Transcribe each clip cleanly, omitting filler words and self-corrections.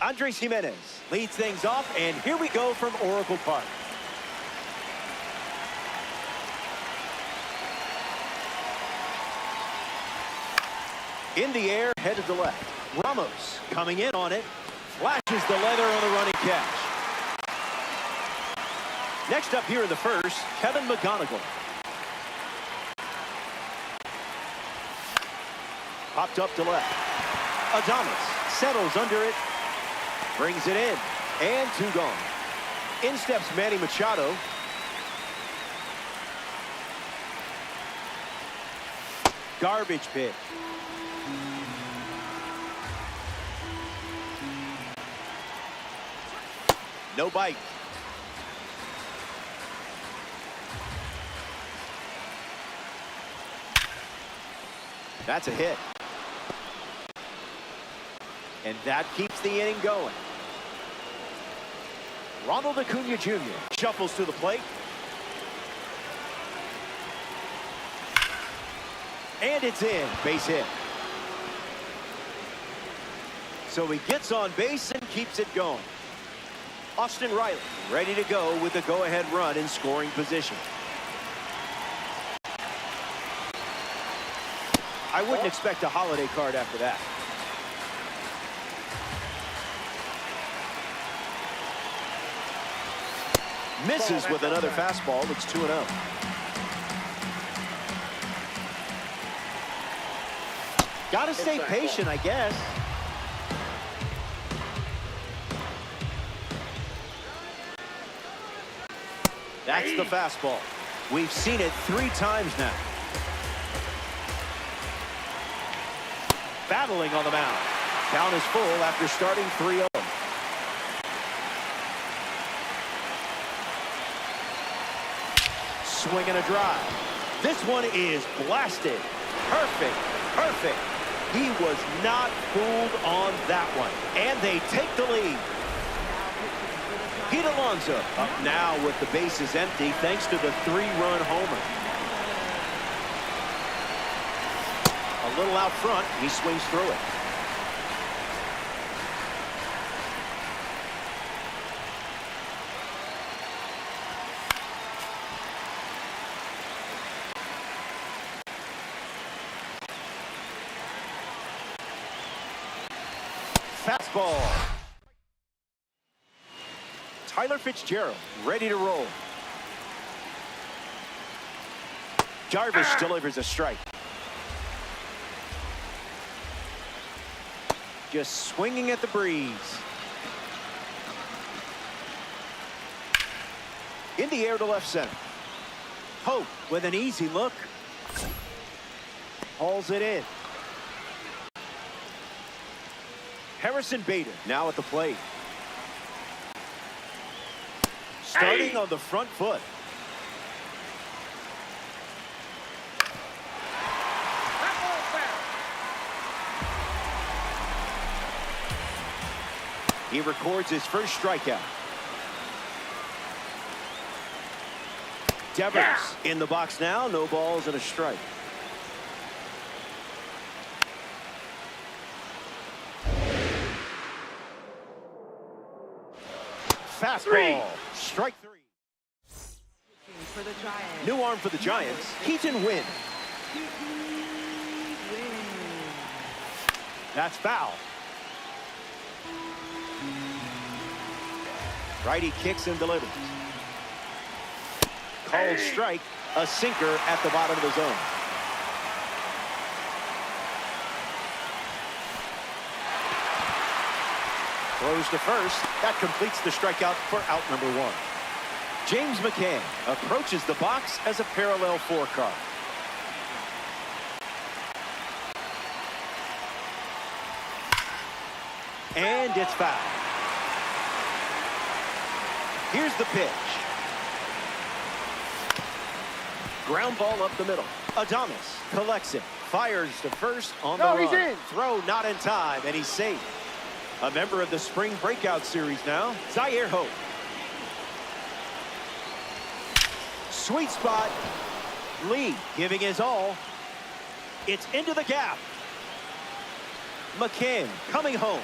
Andres Jimenez leads things off, and here we go from Oracle Park. In the air, headed to left. Ramos coming in on it. Flashes the leather on the running catch. Next up here in the first, Kevin McGonigal. Popped up to left. Adames settles under it. Brings it in. And 2 gone. In steps Manny Machado. Garbage pitch. No bite. That's a hit. And that keeps the inning going. Ronald Acuna Jr. shuffles to the plate. And it's in. Base hit. So he gets on base and keeps it going. Austin Riley ready to go with the go-ahead run in scoring position. I wouldn't expect a holiday card after that. Misses with another fastball. It's 2-0. Gotta stay patient, I guess. That's the fastball. We've seen it 3 times now. Battling on the mound. Count is full after starting 3-0. Swing and a drive. This one is blasted. Perfect. Perfect. He was not fooled on that one. And they take the lead. Pete Alonso up now with the bases empty thanks to the 3-run homer. A little out front, he swings through it. Fastball. Tyler Fitzgerald ready to roll. Jarvis delivers a strike. Just swinging at the breeze. In the air to left center. Hope with an easy look. Hauls it in. Harrison Bader now at the plate. Starting on the front foot. He records his first strikeout. Devers in the box now. No balls and a strike. Fastball. Strike 3. For the Giants. New arm for the Giants. Keaton Wynn. That's foul. Righty kicks and delivers. Called strike. A sinker at the bottom of the zone. Throws to first. That completes the strikeout for out number 1. James McCann approaches the box as a parallel 4 card. And it's foul. Here's the pitch. Ground ball up the middle. Adames collects it. Fires to first on the run. He's in. Throw not in time, and he's safe. A member of the spring breakout series now, Zaire Hope. Sweet spot. Lee giving his all. It's into the gap. McCann coming home.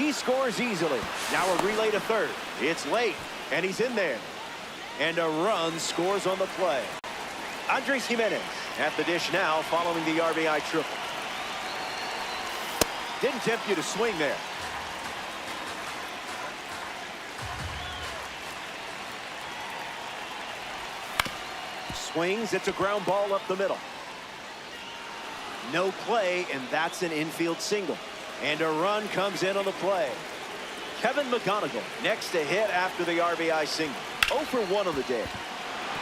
He scores easily. Now a relay to third. It's late, and he's in there. And a run scores on the play. Andres Gimenez at the dish now following the RBI triple. Didn't tempt you to swing there. Swings, it's a ground ball up the middle. No play, and that's an infield single. And a run comes in on the play. Kevin McGonigal next to hit after the RBI single. 0 for 1 on the day.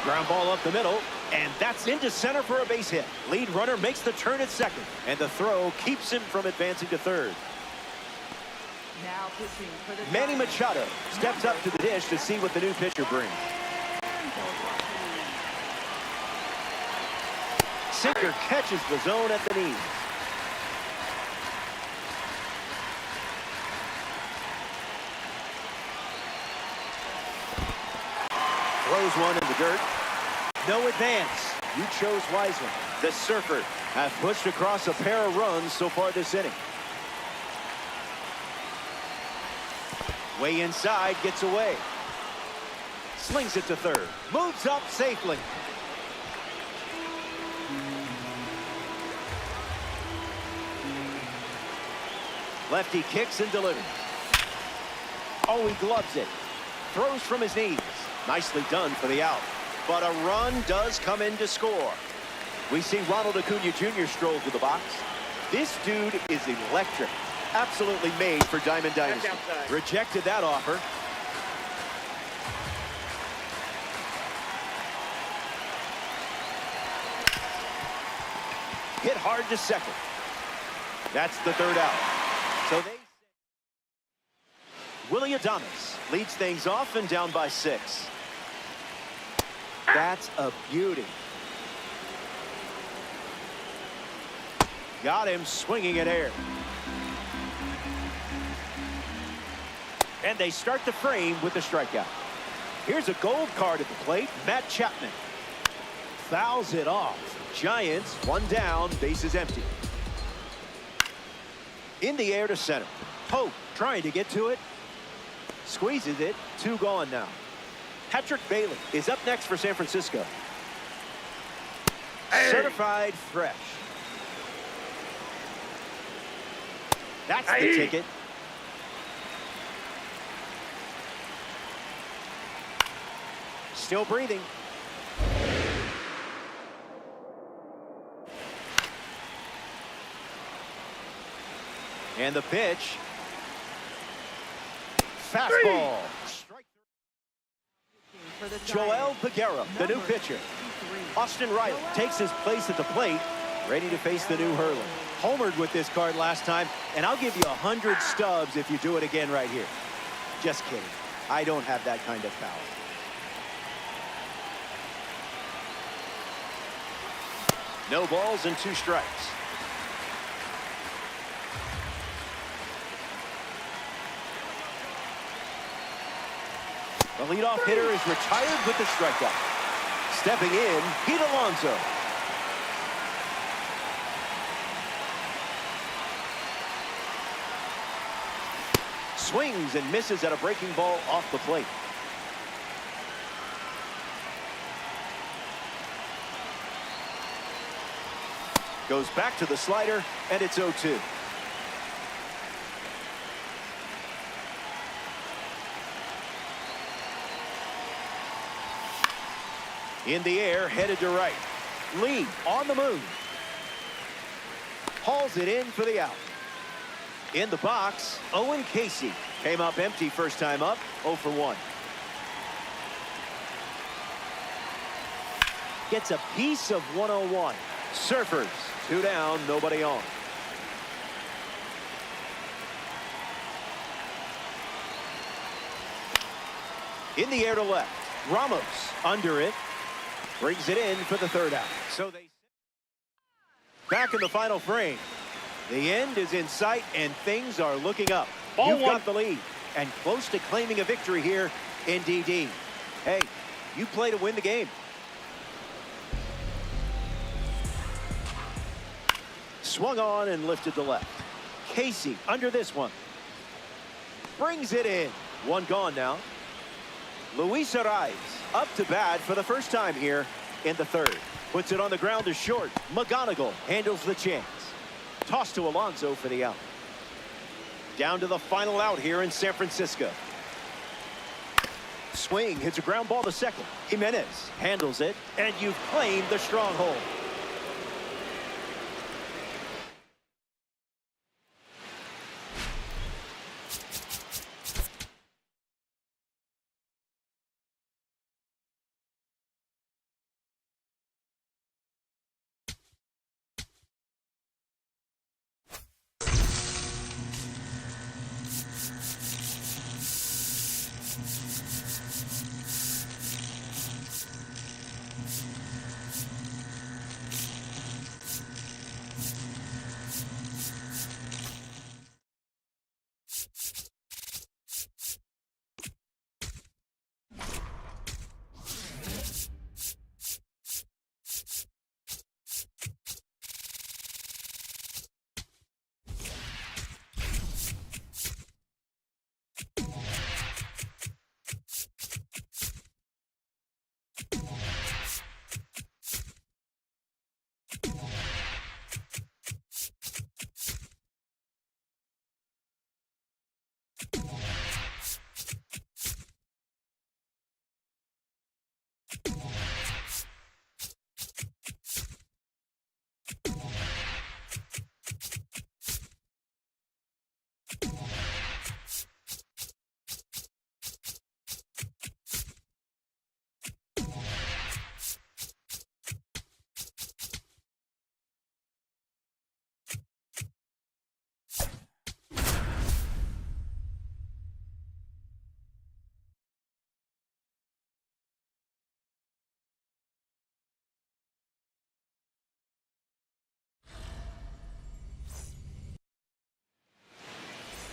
Ground ball up the middle, and that's into center for a base hit. Lead runner makes the turn at second, and the throw keeps him from advancing to third. Now pitching for the Manny Giants. Machado steps up to the dish to see what the new pitcher brings. Sinker catches the zone at the knees. Throws one in the dirt. No advance. You chose wisely. The Surfer have pushed across a pair of runs so far this inning. Way inside, gets away. Slings it to third. Moves up safely. Lefty kicks and delivers. Oh, he gloves it. Throws from his knees. Nicely done for the out. But a run does come in to score. We see Ronald Acuna Jr. stroll to the box. This dude is electric. Absolutely made for Diamond Dynasty. Rejected that offer. Hit hard to second. That's the third out. So they... Willie Adames leads things off and down by 6. That's a beauty. Got him swinging in air. And they start the frame with the strikeout. Here's a gold card at the plate. Matt Chapman fouls it off. Giants, 1 down, bases empty. In the air to center. Pope trying to get to it. Squeezes it. 2 gone now. Patrick Bailey is up next for San Francisco. Hey. Certified fresh. That's the ticket. Still breathing. And the pitch. Fastball. Strike. Joel Peguero, the new pitcher. Austin Riley takes his place at the plate, ready to face the new hurler. Homered with this card last time, and I'll give you 100 stubs if you do it again right here. Just kidding. I don't have that kind of power. No balls and 2 strikes. The leadoff hitter is retired with the strikeout. Stepping in, Pete Alonso. Swings and misses at a breaking ball off the plate. Goes back to the slider, and it's 0-2. In the air, headed to right. Lee on the move. Hauls it in for the out. In the box, Owen Casey came up empty first time up, 0 for 1. Gets a piece of 101. Surfers, 2 down, nobody on. In the air to left. Ramos under it. Brings it in for the 3rd out. So they back in the final frame. The end is in sight and things are looking up. You've got the lead and close to claiming a victory here in DD. Hey, you play to win the game. Swung on and lifted to left. Casey under this one. brings it in. One gone now. Luis Ariz up to bat for the first time here in the third. Puts it on the ground to short. McGonigal handles the chance. Toss to Alonso for the out. Down to the final out here in San Francisco. Swing hits a ground ball to second. Jimenez handles it, and you've claimed the stronghold.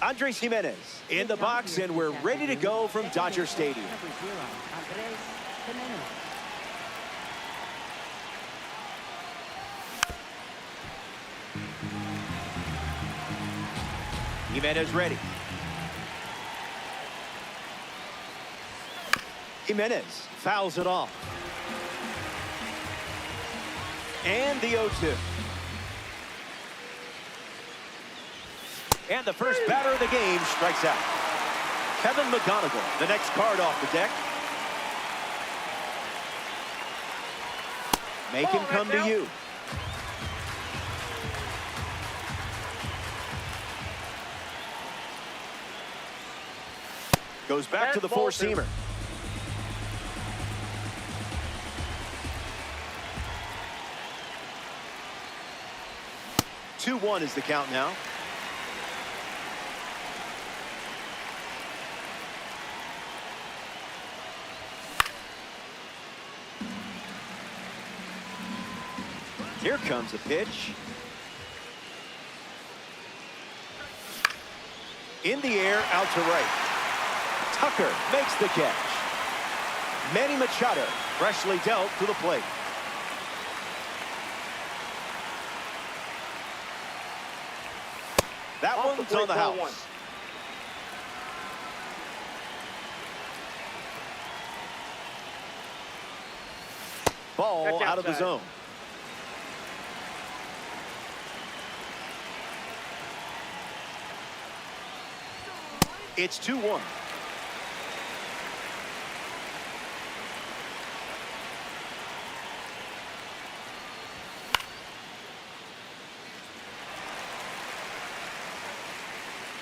Andres Jimenez in the box, and we're ready to go from Dodger Stadium. Jimenez ready. Jimenez fouls it off. And the 0-2. And the first batter of the game strikes out. Kevin McGonigal, the next card off the deck. Make him come to you. Goes back to the four-seamer. Two-one is the count now. Here comes a pitch. In the air, out to right. Tucker makes the catch. Manny Machado freshly dealt to the plate. That one's on the house. Ball out of the zone. It's 2-1.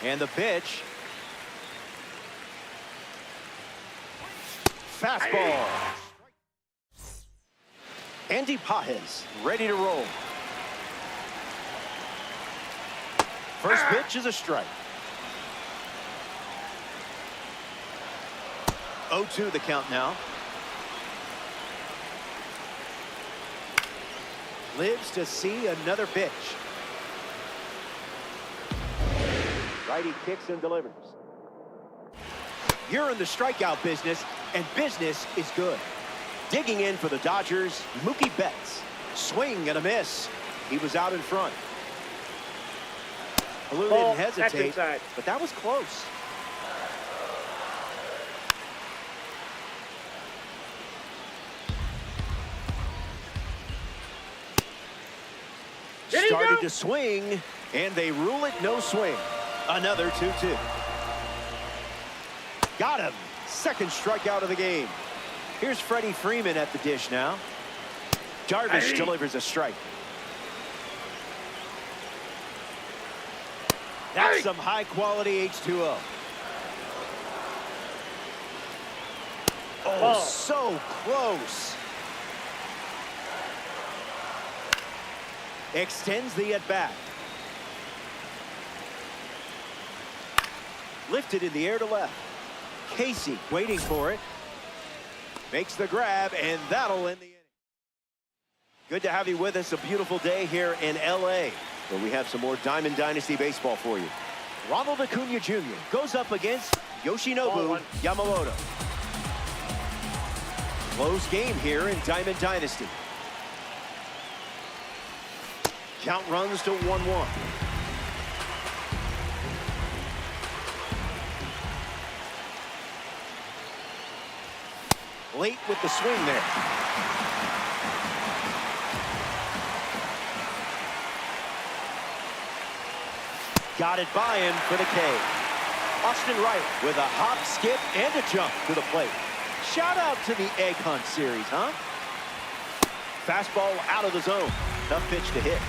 And the pitch. Fastball. Andy Pages ready to roll. First pitch is a strike. 0-2 the count now. Lives to see another pitch. Righty kicks and delivers. You're in the strikeout business, and business is good. Digging in for the Dodgers, Mookie Betts. Swing and a miss. He was out in front. Blue didn't hesitate, but that was close. Started to swing, and they rule it no swing. Another 2-2. Got him. Second strikeout of the game. Here's Freddie Freeman at the dish now. Darvish delivers a strike. That's some high-quality H2O. Oh, so close. Extends the at-bat. Lifted in the air to left. Casey waiting for it. Makes the grab, and that'll end the inning. Good to have you with us. A beautiful day here in L.A., where we have some more Diamond Dynasty baseball for you. Ronald Acuna Jr. goes up against Yoshinobu Yamamoto. Close game here in Diamond Dynasty. Count runs to 1-1. Late with the swing there. Got it by him for the K. Austin Wright with a hop, skip, and a jump to the plate. Shout out to the Egg Hunt series, huh? Fastball out of the zone. Tough pitch to hit.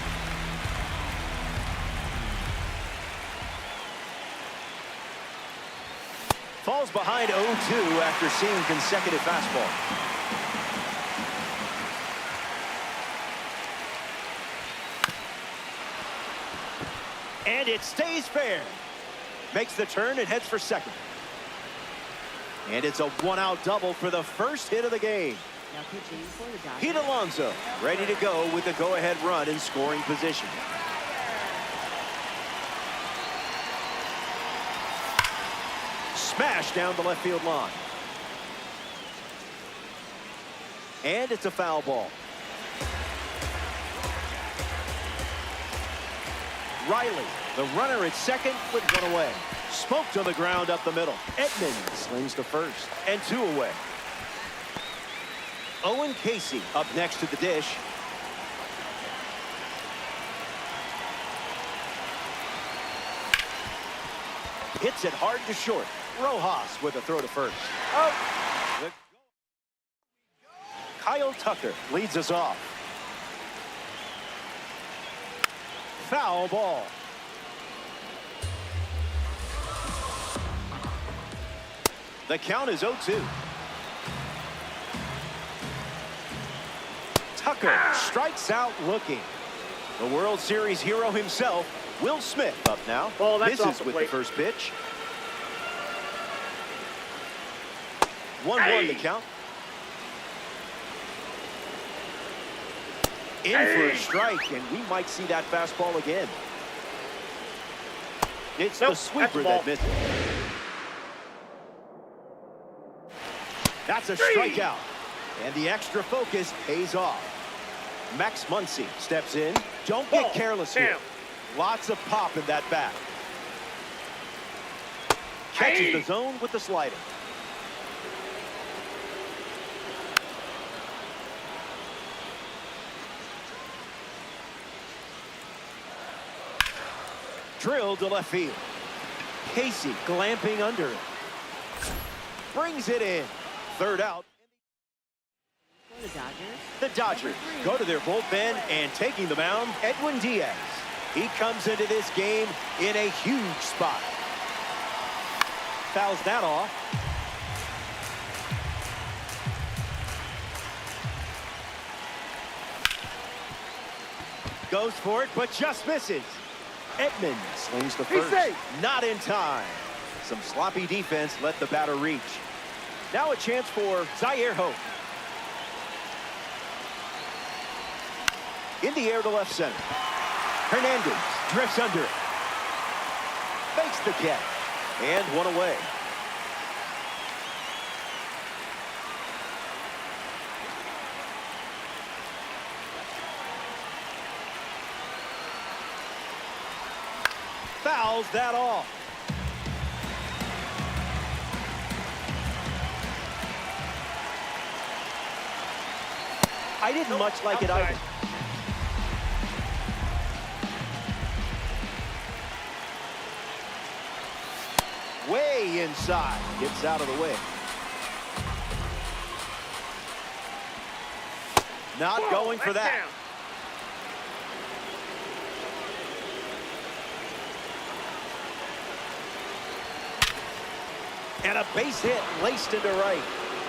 Falls behind 0-2 after seeing consecutive fastball. And it stays fair. Makes the turn and heads for second. And it's a one-out double for the first hit of the game. Now pitching for the Dodgers. Pete Alonso ready to go with the go-ahead run in scoring position. Smash down the left field line. And it's a foul ball. Riley, the runner at second, with one away. Smoked on the ground up the middle. Edmonds slings to first, and 2 away. Owen Casey up next to the dish. Hits it hard to short. Rojas with a throw to first. Kyle Tucker leads us off. Foul ball. The count is 0-2. Tucker strikes out looking. The World Series hero himself, Will Smith, up now. Misses with the first pitch. 1-1 the count. In for a strike, and we might see that fastball again. It's the sweeper that misses. That's a strikeout, and the extra focus pays off. Max Muncy steps in. Don't get careless here. Lots of pop in that bat. Catches the zone with the slider. Drilled to left field. Casey glamping under it. Brings it in. Third out. For the Dodgers. The Dodgers go to their bullpen, and taking the mound, Edwin Diaz. He comes into this game in a huge spot. Fouls that off. Goes for it, but just misses. Edmonds slings the first. Not in time. Some sloppy defense let the batter reach. Now a chance for Zaire Hope. In the air to left center. Hernandez drifts under it. Fakes the catch. And 1 away. Fouls that off. I didn't much like it either. the inside. Gets out of the way. Not going for that. And a base hit laced into right.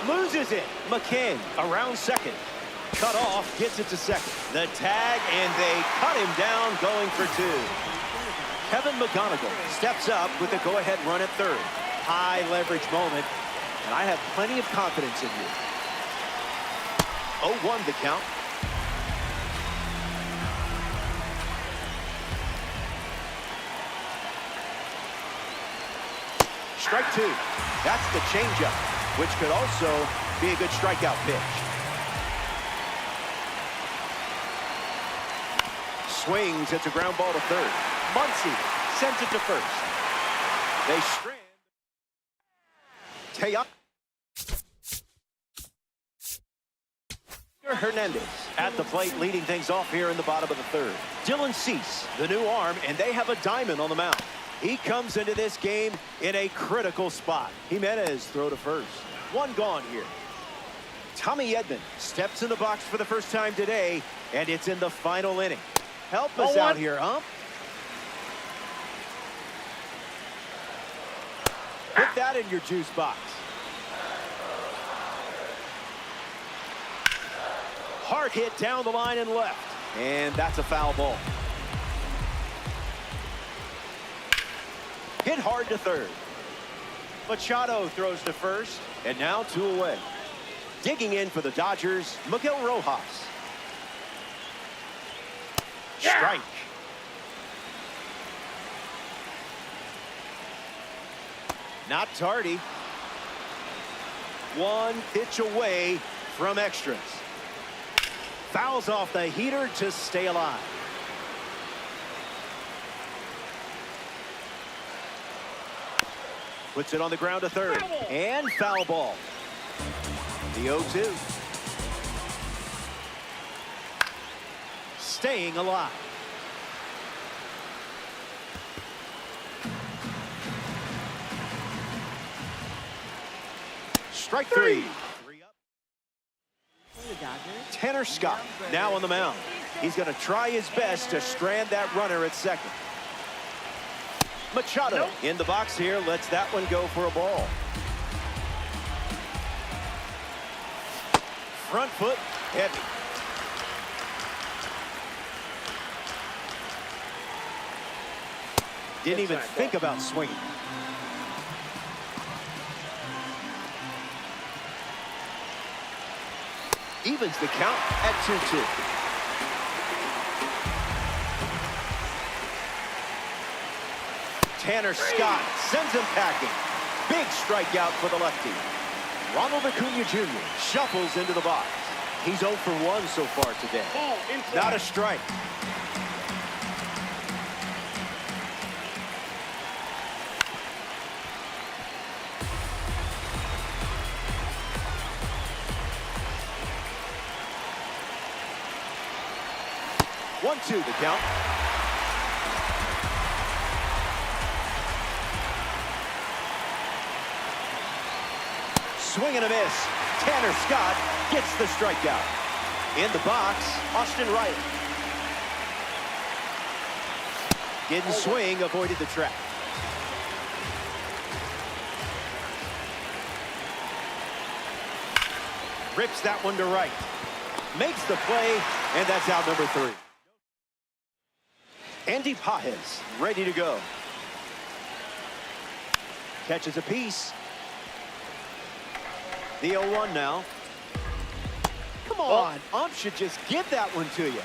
Loses it. McCann around second. Cut off, gets it to second. The tag, and they cut him down going for two. Kevin McGonigal steps up with the go-ahead run at third. High leverage moment, and I have plenty of confidence in you. 0-1 the count. Strike two. That's the changeup, which could also be a good strikeout pitch. Swings, it's a ground ball to third. Muncy sends it to first. They strand. Hernandez at the plate, leading things off here in the bottom of the third. Dylan Cease, the new arm, and they have a diamond on the mound. He comes into this game in a critical spot. Jimenez throw to first. One gone here. Tommy Edman steps in the box for the first time today, and it's in the final inning. Help us out here, Hump. Put that in your juice box. Hard hit down the line and left. And that's a foul ball. Hit hard to third. Machado throws to first, and now two away. Digging in for the Dodgers, Miguel Rojas. Strike. Not tardy. One pitch away from extras. Fouls off the heater to stay alive. Puts it on the ground to third. And foul ball. The 0-2. Staying alive. Strike three. Tanner Scott now on the mound. He's going to try his best to strand that runner at second. Machado in the box here, lets that one go for a ball. Front foot, heavy. Didn't even think about swinging. Evens the count at 2-2. Tanner Scott sends him packing. Big strikeout for the lefty. Ronald Acuna Jr. shuffles into the box. He's 0 for 1 so far today. Not a strike. One, two, the count. Swing and a miss. Tanner Scott gets the strikeout. In the box, Austin Riley. Didn't swing, avoided the trap. Rips that one to right. Makes the play, and that's out number 3. Andy Pages ready to go. Catches a piece. The 0-1 now. Come on, Ump should just give that one to you.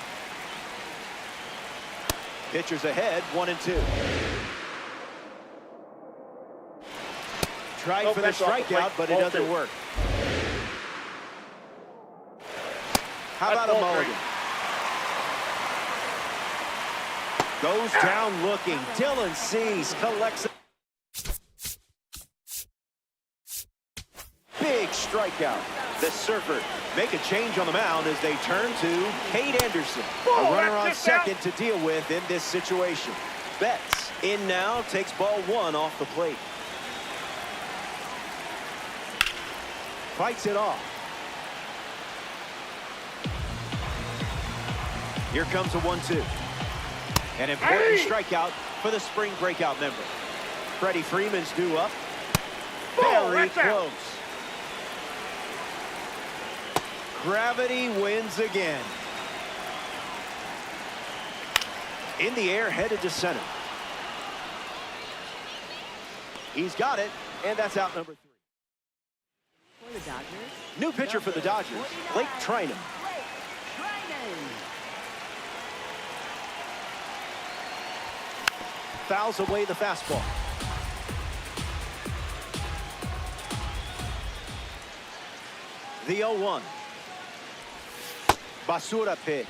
Pitchers ahead, 1-2. Tried for the strikeout, but it doesn't work. How about a mulligan? Goes down looking. Dylan Cease collects it. Big strikeout. The Surfer make a change on the mound as they turn to Cade Anderson. A runner on second to deal with in this situation. Betts in now, takes ball 1 off the plate. fights it off. Here comes a 1-2. An important strikeout for the spring breakout member. Freddie Freeman's due up. Very close. Gravity wins again. In the air, headed to center. He's got it, and that's out number 3. For the Dodgers. New pitcher for the Dodgers, Blake Trinan. Fouls away the fastball. The 0-1. Basura pitch.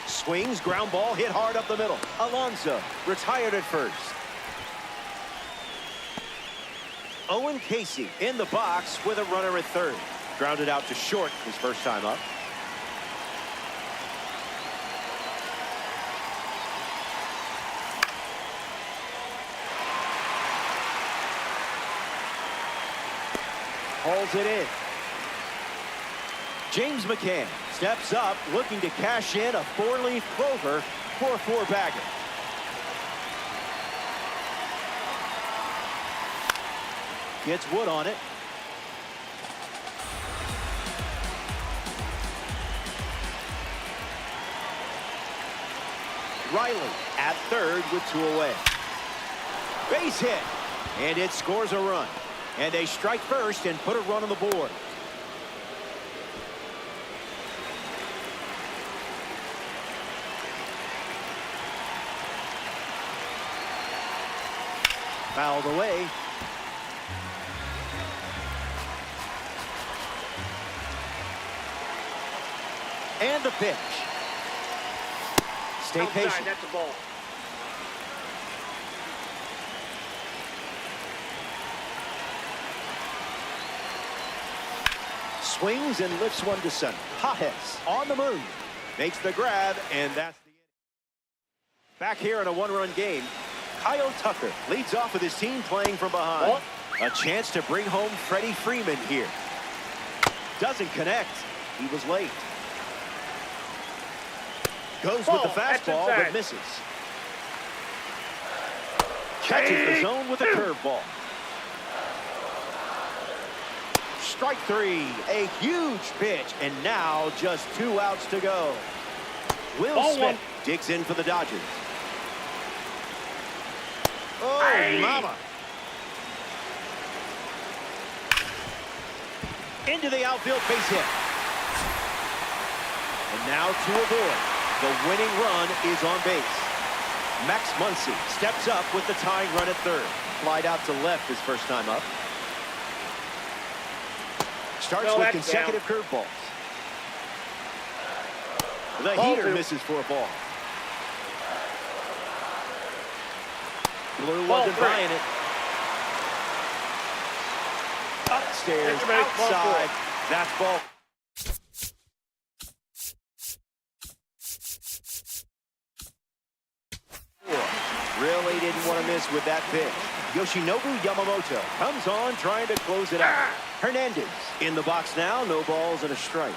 Swings, ground ball, hit hard up the middle. Alonso retired at first. Owen Casey in the box with a runner at third. Grounded out to short his first time up. Hauls it in. James McCann steps up, looking to cash in a 4-leaf clover for a 4-bagger. Gets wood on it. Riley at third with 2 away. Base hit, and it scores a run. And they strike first and put a run on the board. Fouled away. And the pitch. Stay patient. That's a ball. Swings and lifts one to center. Pajes on the move. Makes the grab, and that's the inning. Back here in a 1-run game, Kyle Tucker leads off with his team playing from behind. A chance to bring home Freddie Freeman here. Doesn't connect. He was late. Goes with the fastball, but misses. Catches the zone with a curveball. Strike 3, a huge pitch, and now just 2 outs to go. Will Smith digs in for the Dodgers. Oh, mama. Into the outfield, base hit. And now to avoid, the winning run is on base. Max Muncy steps up with the tying run at third. Flied out to left his first time up. Starts with consecutive curveballs. The heater misses for a ball. Blue wasn't buying it. Upstairs, outside. That's ball. Really didn't want to miss with that pitch. Yoshinobu Yamamoto comes on trying to close it out. Hernandez in the box now. No balls and a strike.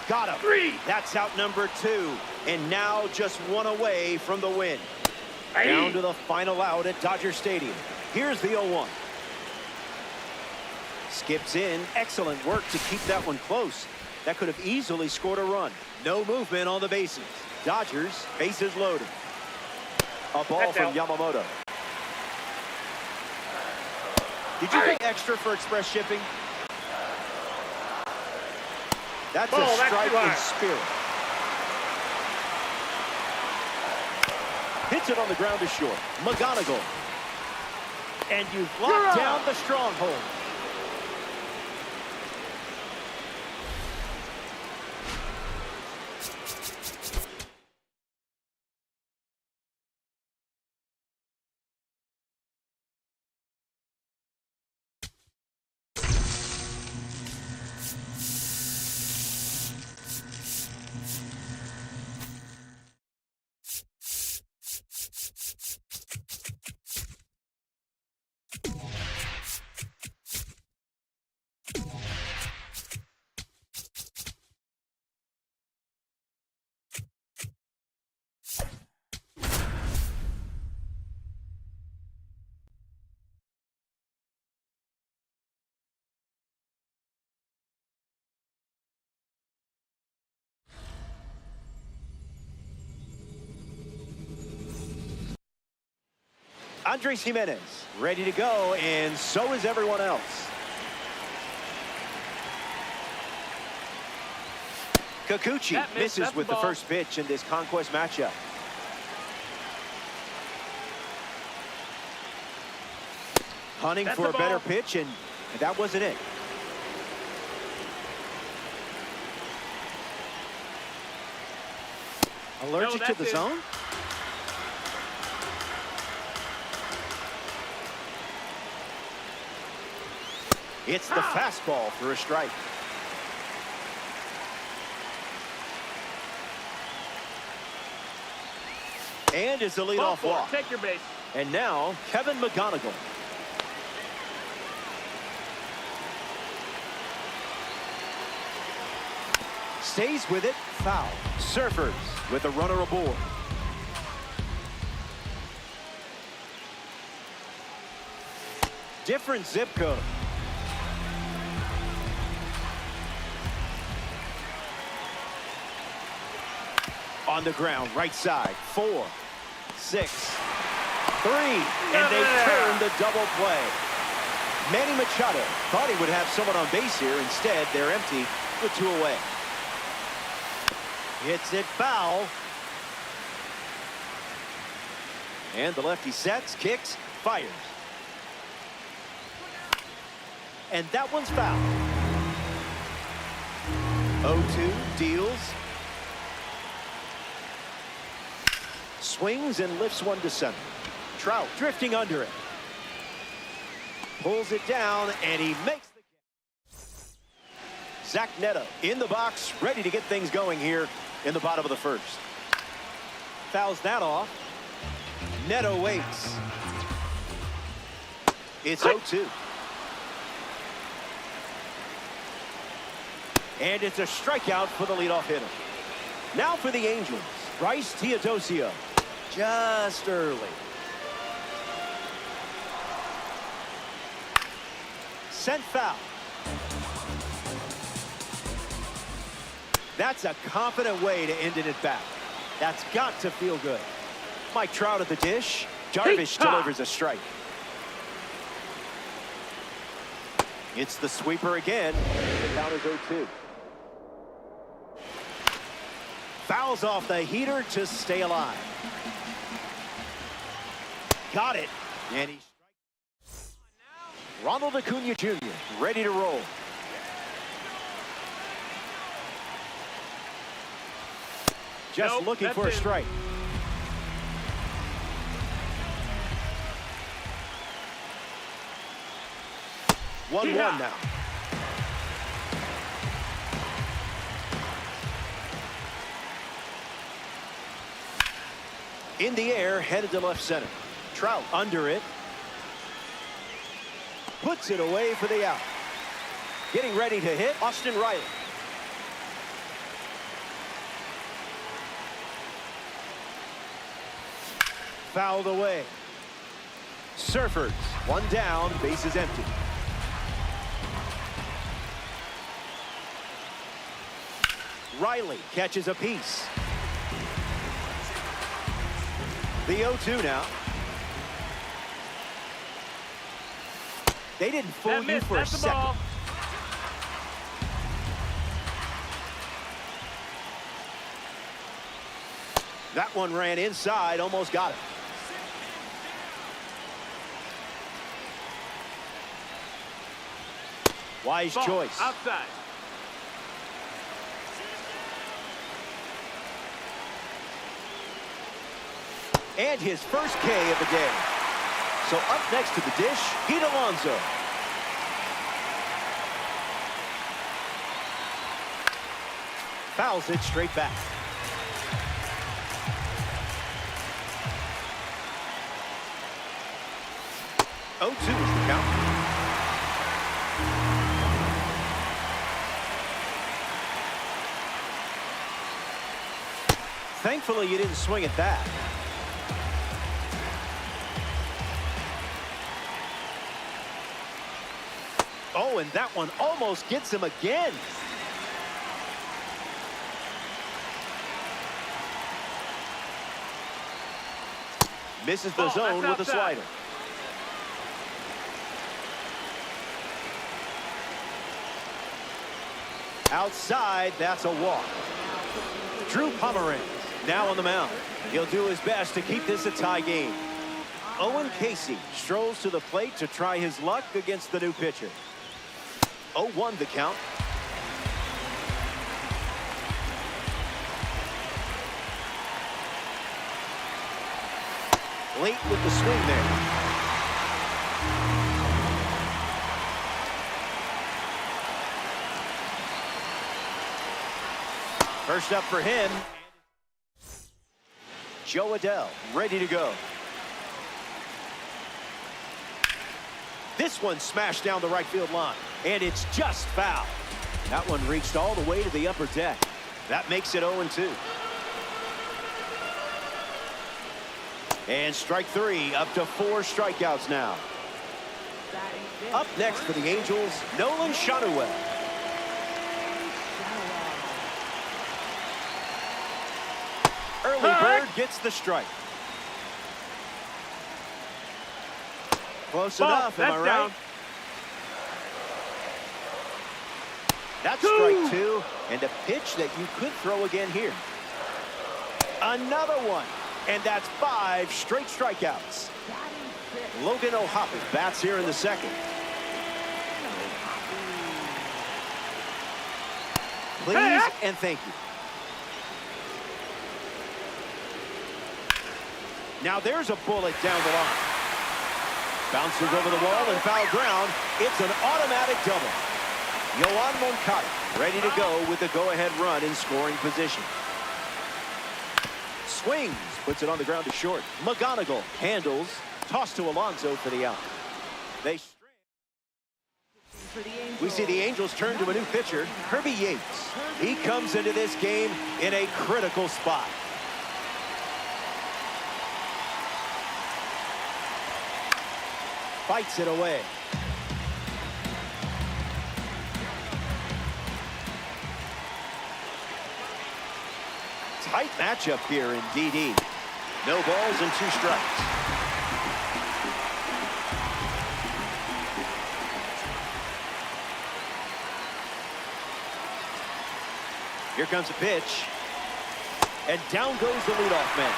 Got him. 3. That's out number 2. And now just 1 away from the win. Down to the final out at Dodger Stadium. Here's the 0-1. Skips in. Excellent work to keep that one close. That could have easily scored a run. No movement on the bases. Dodgers, bases loaded. A ball from Yamamoto. Did you pay extra for express shipping? That's a strike in spirit. Hits it on the ground to short. McGonigal. And you've locked down the stronghold. Andres Jimenez ready to go, and so is everyone else. Kikuchi misses with the first pitch in this conquest matchup. Hunting for a better pitch, and that wasn't it. Allergic to the zone? It's the fastball for a strike. And it's a leadoff walk. Take your base. And now, Kevin McGonigal. Stays with it, foul. Surfers with a runner aboard. Different zip code. On the ground, right side, 4, 6, 3, and they turn the double play. Manny Machado thought he would have someone on base here. Instead, they're empty with 2 away. Hits it foul. And the lefty sets, kicks, fires. And that one's foul. 0-2, deals. Swings and lifts one to center. Trout drifting under it. Pulls it down, and he makes the catch. Zach Neto in the box, ready to get things going here in the bottom of the first. Fouls that off. Neto waits. It's 0-2. And it's a strikeout for the leadoff hitter. Now for the Angels, Bryce Teodosio. Just early. Sent foul. That's a confident way to end it at bat. That's got to feel good. Mike Trout at the dish. Jarvish delivers a strike. It's the sweeper again. The count is 0-2. Fouls off the heater to stay alive. Got it. And he strikes. Ronald Acuna Jr. ready to roll. Just looking for a strike. One now. In the air, headed to left center. Trout under it. Puts it away for the out. Getting ready to hit, Austin Riley. Fouled away. Surfers, one down, base is empty. Riley catches a piece. The 0-2 now. They didn't fool you for a second. That one ran inside, almost got it. Wise choice. Outside. And his first K of the day. So up next to the dish, Pete Alonso. Fouls it straight back. 0-2 is the count. Thankfully, you didn't swing at that. Oh, and that one almost gets him again. Misses the zone with a slider. Outside, that's a walk. Drew Pomeranz now on the mound. He'll do his best to keep this a tie game. Owen Casey strolls to the plate to try his luck against the new pitcher. 0-1 the count. Late with the swing there. First up for him, Joe Adell, ready to go. This one smashed down the right field line, and it's just foul. That one reached all the way to the upper deck. That makes it 0-2. And strike three, up to 4 strikeouts now. Up next for the Angels, Nolan Schanuel. Early bird gets the strike. Close enough, am I right? That's strike 2, and a pitch that you could throw again here. Another one, and that's 5 straight strikeouts. Logan O'Hoppe bats here in the second. Please and thank you. Now there's a bullet down the line. Bounces over the wall and foul ground. It's an automatic double. Yoan Moncada ready to go with the go-ahead run in scoring position. Swings, puts it on the ground to short. McGonigal handles, toss to Alonso for the out. We see the Angels turn to a new pitcher, Kirby Yates. He comes into this game in a critical spot. Fights it away. Tight matchup here in DD. No balls and 2 strikes. Here comes a pitch. And down goes the leadoff man.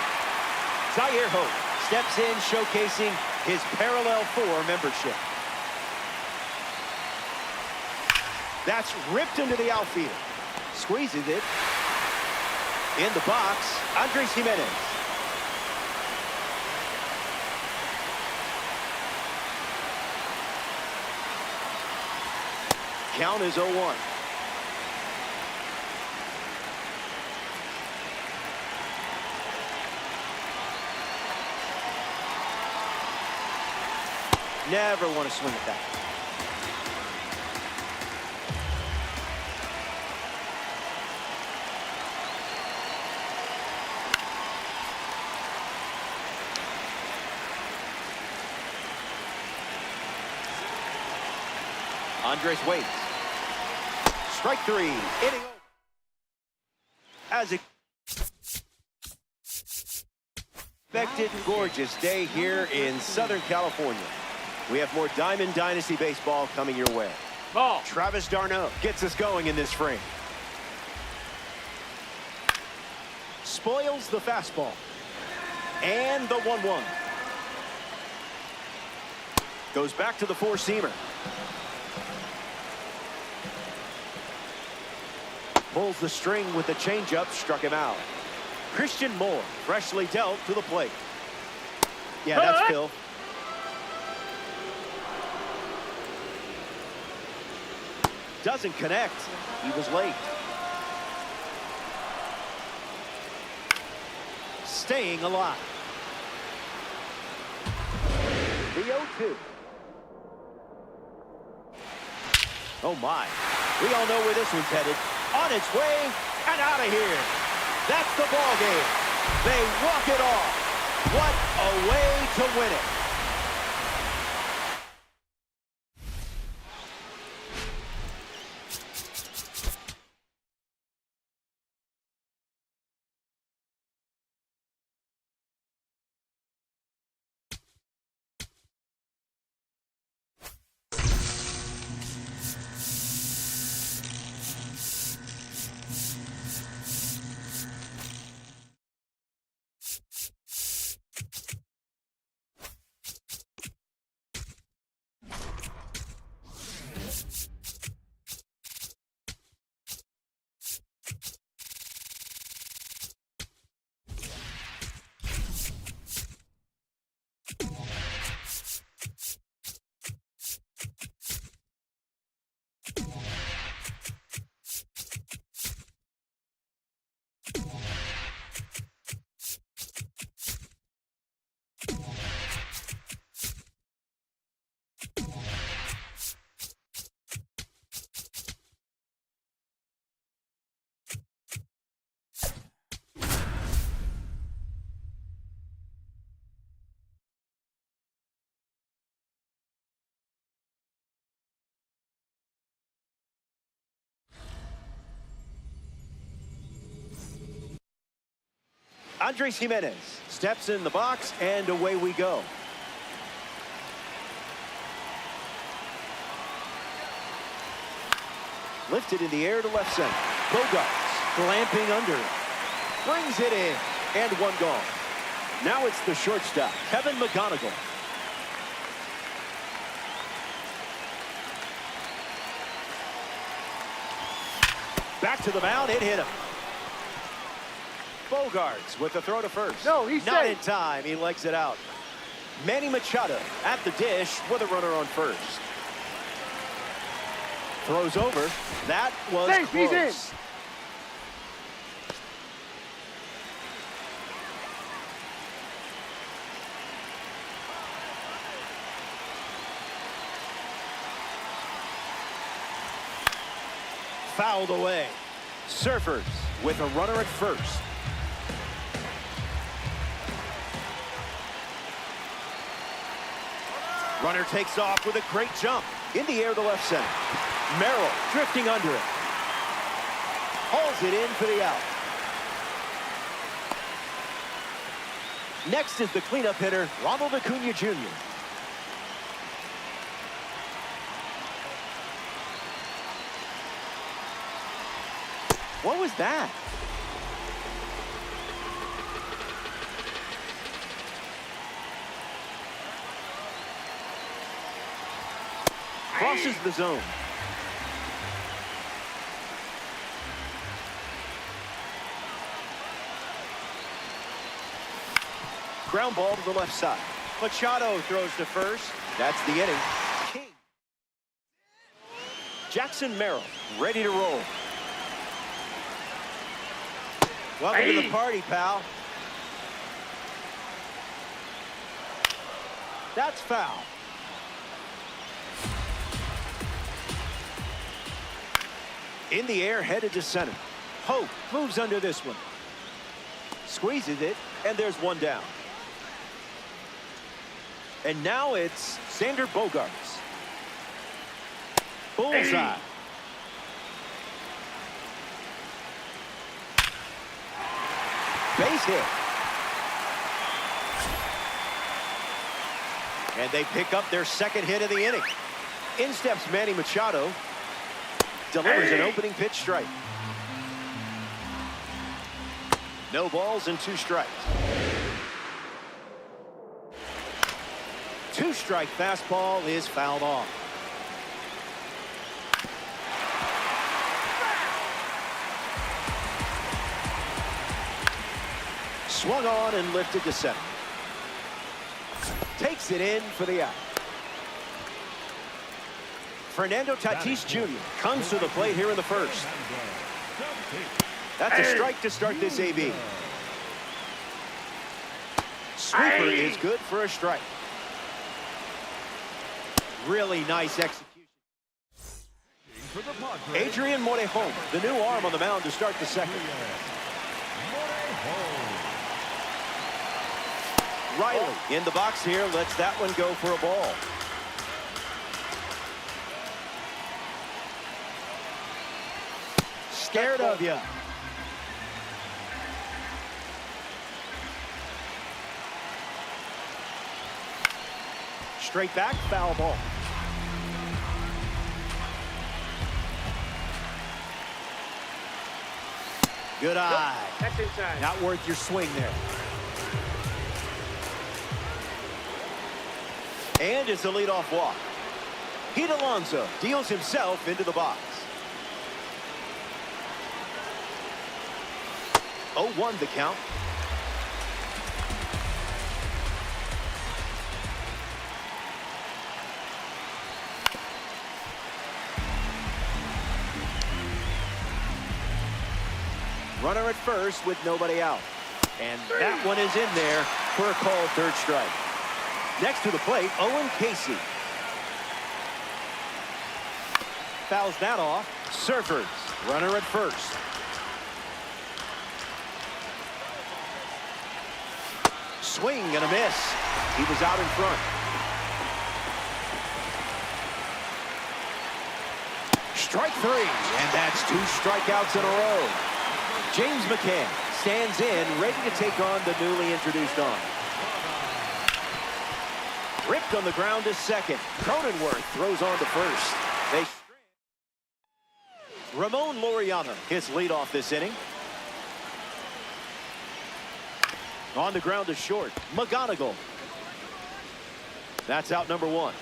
Zaire Hope steps in, showcasing his parallel 4 membership. That's ripped into the outfield. Squeezes it. In the box, Andres Jimenez. Count is 0-1. Never want to swing at that. Andres waits. Strike 3. Inning over. As expected, gorgeous day here in Southern California. We have more Diamond Dynasty baseball coming your way. Ball. Travis d'Arnaud gets us going in this frame. Spoils the fastball. And the 1-1. Goes back to the 4-seamer. Pulls the string with the changeup, struck him out. Christian Moore, freshly dealt to the plate. Yeah, that's Phil. Doesn't connect. He was late. Staying alive. The 0-2. Oh my. We all know where this one's headed. On its way and out of here. That's the ball game. They walk it off. What a way to win it. Andres Jimenez steps in the box, and away we go. Lifted in the air to left center. Bogarts glamping under it. Brings it in, and one gone. Now it's the shortstop, Kevin McGonigal. Back to the mound, it hit him. Bogarts with the throw to first. No, he's not safe. in time. He legs it out. Manny Machado at the dish with a runner on first. Throws over. That was Safe, close. he's in. Fouled away. Surfers with a runner at first. Runner takes off with a great jump. In the air to left center. Merrill drifting under it. Hauls it in for the out. Next is the cleanup hitter, Ronald Acuna Jr. What was that? Crosses the zone. Ground ball to the left side. Machado throws to first. That's the inning. King. Jackson Merrill ready to roll. Welcome to the party, pal. That's foul. In the air, headed to center. Hope moves under this one. Squeezes it, and there's one down. And now it's Xander Bogarts. Bullseye. Base hit. And they pick up their second hit of the inning. In steps Manny Machado. Delivers an opening pitch strike. No balls and 2 strikes. 2-strike fastball is fouled off. Swung on and lifted to center. Takes it in for the out. Fernando Tatis Jr. comes to the plate here in the first. That's a strike to start this AB. Sweeper is good for a strike. Really nice execution. Adrian Morejon, the new arm on the mound to start the second. Riley in the box here, lets that one go for a ball. Scared of you. Straight back, foul ball. Good eye. That's inside. Not worth your swing there. And it's a leadoff walk. Pete Alonso deals himself into the box. 0-1 the count. Runner at first with nobody out. And that one is in there for a called third strike. Next to the plate, Owen Casey. Fouls that off. Surfers, runner at first. Swing and a miss. He was out in front. Strike 3, and that's 2 strikeouts in a row. James McCann stands in, ready to take on the newly introduced arm. Ripped on the ground to second. Cronenworth throws on to first. Ramon Laureano hits leadoff this inning. On the ground to short. McGonigal. That's out number one.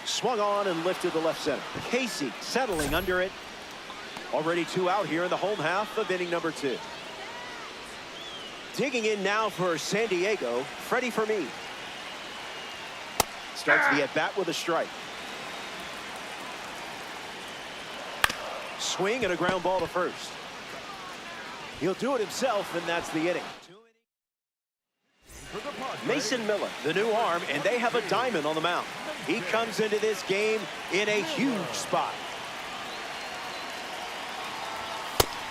Swung on and lifted to left center. Casey settling under it. Already two out here in the home half of inning number two. Digging in now for San Diego, Freddie Fermin. Starts the at-bat with a strike. Swing and a ground ball to first. He'll do it himself, and that's the inning. Mason Miller, the new arm, and they have a diamond on the mound. He comes into this game in a huge spot.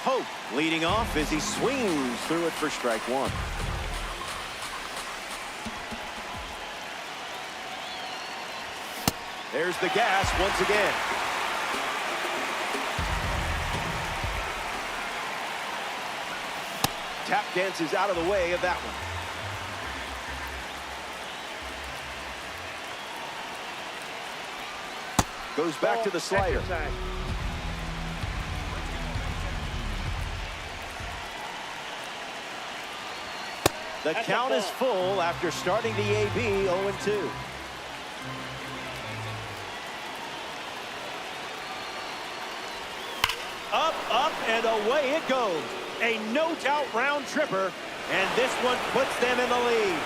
Hope leading off as he swings through it for strike one. There's the gas once again. Tap dances out of the way of that one. Goes back to the slider. The count is full after starting the AB 0-2. Up, up, and away it goes. A no-doubt round tripper, and this one puts them in the lead.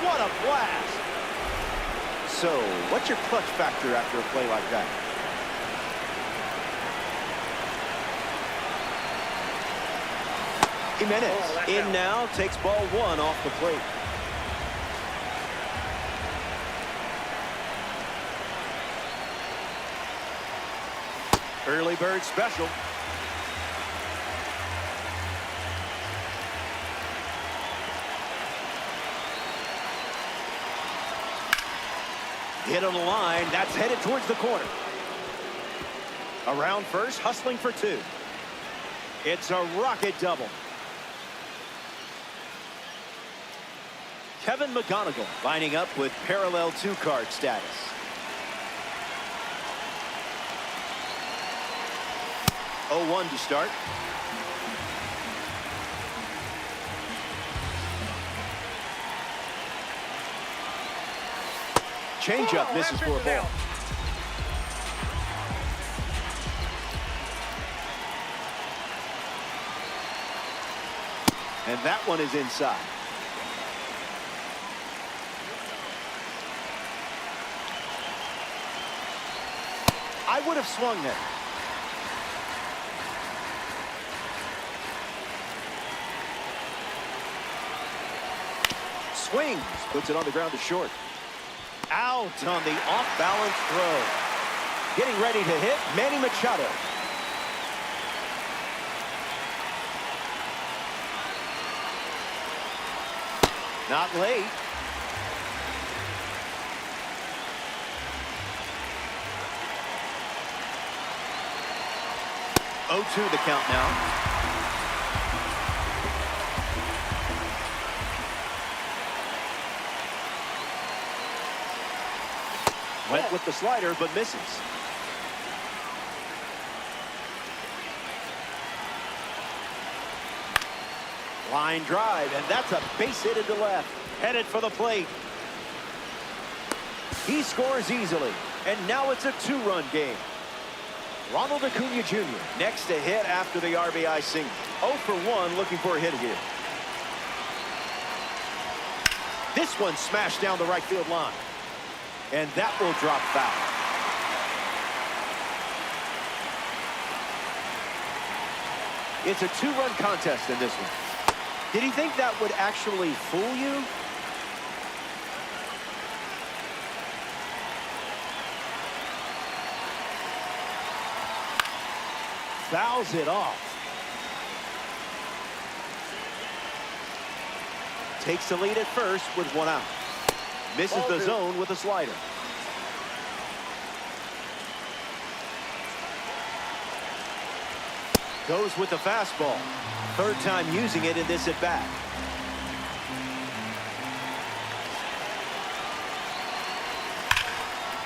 What a blast. So, what's your clutch factor after a play like that? Jimenez in now, takes ball one off the plate. Early bird special. Hit on the line. That's headed towards the corner. Around first, hustling for two. It's a rocket double. Kevin McGonigal lining up with parallel two-card status. Oh, 1 to start. Changeup misses for a ball. And that one is inside. I would have swung there. Swings, puts it on the ground to short. Out on the off-balance throw. Getting ready to hit, Manny Machado. Not late. Oh, 2 the count now. Went with the slider, but misses. Line drive, and that's a base hit into left. Headed for the plate. He scores easily, and now it's a 2-run game. Ronald Acuna Jr. next to hit after the RBI single. 0 for 1, looking for a hit here. This one smashed down the right field line. And that will drop foul. It's a 2-run contest in this one. Did he think that would actually fool you? Fouls it off. Takes the lead at first with 1 out. Misses the zone with a slider. Goes with the fastball. Third time using it in this at-bat.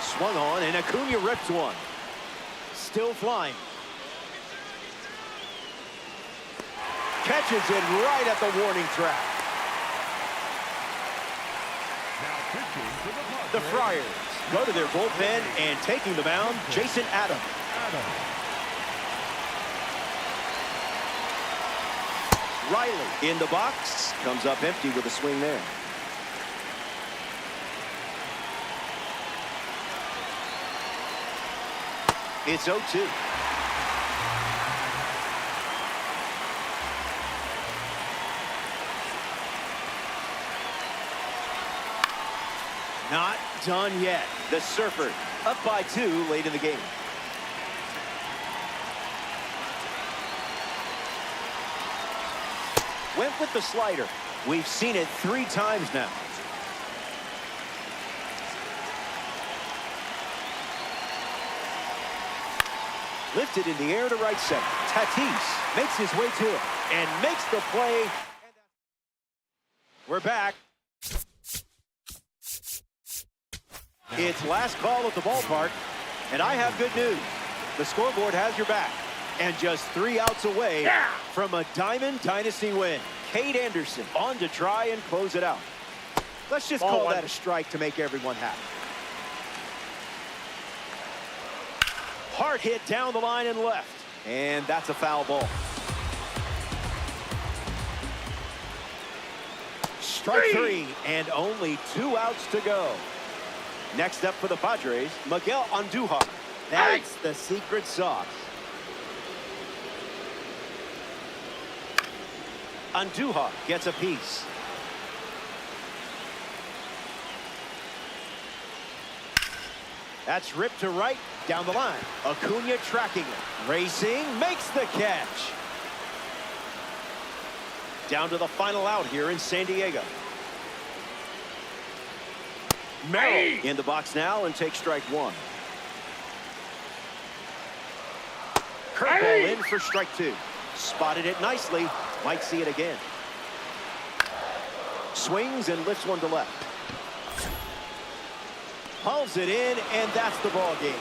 Swung on, and Acuna rips one. Still flying. Catches it right at the warning track. The Friars go to their bullpen, and taking the mound, Jason Adams. Riley in the box, comes up empty with a swing there. It's 0-2. Not done yet. The Surfer up by 2 late in the game. Went with the slider. We've seen it 3 times now. Lifted in the air to right center. Tatis makes his way to it and makes the play. We're back. It's last call at the ballpark, and I have good news. The scoreboard has your back, and just 3 outs away from a Diamond Dynasty win. Cade Anderson on to try and close it out. Let's just call that a strike to make everyone happy. Hard hit down the line and left, and that's a foul ball. Strike 3, and only 2 outs to go. Next up for the Padres, Miguel Andujar. That's the secret sauce. Andujar gets a piece. That's ripped to right, down the line. Acuna tracking it. Racing, makes the catch. Down to the final out here in San Diego. Merrill in the box now and takes strike 1. Curveball in for strike 2. Spotted it nicely. Might see it again. Swings and lifts one to left. Hauls it in, and that's the ball game.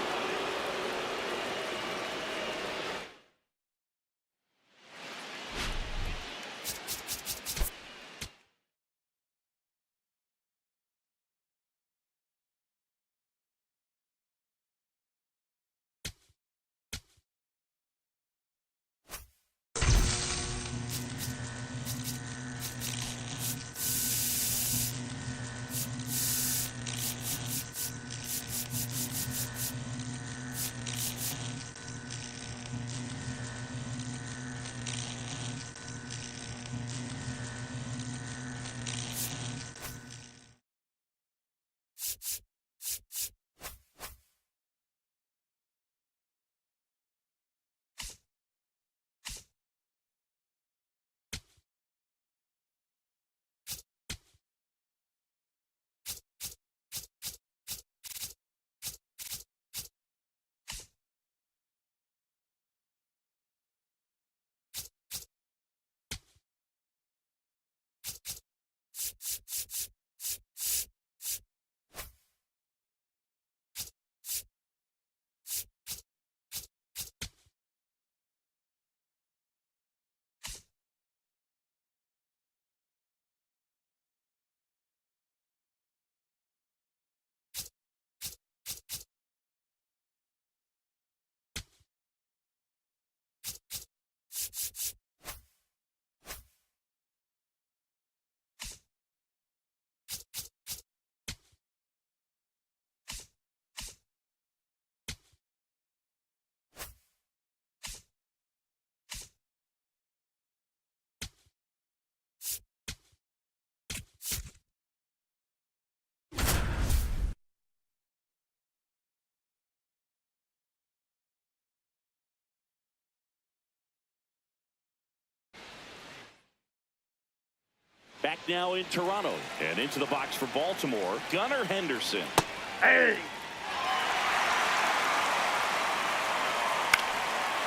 Back now in Toronto, and into the box for Baltimore, Gunnar Henderson.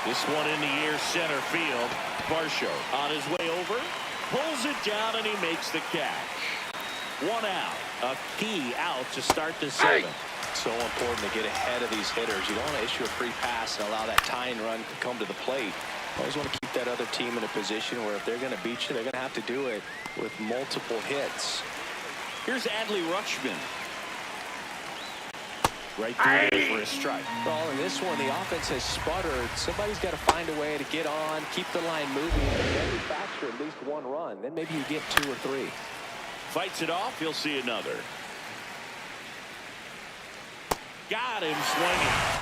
This one in the air, center field. Varsho on his way over, pulls it down, and he makes the catch. One out. A key out to start the seventh. So important to get ahead of these hitters. You don't want to issue a free pass and allow that tying run to come to the plate. You always want to keep that other team in a position where if they're going to beat you, they're going to have to do it with multiple hits. Here's Adley Rutschman. Right through there for a strike. Well, in this one, the offense has sputtered. Somebody's got to find a way to get on, keep the line moving, and manufacture at least one run. Then maybe you get 2 or 3. Fights it off. He'll see another. Got him swinging.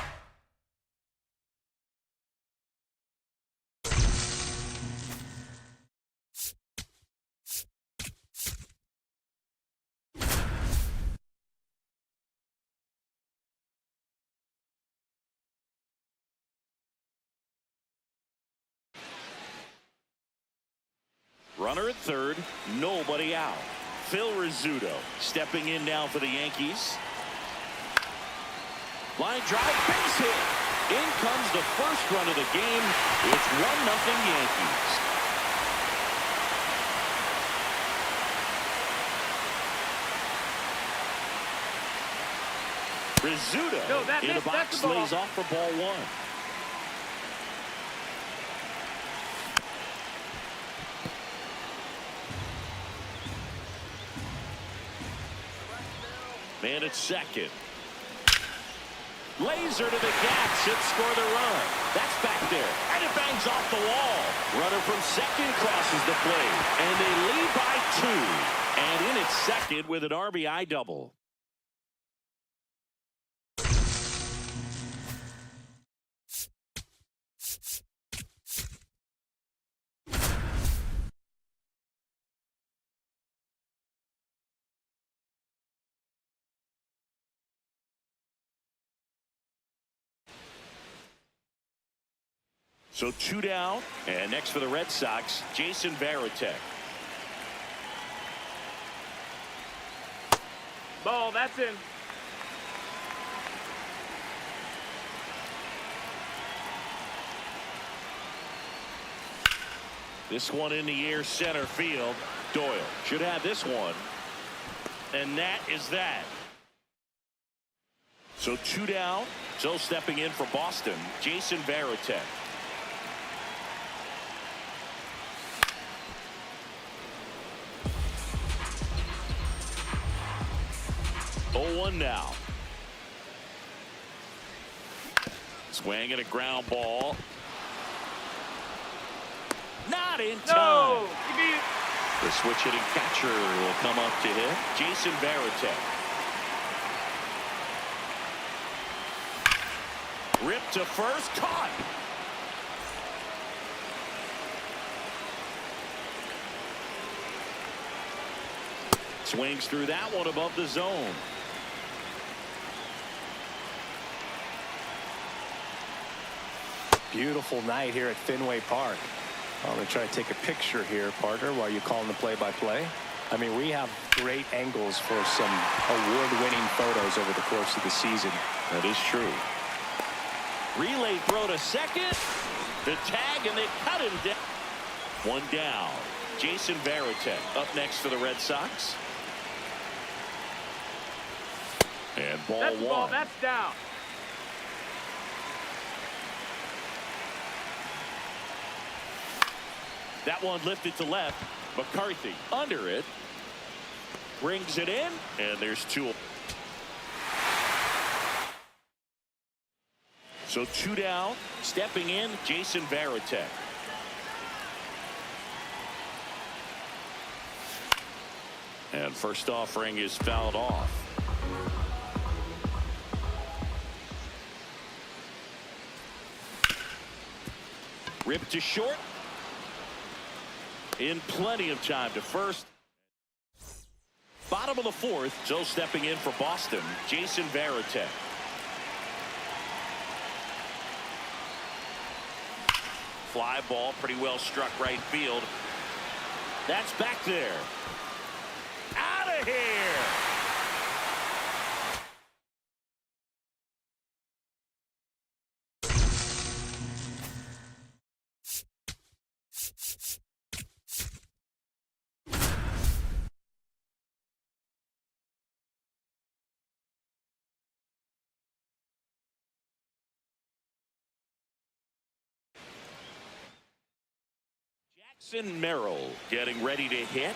Runner at third, nobody out. Phil Rizzuto stepping in now for the Yankees. Line drive, base hit. In comes the first run of the game. It's 1-0 Yankees. Rizzuto in the box, lays off for ball 1. Man at second. Laser to the gap, should score the run. That's back there, and it bangs off the wall. Runner from second crosses the plate, and they lead by 2. And in at second with an RBI double. So 2 down, and next for the Red Sox, Jason Varitek. Ball, that's in. This one in the air, center field. Doyle should have this one. And that is that. So 2 down. So stepping in for Boston, Jason Varitek. Oh, 1 now. Swing and a ground ball. Not in time. No! The switch hitting catcher will come up to hit. Jason Varitek. Ripped to first, caught. Swings through that one above the zone. Beautiful night here at Fenway Park. I'm going to try to take a picture here, partner, while you're calling the play-by-play. I mean, we have great angles for some award-winning photos over the course of the season. That is true. Relay throw to second. The tag, and they cut him down. 1 down. Jason Varitek up next for the Red Sox. And ball 1. Ball, that's down. That one lifted to left. McCarthy under it. Brings it in, and there's 2. So 2 down. Stepping in, Jason Varitek. And first offering is fouled off. Ripped to short. In plenty of time to first. Bottom of the 4th. So stepping in for Boston, Jason Varitek. Fly ball, pretty well struck right field. That's back there. Out of here. Jackson Merrill getting ready to hit.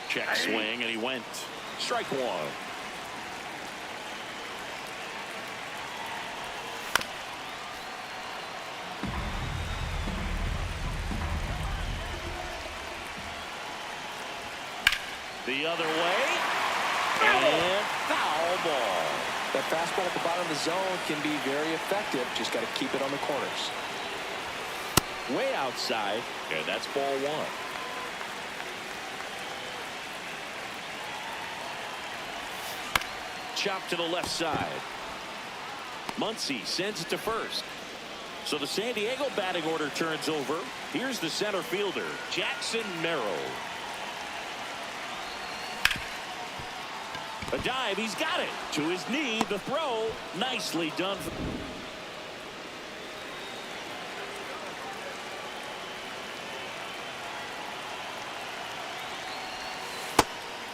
Check swing, and he went. Strike one. The other way. And foul ball. That fastball at the bottom of the zone can be very effective. Just got to keep it on the corners. Way outside. And that's ball one. Chop to the left side. Muncy sends it to first. So the San Diego batting order turns over. Here's the center fielder, Jackson Merrill. A dive, he's got it. To his knee, the throw. Nicely done.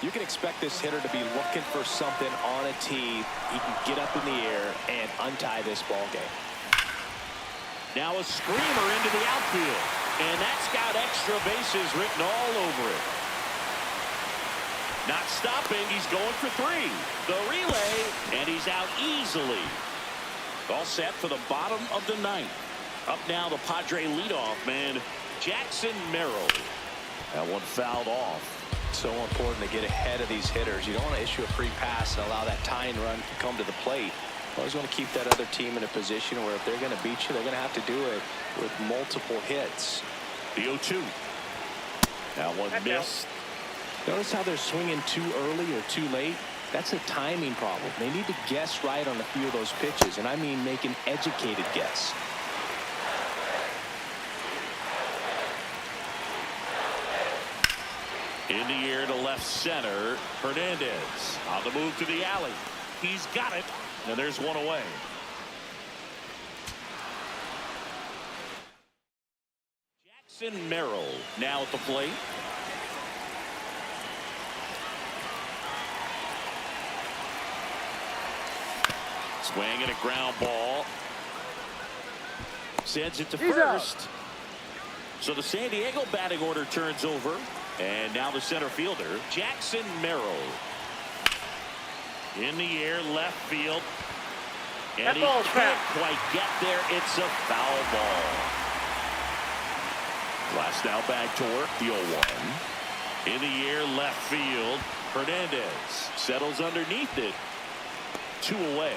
You can expect this hitter to be looking for something on a tee. He can get up in the air and untie this ball game. Now a screamer into the outfield. And that's got extra bases written all over it. Not stopping, he's going for three. The relay, and he's out easily. All set for the bottom of the ninth. Up now the Padre leadoff man, Jackson Merrill. That one fouled off. So important to get ahead of these hitters. You don't want to issue a free pass and allow that tying run to come to the plate. You always want to keep that other team in a position where if they're going to beat you, they're going to have to do it with multiple hits. The 0-2. That one missed. Notice how they're swinging too early or too late. That's a timing problem. They need to guess right on a few of those pitches, and I mean make an educated guess. In the air to left center, Hernandez on the move to the alley. He's got it, and there's one away. Jackson Merrill now at the plate. Swing and a ground ball. Sends it to first. So the San Diego batting order turns over. And now the center fielder, Jackson Merrill. In the air, left field. And he can't quite get there. It's a foul ball. Glass now back to work, the 0-1. In the air, left field. Hernandez settles underneath it. 2 away.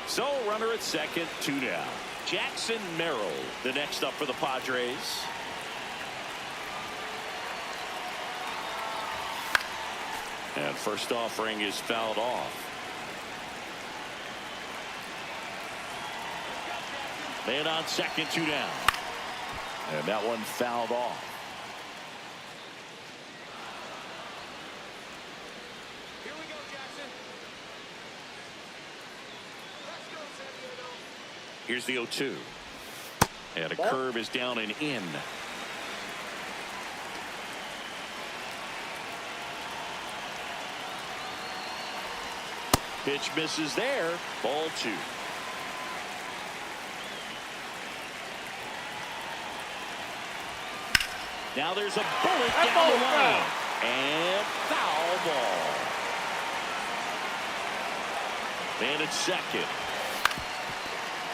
So runner at second, 2 down. Jackson Merrill, the next up for the Padres. And first offering is fouled off. Man on second, 2 down. And that one fouled off. Here we go, Jackson. Let's go, San Diego. Here's the 0-2. And a curve is down and in. Pitch misses there. Ball 2. Now there's a bullet down the line. And foul ball. Man at second.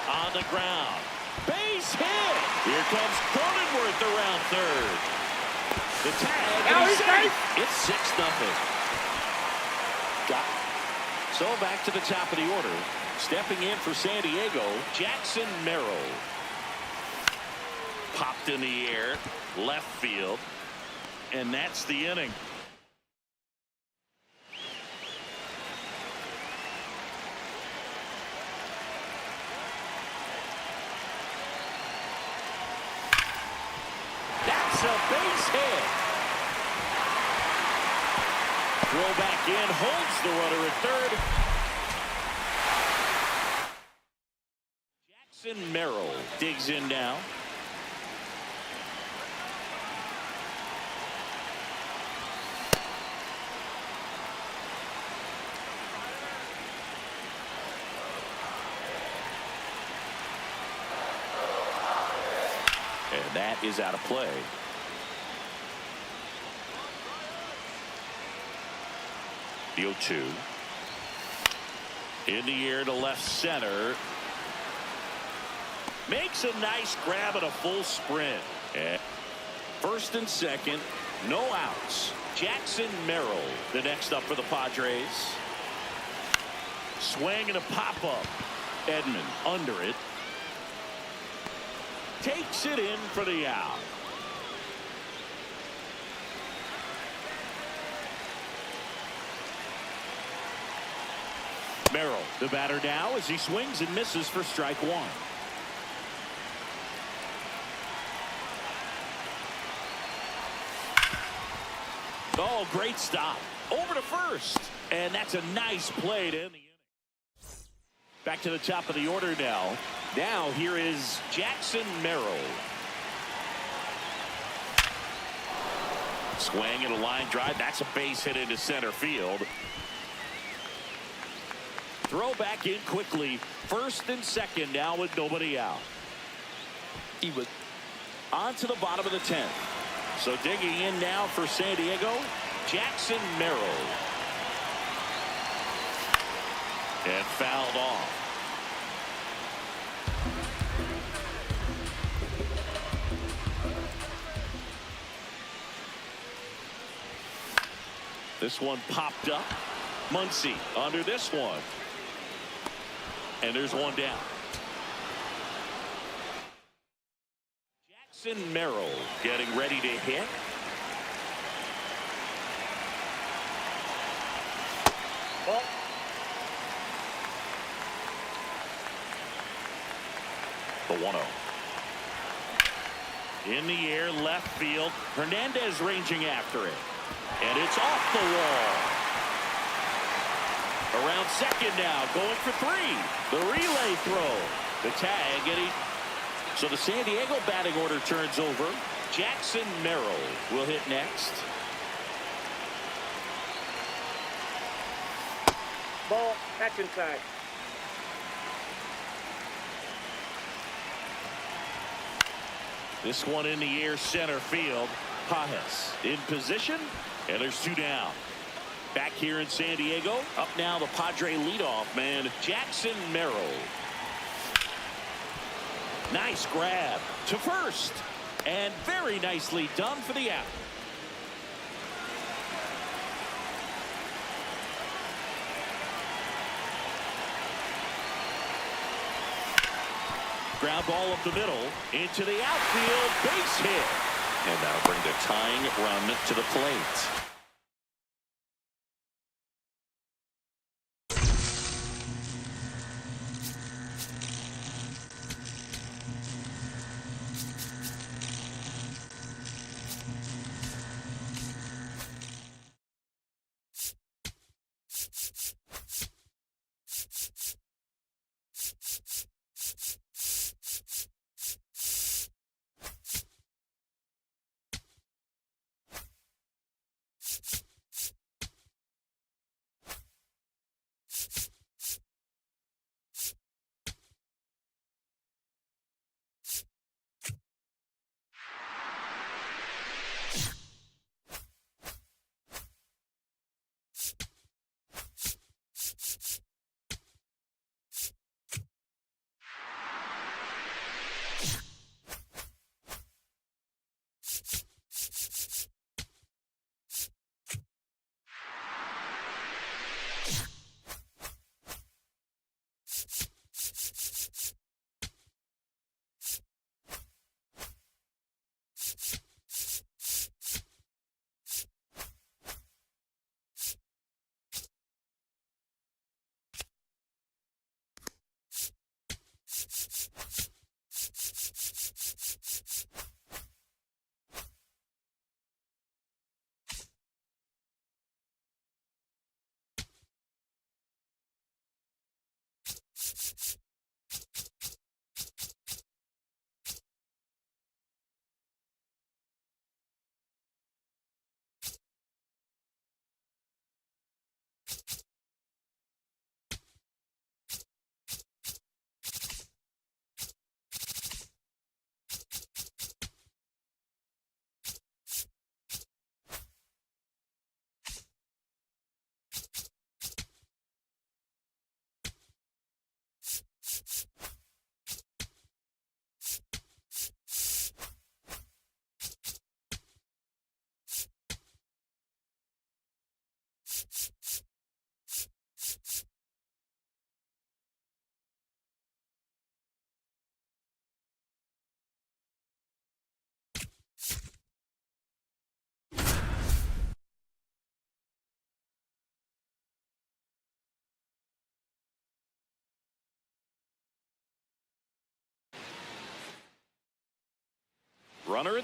On the ground. Base hit. Here comes Cronenworth around third. The tag. And he's safe. It's 6-0. So back to the top of the order. Stepping in for San Diego, Jackson Merrill. Popped in the air, left field, and that's the inning. That's a base hit. Throw back in, holds the runner at third. Jackson Merrill digs in now. That is out of play. The 0-2. In the air to left center. Makes a nice grab at a full sprint. And first and second, no outs. Jackson Merrill, the next up for the Padres. Swing and a pop-up. Edman under it. Takes it in for the out. Merrill, the batter now, as he swings and misses for strike one. Oh, great stop. Over to first. And that's a nice play to end the inning. Back to the top of the order now. Now here is Jackson Merrill. Swing and a line drive. That's a base hit into center field. Throw back in quickly. First and second now with nobody out. He was on to the bottom of the 10th. So digging in now for San Diego, Jackson Merrill. And fouled off. This one popped up. Muncy under this one. And there's one down. Jackson Merrill getting ready to hit. Ball. The 1-0. In the air, left field. Hernandez ranging after it. And it's off the wall. Around second now, going for three. The relay throw. The tag, and he... So the San Diego batting order turns over. Jackson Merrill will hit next. Ball. That's inside. This one in the air, center field. Pajes in position, and there's two down. Back here in San Diego, up now the Padre leadoff man, Jackson Merrill. Nice grab to first, and very nicely done for the out. Ground ball up the middle, into the outfield, base hit. And that'll bring the tying run to the plate.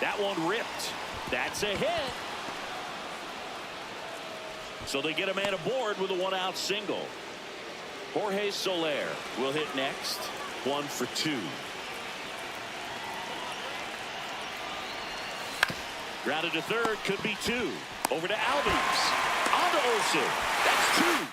That one ripped. That's a hit. So they get a man aboard with a one-out single. Jorge Soler will hit next. 1 for 2. Grounded to third, could be 2. Over to Albies. On to Olsen. That's 2.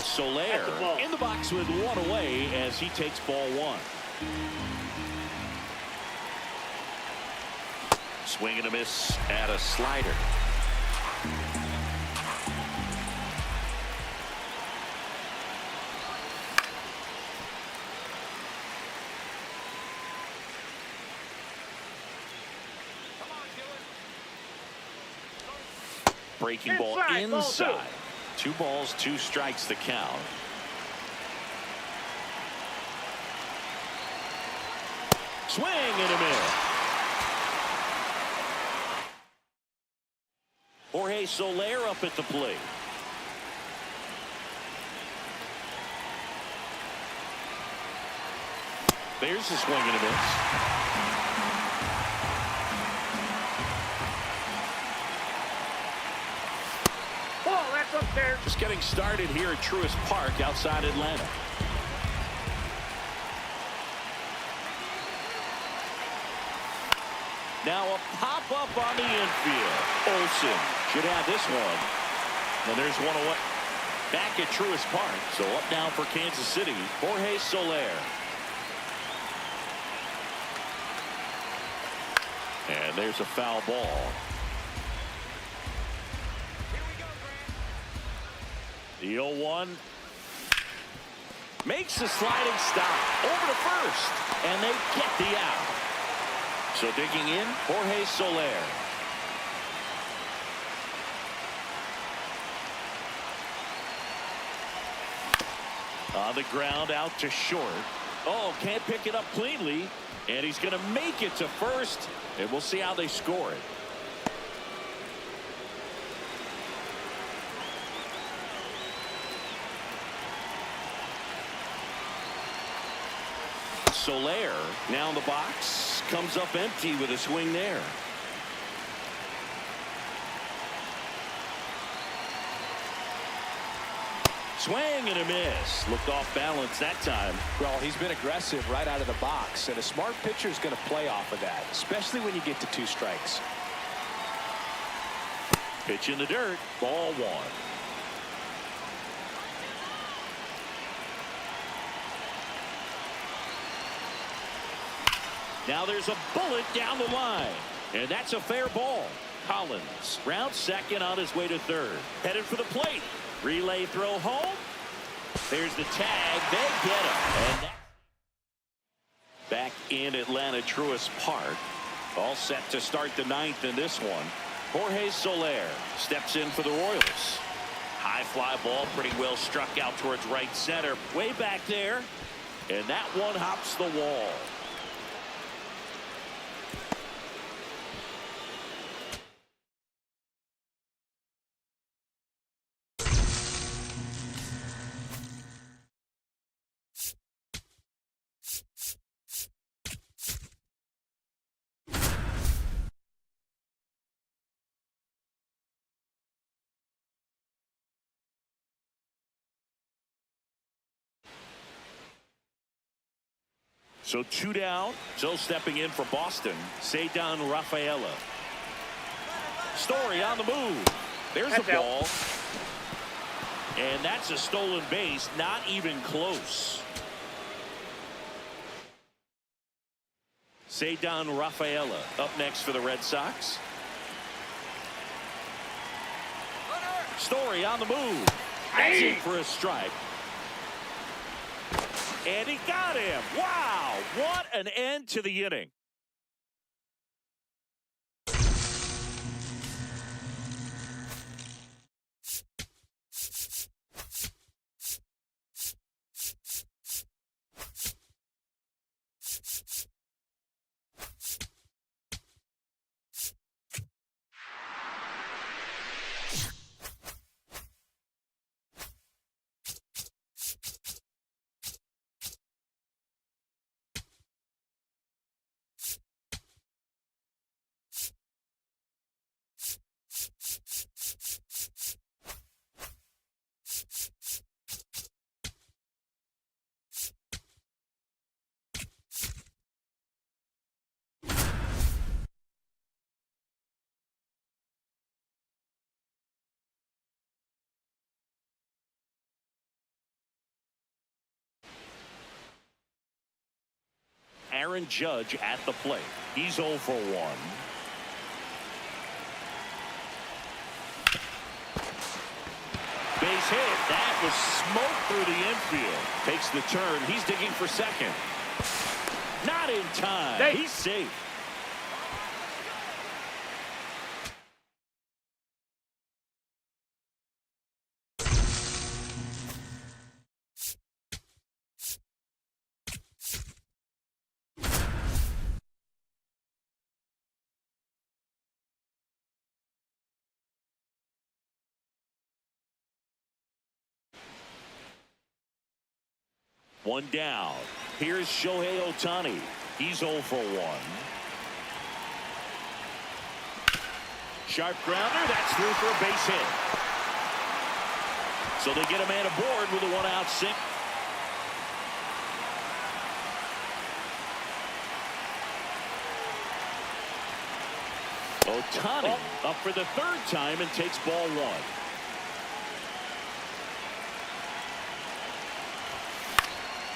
Soler in the box with one away as he takes ball 1. Swing and a miss at a slider. Breaking ball inside. 2 balls, 2 strikes the count. Swing and a miss. Jorge Soler up at the plate. There's a swing and a miss. Up there. Just getting started here at Truist Park outside Atlanta. Now a pop-up on the infield. Olsen should have this one. And there's one away. Back at Truist Park. So up now for Kansas City, Jorge Soler. And there's a foul ball. The 0-1 makes the sliding stop over to first, and they get the out. So digging in, Jorge Soler. On the ground out to short. Oh, can't pick it up cleanly, and he's going to make it to first, and we'll see how they score it. Soler now in the box, comes up empty with a swing there. Swing and a miss. Looked off balance that time. Well, he's been aggressive right out of the box, and a smart pitcher is going to play off of that, especially when you get to 2 strikes. Pitch in the dirt. Ball 1. Now there's a bullet down the line, and that's a fair ball. Collins round second on his way to third. Headed for the plate. Relay throw home. There's the tag. They get him. And back in Atlanta Truist Park. All set to start the 9th in this one. Jorge Soler steps in for the Royals. High fly ball pretty well struck out towards right center. Way back there. And that one hops the wall. So 2 down. So stepping in for Boston, Ceddanne Rafaela. Story on the move. There's a ball. And that's a stolen base. Not even close. Ceddanne Rafaela up next for the Red Sox. Story on the move. That's in for a strike. And he got him. Wow, what an end to the inning. Aaron Judge at the plate. He's 0 for 1. Base hit. That was smoke through the infield. Takes the turn. He's digging for second. Not in time. He's safe. One down. Here's Shohei Ohtani. He's 0 for 1. Sharp grounder. That's through for a base hit. So they get a man aboard with a 1-out single. Ohtani up for the 3rd time and takes ball 1.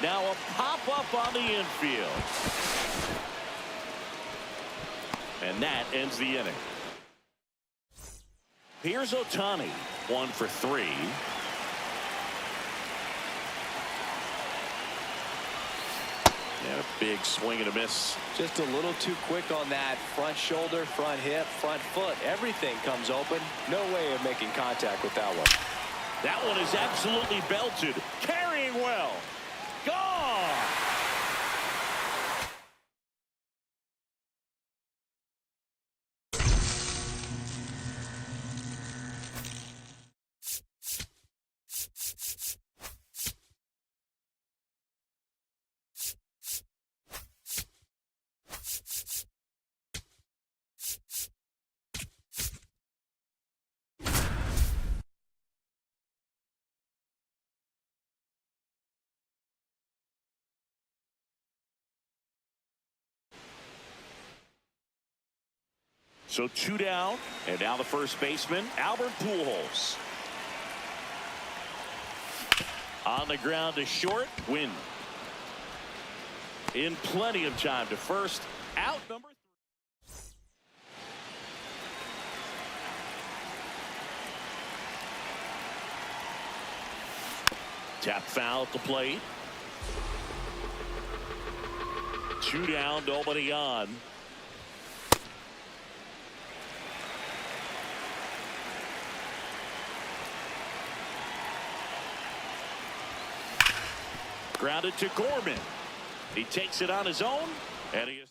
Now a pop-up on the infield. And that ends the inning. Here's Ohtani, 1 for 3. And a big swing and a miss. Just a little too quick on that. Front shoulder, front hip, front foot. Everything comes open. No way of making contact with that one. That one is absolutely belted. Carrying well. Gone. So 2 down, and now the first baseman, Albert Pujols. On the ground to short, win. In plenty of time to first, out number 3. Tap foul at the plate. 2 down, nobody on. Grounded to Gorman. He takes it on his own, and he is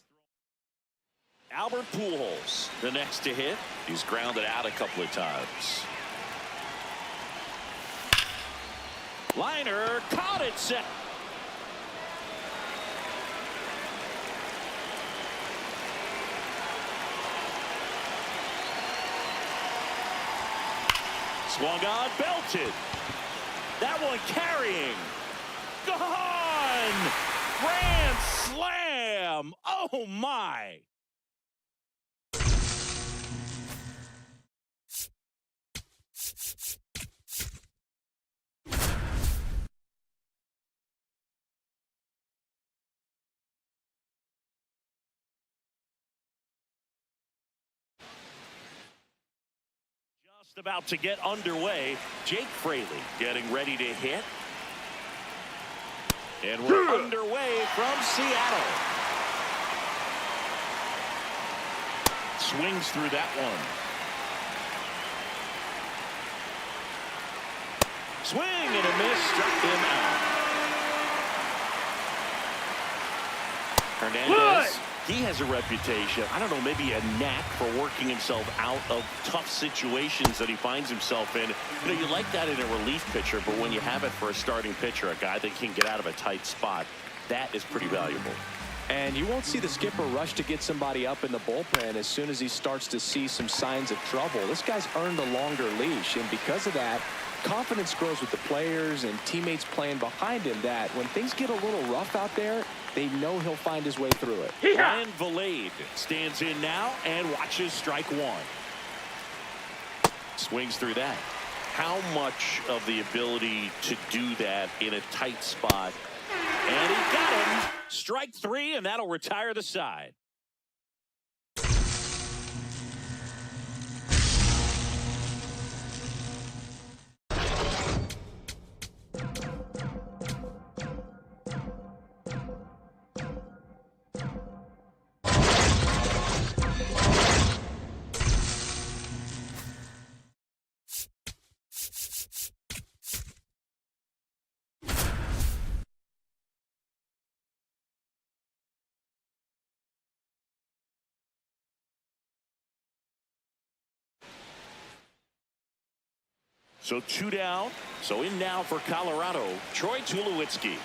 thrown. Albert Pujols, the next to hit. He's grounded out a couple of times. Liner caught it set. Swung on, belted. That one carrying. Gone! Grand slam! Oh, my! Just about to get underway. Jake Fraley getting ready to hit. And we're underway from Seattle. Swings through that one. Swing and a miss, struck him out. Hernandez, he has a reputation, I don't know, maybe a knack for working himself out of tough situations that he finds himself in. You know, you like that in a relief pitcher, but when you have it for a starting pitcher, a guy that can get out of a tight spot, that is pretty valuable. And you won't see the skipper rush to get somebody up in the bullpen as soon as he starts to see some signs of trouble. This guy's earned a longer leash, and because of that, confidence grows with the players and teammates playing behind him, that when things get a little rough out there, they know he'll find his way through it. Ryan Valade stands in now and watches strike 1. Swings through that. How much of the ability to do that in a tight spot And he got him. Strike 3, and that'll retire the side. So 2 down. So in now for Colorado, Troy Tulowitzki.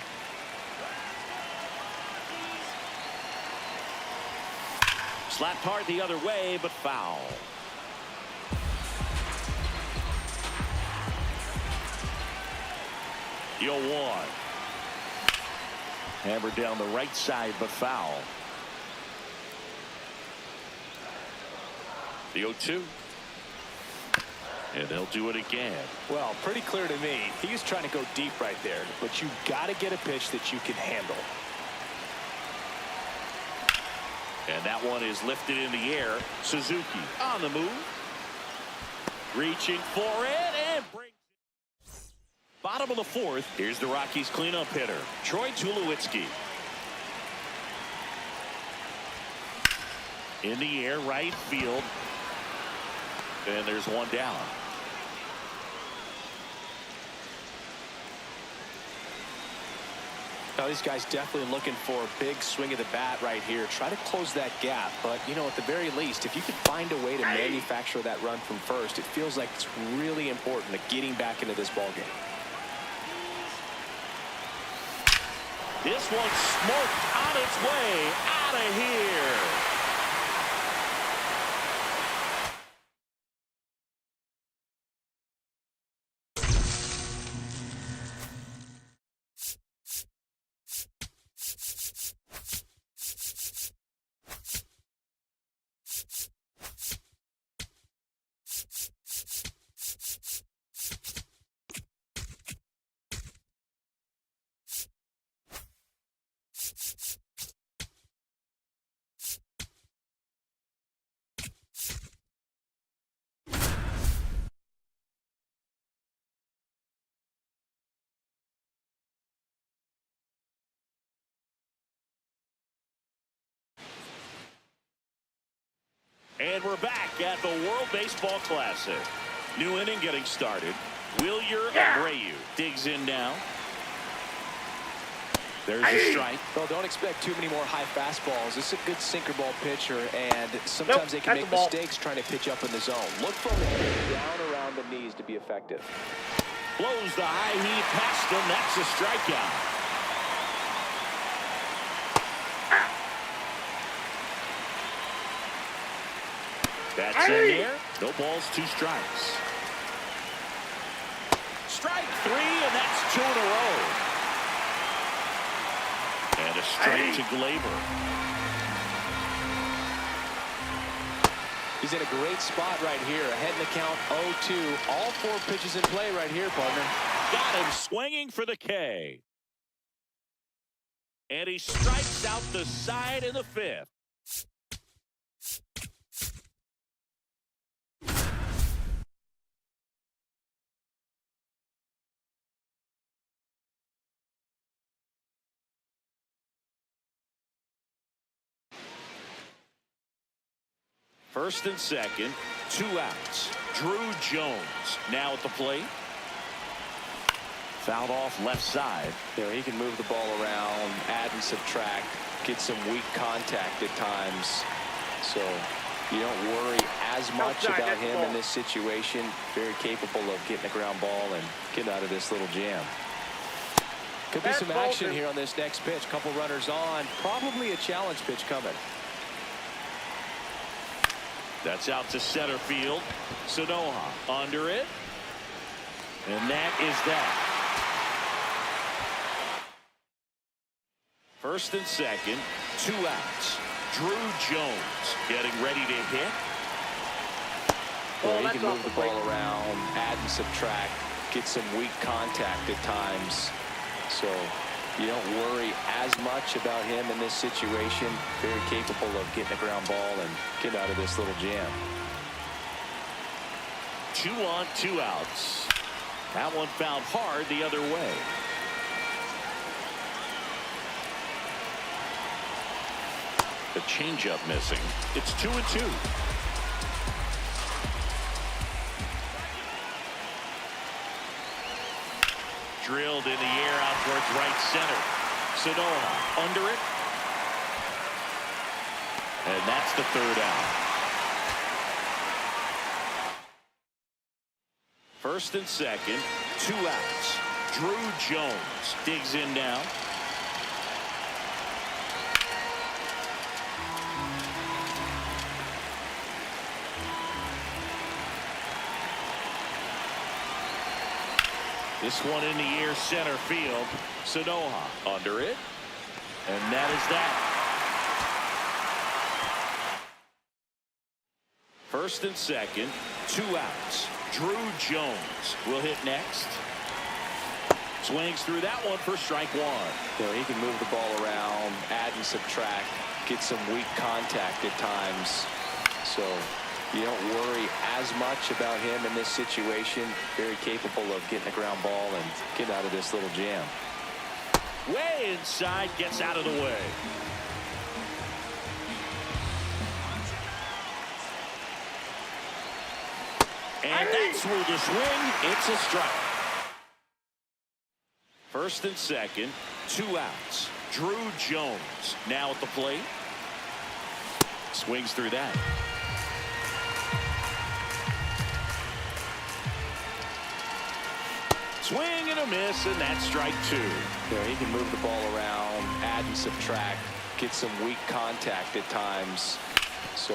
Slapped hard the other way, but foul. The 0-1. Hammered down the right side, but foul. The 0-2. And they'll do it again. Well, pretty clear to me. He was trying to go deep right there, but you got to get a pitch that you can handle. And that one is lifted in the air. Suzuki on the move. Reaching for it and brings it. Bottom of the 4th. Here's the Rockies cleanup hitter, Troy Tulowitzki. In the air, right field. And there's one down. Now, these guys definitely looking for a big swing of the bat right here. Try to close that gap. But, you know, at the very least, if you could find a way to manufacture that run from first, it feels like it's really important to getting back into this ballgame. This one smoked on its way out of here. And we're back at the World Baseball Classic. New inning getting started. Wilyer Abreu digs in now. There's a strike. Well, don't expect too many more high fastballs. This is a good sinker ball pitcher, and sometimes they can make mistakes trying to pitch up in the zone. Look for him down around the knees to be effective. Blows the high heat past him. That's a strikeout. That's in there. No balls, 2 strikes. Strike 3, and that's 2 in a row. And a strike to Glaber. He's in a great spot right here. Ahead in the count, 0-2. All 4 pitches in play right here, partner. Got him swinging for the K. And he strikes out the side in the 5th. First and second, 2 outs. Drew Jones now at the plate. Fouled off left side. There, he can move the ball around, add and subtract, get some weak contact at times. So you don't worry as much about him in this situation. Very capable of getting a ground ball and getting out of this little jam. Could be some action here on this next pitch. Couple runners on. Probably a challenge pitch coming. That's out to center field. Sanoha under it. And that is that. First and second, 2 outs. Drew Jones getting ready to hit. Well, he can move the ball around, add and subtract, get some weak contact at times. So you don't worry as much about him in this situation. Very capable of getting a ground ball and getting out of this little jam. 2 on, 2 outs. That one fouled hard the other way. The changeup missing. It's 2-2. Drilled in the air out towards right center. Sonoha under it. And that's the 3rd out. 1st and 2nd, 2 outs. Drew Jones digs in now. This one in the air center field. Sonoha under it. And that is that. 1st and 2nd, 2 outs. Drew Jones will hit next. Swings through that one for strike 1. You know, he can move the ball around, add and subtract, get some weak contact at times. So you don't worry as much about him in this situation. Very capable of getting a ground ball and getting out of this little jam. Way inside, gets out of the way. And that's through the swing. It's a strike. 1st and 2nd, 2 outs. Drew Jones now at the plate. Swings through that. Swing and a miss, and that's strike 2. You know, he can move the ball around, add and subtract, get some weak contact at times. So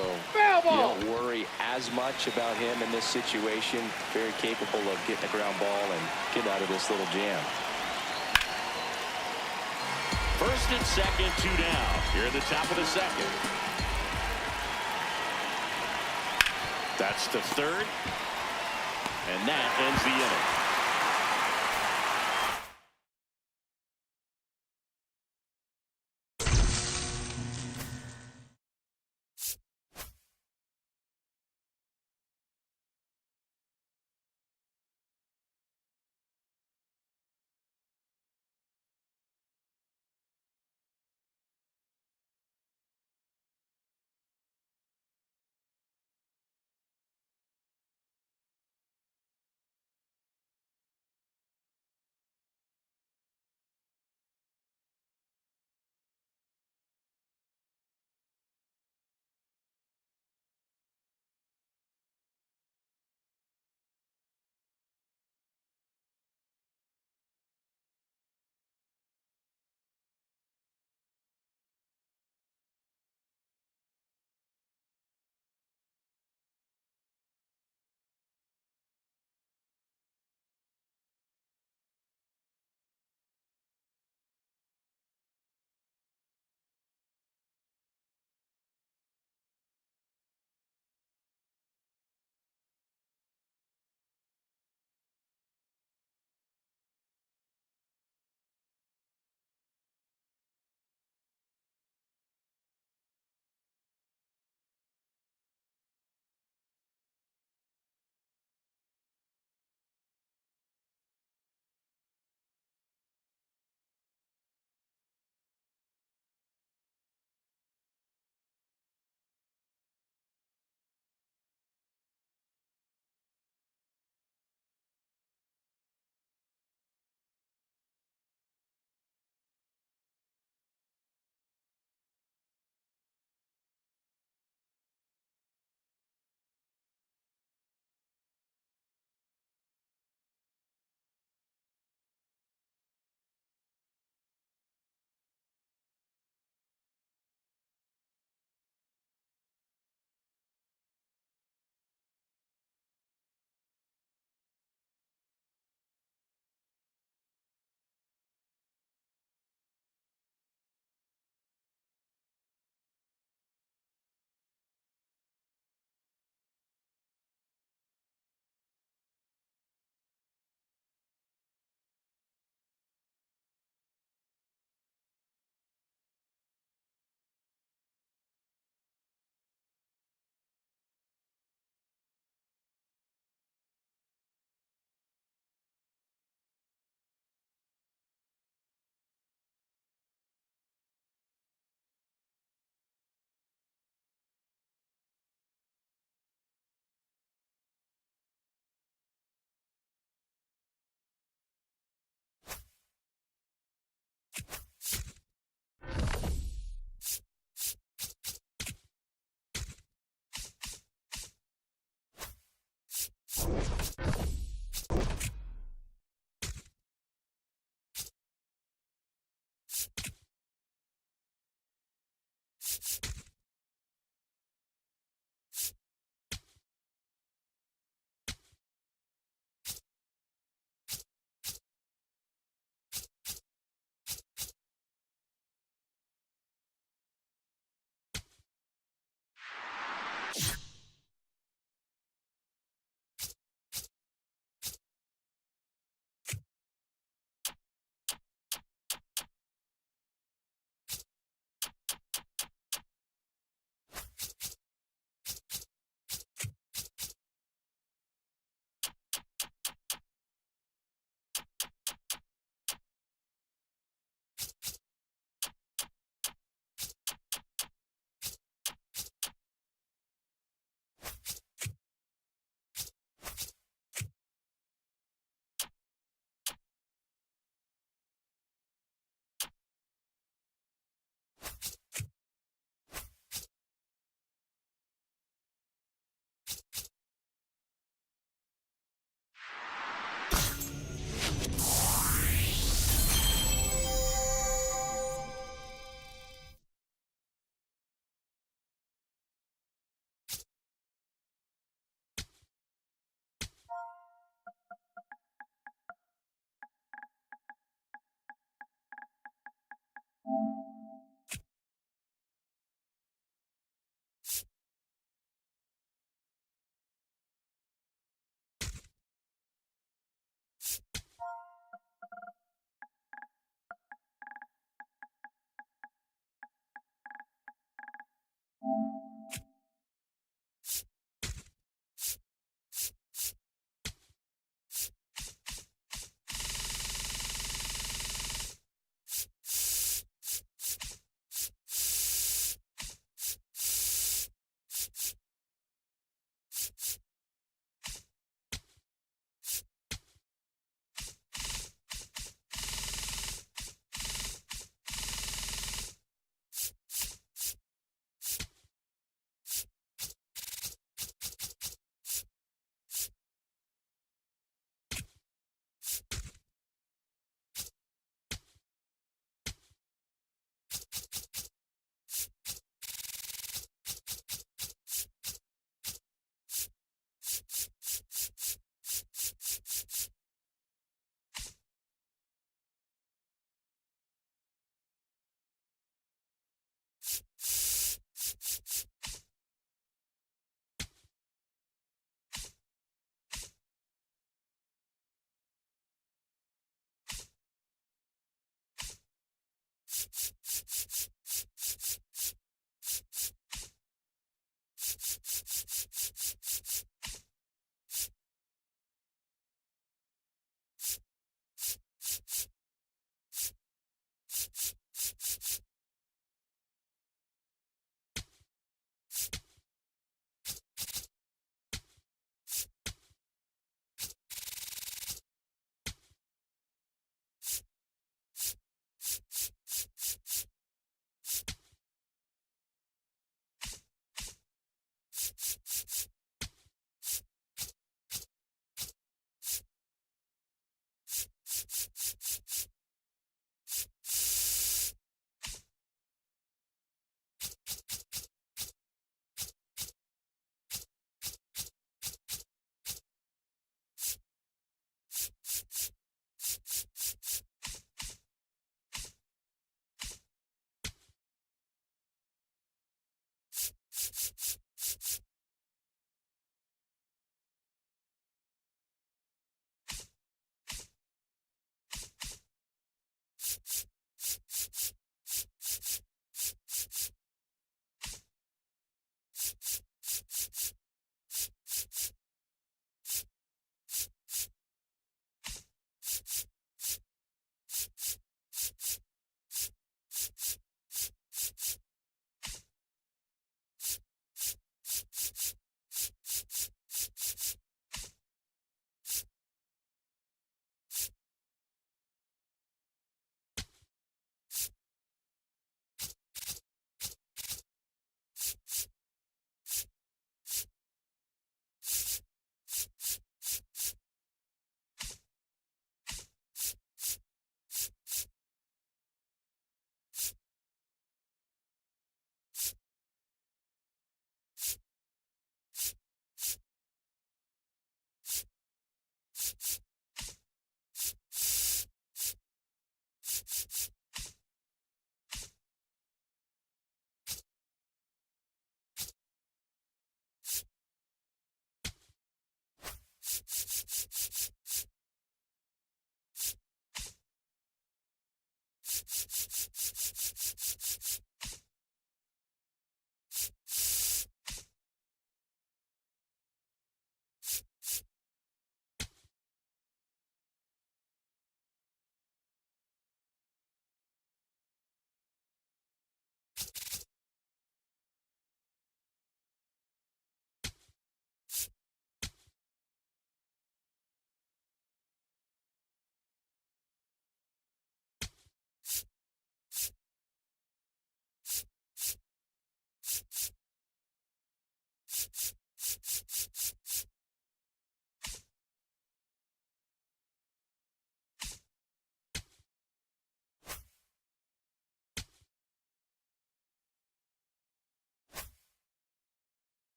you don't worry as much about him in this situation. Very capable of getting a ground ball and getting out of this little jam. 1st and 2nd, 2 down. Here at the top of the 2nd. That's the 3rd. And that ends the inning.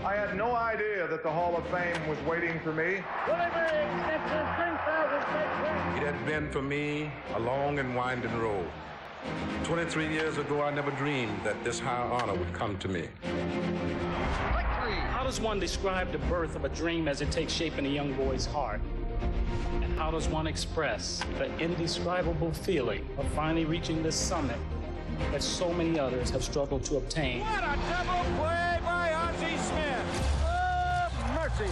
I had no idea that the Hall of Fame was waiting for me. It had been for me a long and winding road. 23 years ago, I never dreamed that this high honor would come to me. How does one describe the birth of a dream as it takes shape in a young boy's heart? And how does one express the indescribable feeling of finally reaching this summit that so many others have struggled to obtain? What a double play by Ozzie Smith. Oh, mercy.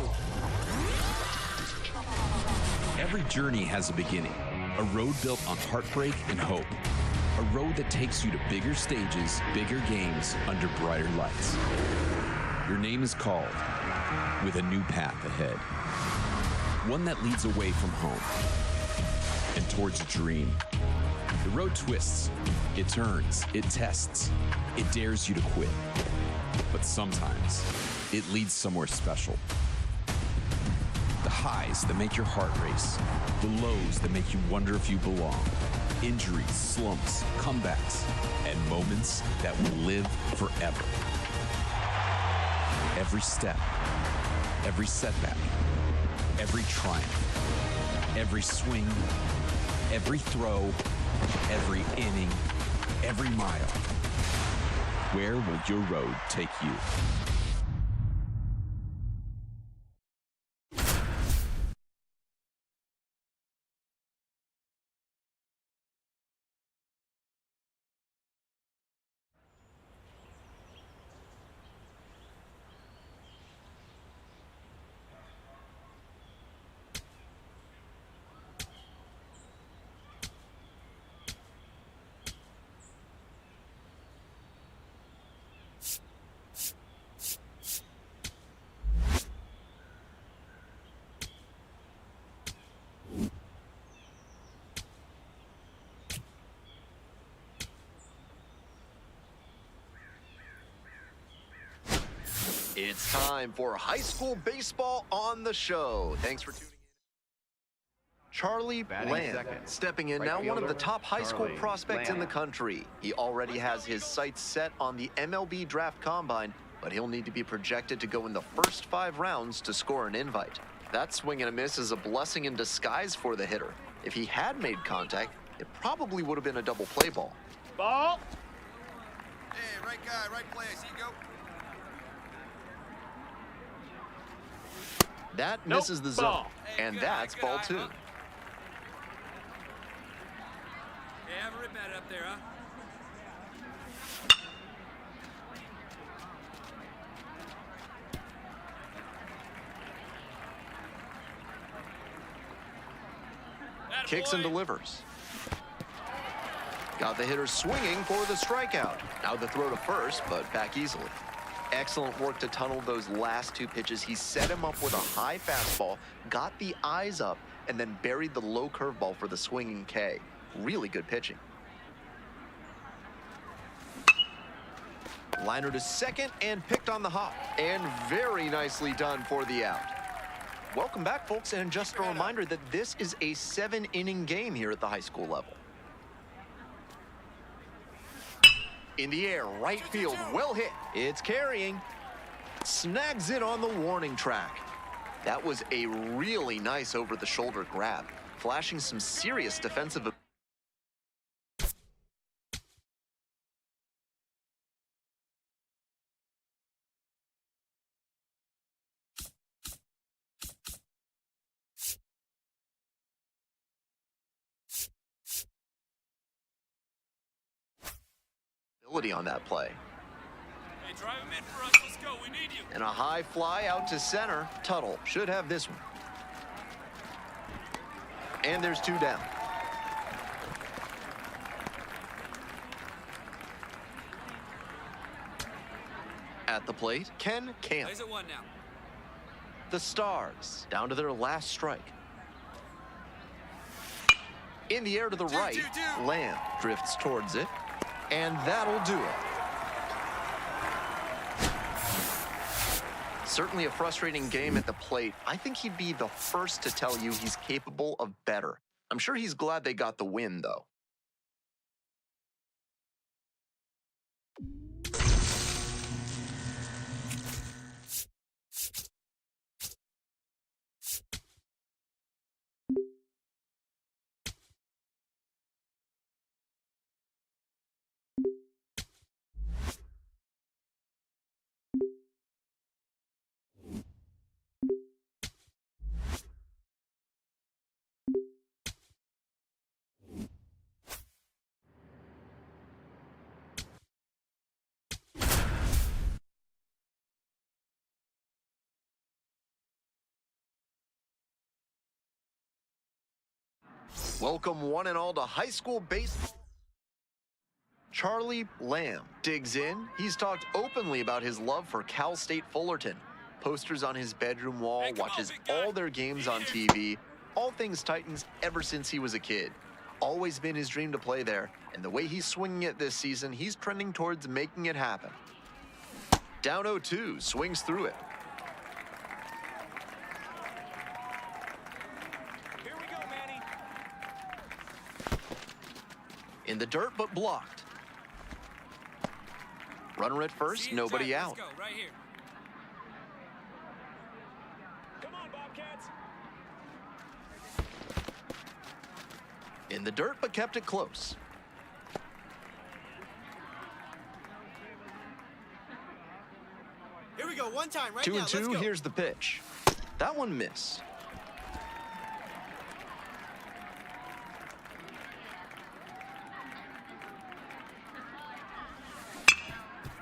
Every journey has a beginning, a road built on heartbreak and hope. A road that takes you to bigger stages, bigger games, under brighter lights. Your name is called, with a new path ahead. One that leads away from home and towards a dream. The road twists, it turns, it tests, it dares you to quit. But sometimes, it leads somewhere special. The highs that make your heart race, the lows that make you wonder if you belong. Injuries, slumps, comebacks, and moments that will live forever. Every step, every setback, every triumph, every swing, every throw, every inning, every mile. Where will your road take you? It's time for high school baseball on the show. Thanks for tuning in. Charlie Bland stepping in now, one of the top high school prospects in the country. He already has his sights set on the MLB draft combine, but he'll need to be projected to go in the first 5 rounds to score an invite. That swing and a miss is a blessing in disguise for the hitter. If he had made contact, it probably would have been a double play ball. Ball. Hey, right guy, right place. Here you go. That misses the zone, Ball. and that's ball 2. Yeah, have a rip at it up there, huh? Kicks and delivers. Got the hitter swinging for the strikeout. Now the throw to first, but back easily. Excellent work to tunnel those last 2 pitches. He set him up with a high fastball, got the eyes up, and then buried the low curveball for the swinging K. Really good pitching. Liner to second and picked on the hop. And very nicely done for the out. Welcome back, folks, and just a reminder that this is a 7-inning game here at the high school level. In the air, right field, well hit. It's carrying. Snags it on the warning track. That was a really nice over-the-shoulder grab, flashing some serious defensive on that play. Hey, drive him in for us. Let's go. We need you. And a high fly out to center. Tuttle should have this one. And there's 2 down. At the plate, Ken Camp. Plays at 1 now. The Stars down to their last strike. In the air to the right, Lamb drifts towards it. And that'll do it. Certainly a frustrating game at the plate. I think he'd be the first to tell you he's capable of better. I'm sure he's glad they got the win, though. Welcome one and all to high school baseball. Charlie Lamb digs in. He's talked openly about his love for Cal State Fullerton. Posters on his bedroom wall, watches all their games on TV. All things Titans ever since he was a kid. Always been his dream to play there, and the way he's swinging it this season, he's trending towards making it happen. Down 0-2, swings through it. Here we go, Manny. In the dirt, but blocked. Runner at first, nobody out. Let's go, right here. Come on, Bobcats. In the dirt, but kept it close. Here we go, one time, right 2-2, here's the pitch. That one missed.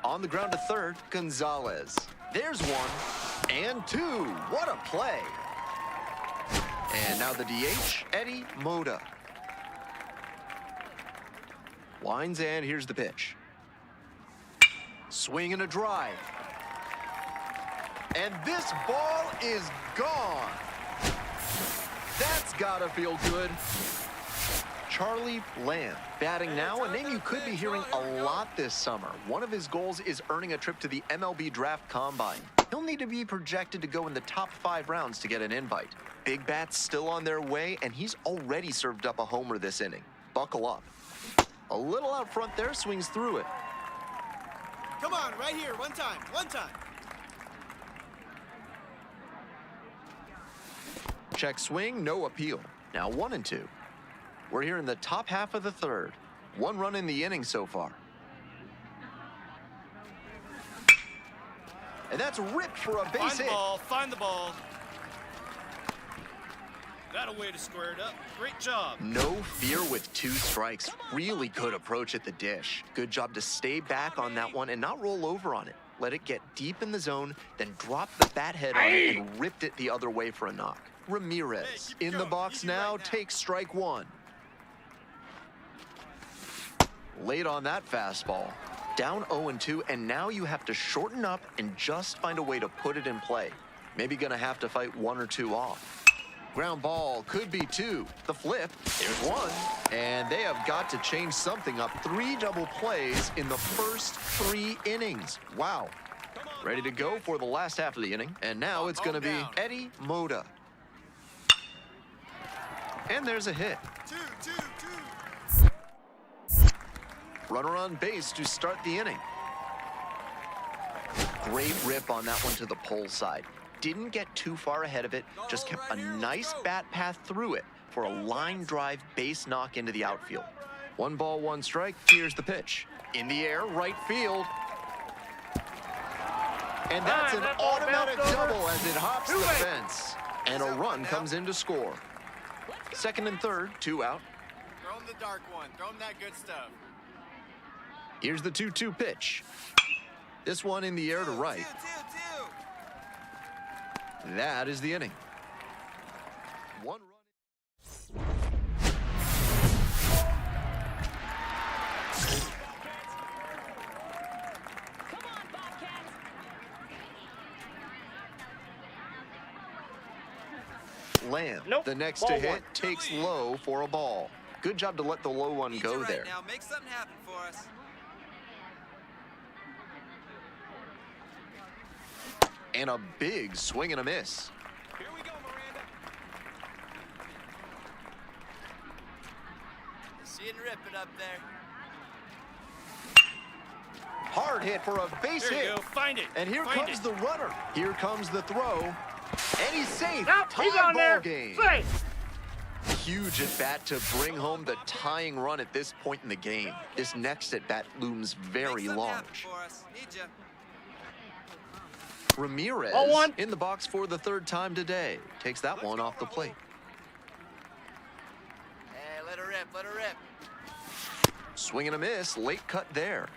On the ground to third, Gonzalez. There's one, and two. What a play. And now the DH, Eddie Moda. Winds, and here's the pitch. Swing and a drive. And this ball is gone. That's gotta feel good. Charlie Lamb, batting now, a name you could be hearing a lot this summer. One of his goals is earning a trip to the MLB Draft Combine. He'll need to be projected to go in the top 5 rounds to get an invite. Big bats still on their way, and he's already served up a homer this inning. Buckle up. A little out front there, swings through it. Come on, right here, one time, one time. Check swing, no appeal. Now 1-2. We're here in the top half of the third. 1 run in the inning so far. And that's ripped for a base hit. Find the ball. That'll way to square it up. Great job. No fear with 2 strikes. Really good approach at the dish. Good job to stay back on that one and not roll over on it. Let it get deep in the zone, then drop the bat head on it and ripped it the other way for a knock. Ramirez in the box now, takes strike 1. Late on that fastball. Down 0-2, and now you have to shorten up and just find a way to put it in play. Maybe gonna have to fight 1 or 2 off. Ground ball, could be 2. The flip, there's 1. And they have got to change something up. 3 double plays in the first 3 innings. Wow. Ready to go for the last half of the inning. And now it's gonna be Eddie Moda. And there's a hit. 2. Runner on base to start the inning. Great rip on that one to the pole side. Didn't get too far ahead of it, just kept a nice bat path through it for a line drive base knock into the outfield. 1 ball, 1 strike. Here's the pitch. In the air, right field. And that's an automatic double as it hops the fence. And a run comes in to score. Second and third, 2 out. Throw him the dark one. Throw him that good stuff. Here's the 2-2 pitch. This one in the air to right. That is the inning. 1 run. Come on, Bobcats. Lamb, Nope. the next Ball to hit, 1. takes low for a ball. Good job to let the low one go there. Now make something happen for us. And a big swing and a miss. Here we go, Miranda. See it rip it up there. Hard hit for a base There you hit. go. Find it. And here Find comes it. the runner. Here comes the throw. And he's safe. Nope, Tie he's on ball there. game. Safe. huge at bat to bring home the tying run at this point in the game. This next at bat looms very large. Ramirez in the box for the third time today. Takes that one off the plate. Hey, let her rip, let her rip. Swing and a miss, late cut there.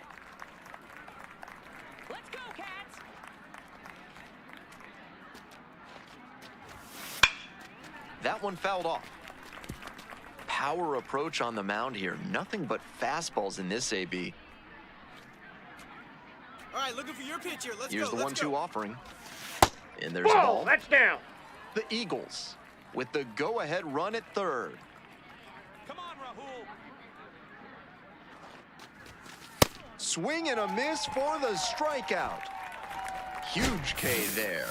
Let's go, Cats. That one fouled off. Power approach on the mound here. Nothing but fastballs in this AB. All right, looking for your pitch here. Let's Here's go. the Let's 1-2 go. offering. And there's a ball. That's down. The Eagles with the go-ahead run at third. Come on, Rahul. Swing and a miss for the strikeout. Huge K there.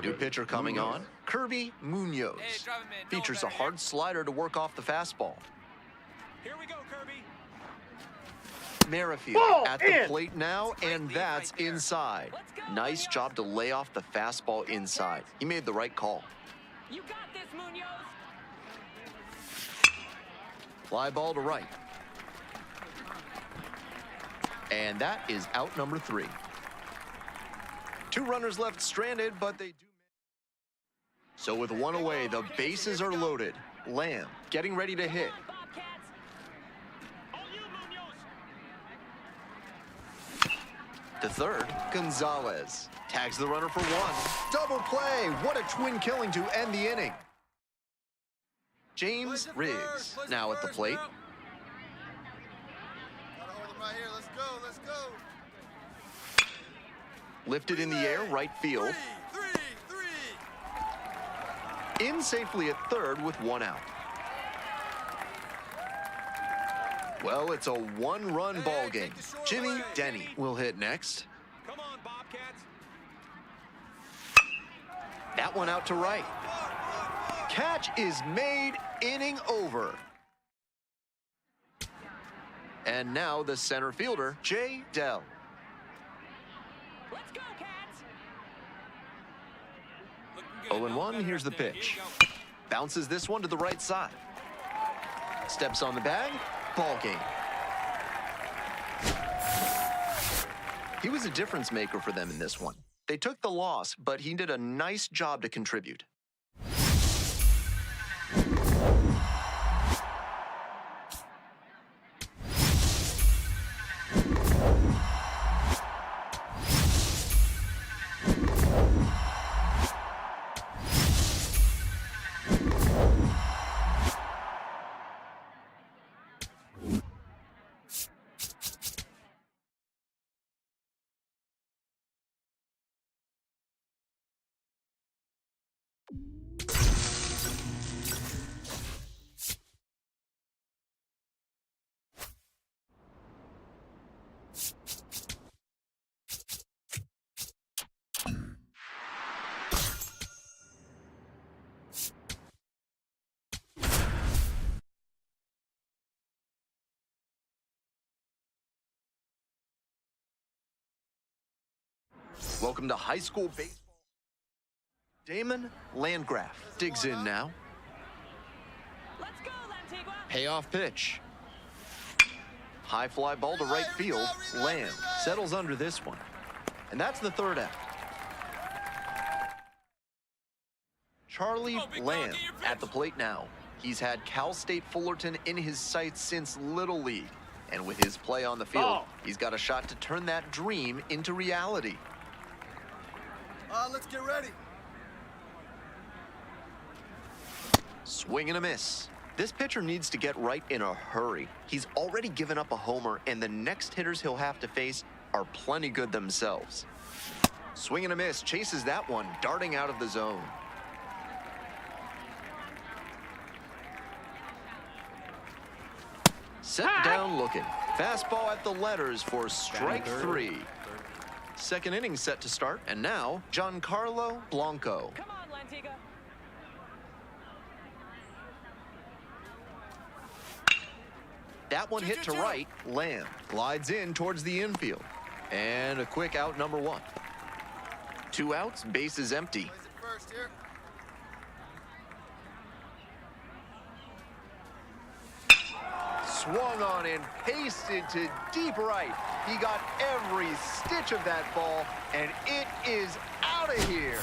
New pitcher coming on, Kirby Munoz. Hey, drive him in. Features a hard slider to work off the fastball. Here we go, Kirby. Merrifield at the plate now, and that's inside. Nice job to lay off the fastball inside. He made the right call. You got this, Munoz. Fly ball to right. And that is out number 3. 2 runners left stranded, but they do. So with 1 away, the bases are loaded. Lamb getting ready to hit. To third, Gonzalez tags the runner for 1. Double play. What a twin killing to end the inning. James Riggs now at the plate. Gotta hold him right here. Let's go. Let's go. Lifted in the air, right field. In safely at third with 1 out. Well, it's a 1-run ball game. Jimmy Denny will hit next. Come on, Bobcats. That one out to right. Catch is made, inning over. And now the center fielder, Jay Dell. Let's go, Cats. 0-1, here's the pitch. Bounces this one to the right side. Steps on the bag, ball game. He was a difference maker for them in this one. They took the loss, but he did a nice job to contribute. Welcome to high school baseball. Damon Landgraf digs in now. Let's go, Lantigua. Payoff pitch. High fly ball to right field. Lamb settles under this one. And that's the third out. Charlie Lamb at the plate now. He's had Cal State Fullerton in his sights since Little League. And with his play on the field, he's got a shot to turn that dream into reality. Let's get ready. Swing and a miss. This pitcher needs to get right in a hurry. He's already given up a homer, and the next hitters he'll have to face are plenty good themselves. Swing and a miss, chases that one, darting out of the zone. Set down looking. Fastball at the letters for strike 3. Second inning set to start, and now Giancarlo Blanco. Come on, Lantigua. That one hit to right. Lamb glides in towards the infield. And a quick out, number 1. 2 outs, base is empty. swung on and pasted to deep right. He got every stitch of that ball, and it is out of here.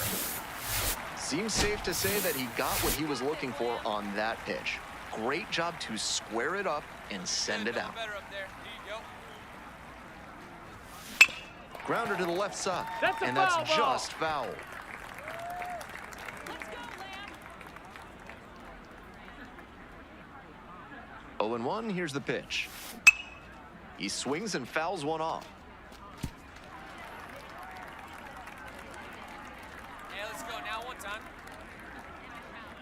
Seems safe to say that he got what he was looking for on that pitch. Great job to square it up and send it out. Better up there. There you go. Grounder to the left side, That's a and foul that's ball. just foul. Let's go, Lamb. 0-1, here's the pitch. He swings and fouls one off. Yeah, let's go. Now one time.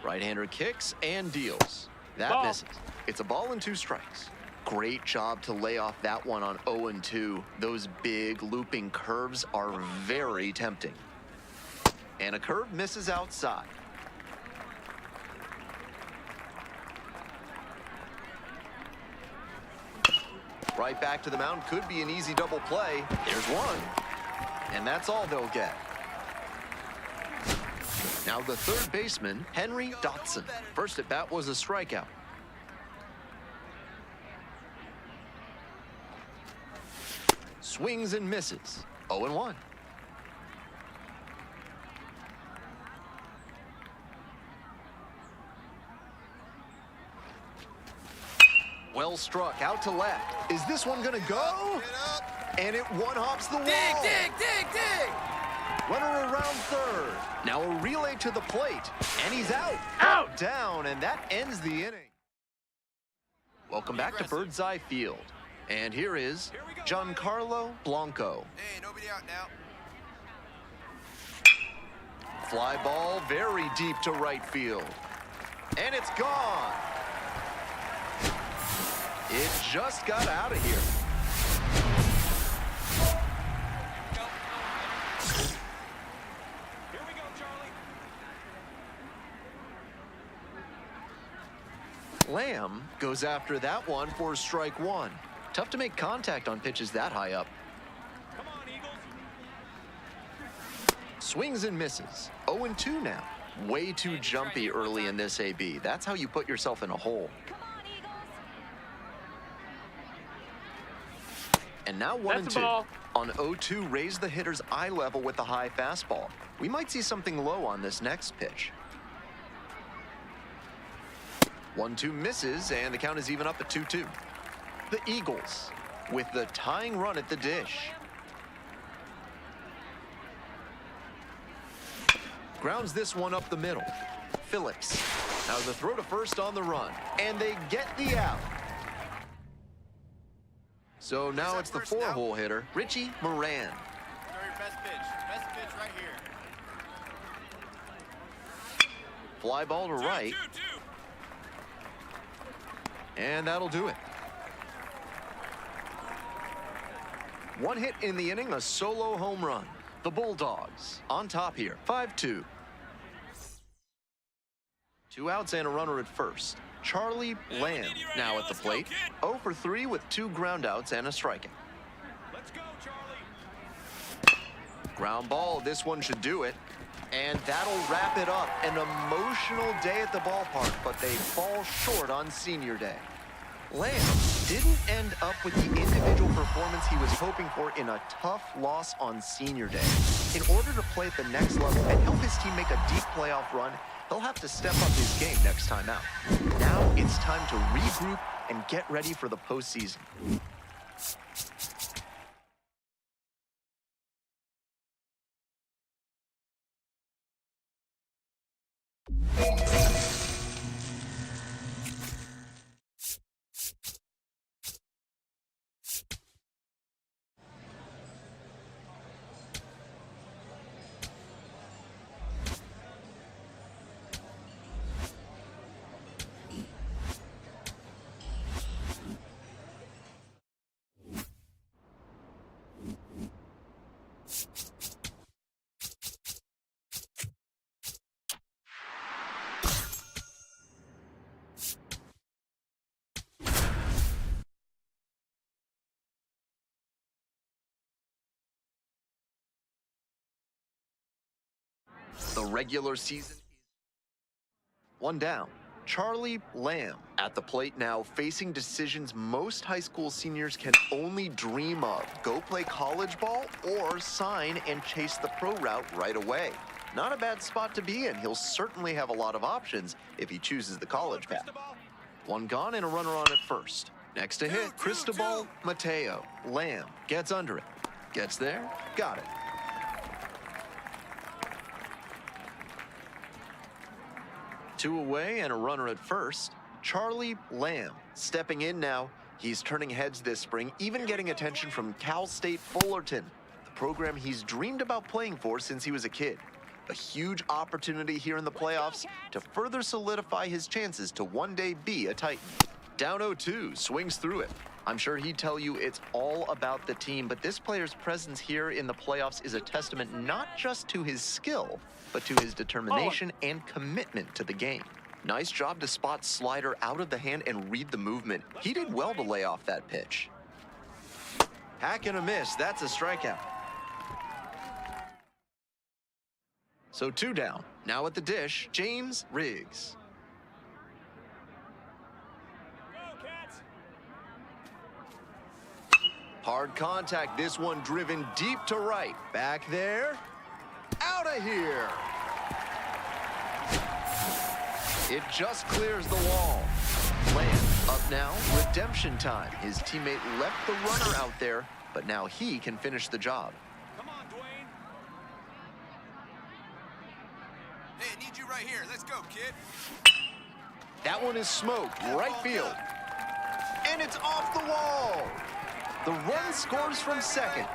Right-hander kicks and deals. That Ball. misses. It's a ball and 2 strikes. Great job to lay off that one on 0-2. Those big looping curves are very tempting. And a curve misses outside. Right back to the mound. Could be an easy double play. There's one. And that's all they'll get. Now the third baseman, Henry Dotson. First at bat was a strikeout. Swings and misses. 0-1. Well struck, out to left. Is this one gonna go? And it one-hops the wall. Dig! Runner around third. Now a relay to the plate, and he's out. Down, and that ends the inning. Welcome back to Birdseye Field. And here is Giancarlo Blanco. Hey, nobody out now. Fly ball very deep to right field. And it's gone. It just got out of here. Here we go, Charlie. Lamb goes after that one for strike 1. Tough to make contact on pitches that high up. Come on, Eagles. Swings and misses. 0-2 now. Way too jumpy early in this AB. That's how you put yourself in a hole. Come on, Eagles. And now 1-2. On 0-2, raise the hitter's eye level with the high fastball. We might see something low on this next pitch. 1-2 misses, and the count is even up at 2-2. The Eagles with the tying run at the dish. Grounds this one up the middle. Phillips. Now the throw to first on the run, and they get the out. So now it's the 4-hole hitter, Richie Moran. Throw your best pitch. Best pitch right here. Fly ball to right, Two. and that'll do it. One hit in the inning, a solo home run. The Bulldogs on top here, 5-2. 2 outs and a runner at first. Charlie Lamb now at the plate. 0 for 3 with 2 groundouts and a strikeout. Let's go, Charlie. Ground ball, this one should do it. And that'll wrap it up. An emotional day at the ballpark, but they fall short on senior day. Lamb didn't end up with the individual performance he was hoping for in a tough loss on senior day. In order to play at the next level and help his team make a deep playoff run, he'll have to step up his game next time out. Now it's time to regroup and get ready for the postseason. The regular season is 1 down. Charlie Lamb at the plate now, facing decisions most high school seniors can only dream of. Go play college ball or sign and chase the pro route right away. Not a bad spot to be in. He'll certainly have a lot of options if he chooses the college path. One gone and a runner on at first. Next to hit, Cristobal Mateo. Lamb gets under it. Gets there, got it. Two away and a runner at first. Charlie Lamb stepping in now. He's turning heads this spring, even getting attention from Cal State Fullerton, the program he's dreamed about playing for since he was a kid. A huge opportunity here in the playoffs to further solidify his chances to one day be a Titan. Down 0-2, swings through it. I'm sure he'd tell you it's all about the team, but this player's presence here in the playoffs is a testament not just to his skill, but to his determination and commitment to the game. Nice job to spot slider out of the hand and read the movement. He did well to lay off that pitch. Hack and a miss, that's a strikeout. So 2 down. Now at the dish, James Riggs. Hard contact, this one driven deep to right. Back there, out of here. It just clears the wall. Lamb up now, redemption time. His teammate left the runner out there, but now he can finish the job. Come on, Dwayne. Hey, I need you right here. Let's go, kid. That one is smoked, right field. And it's off the wall. The run scores from second.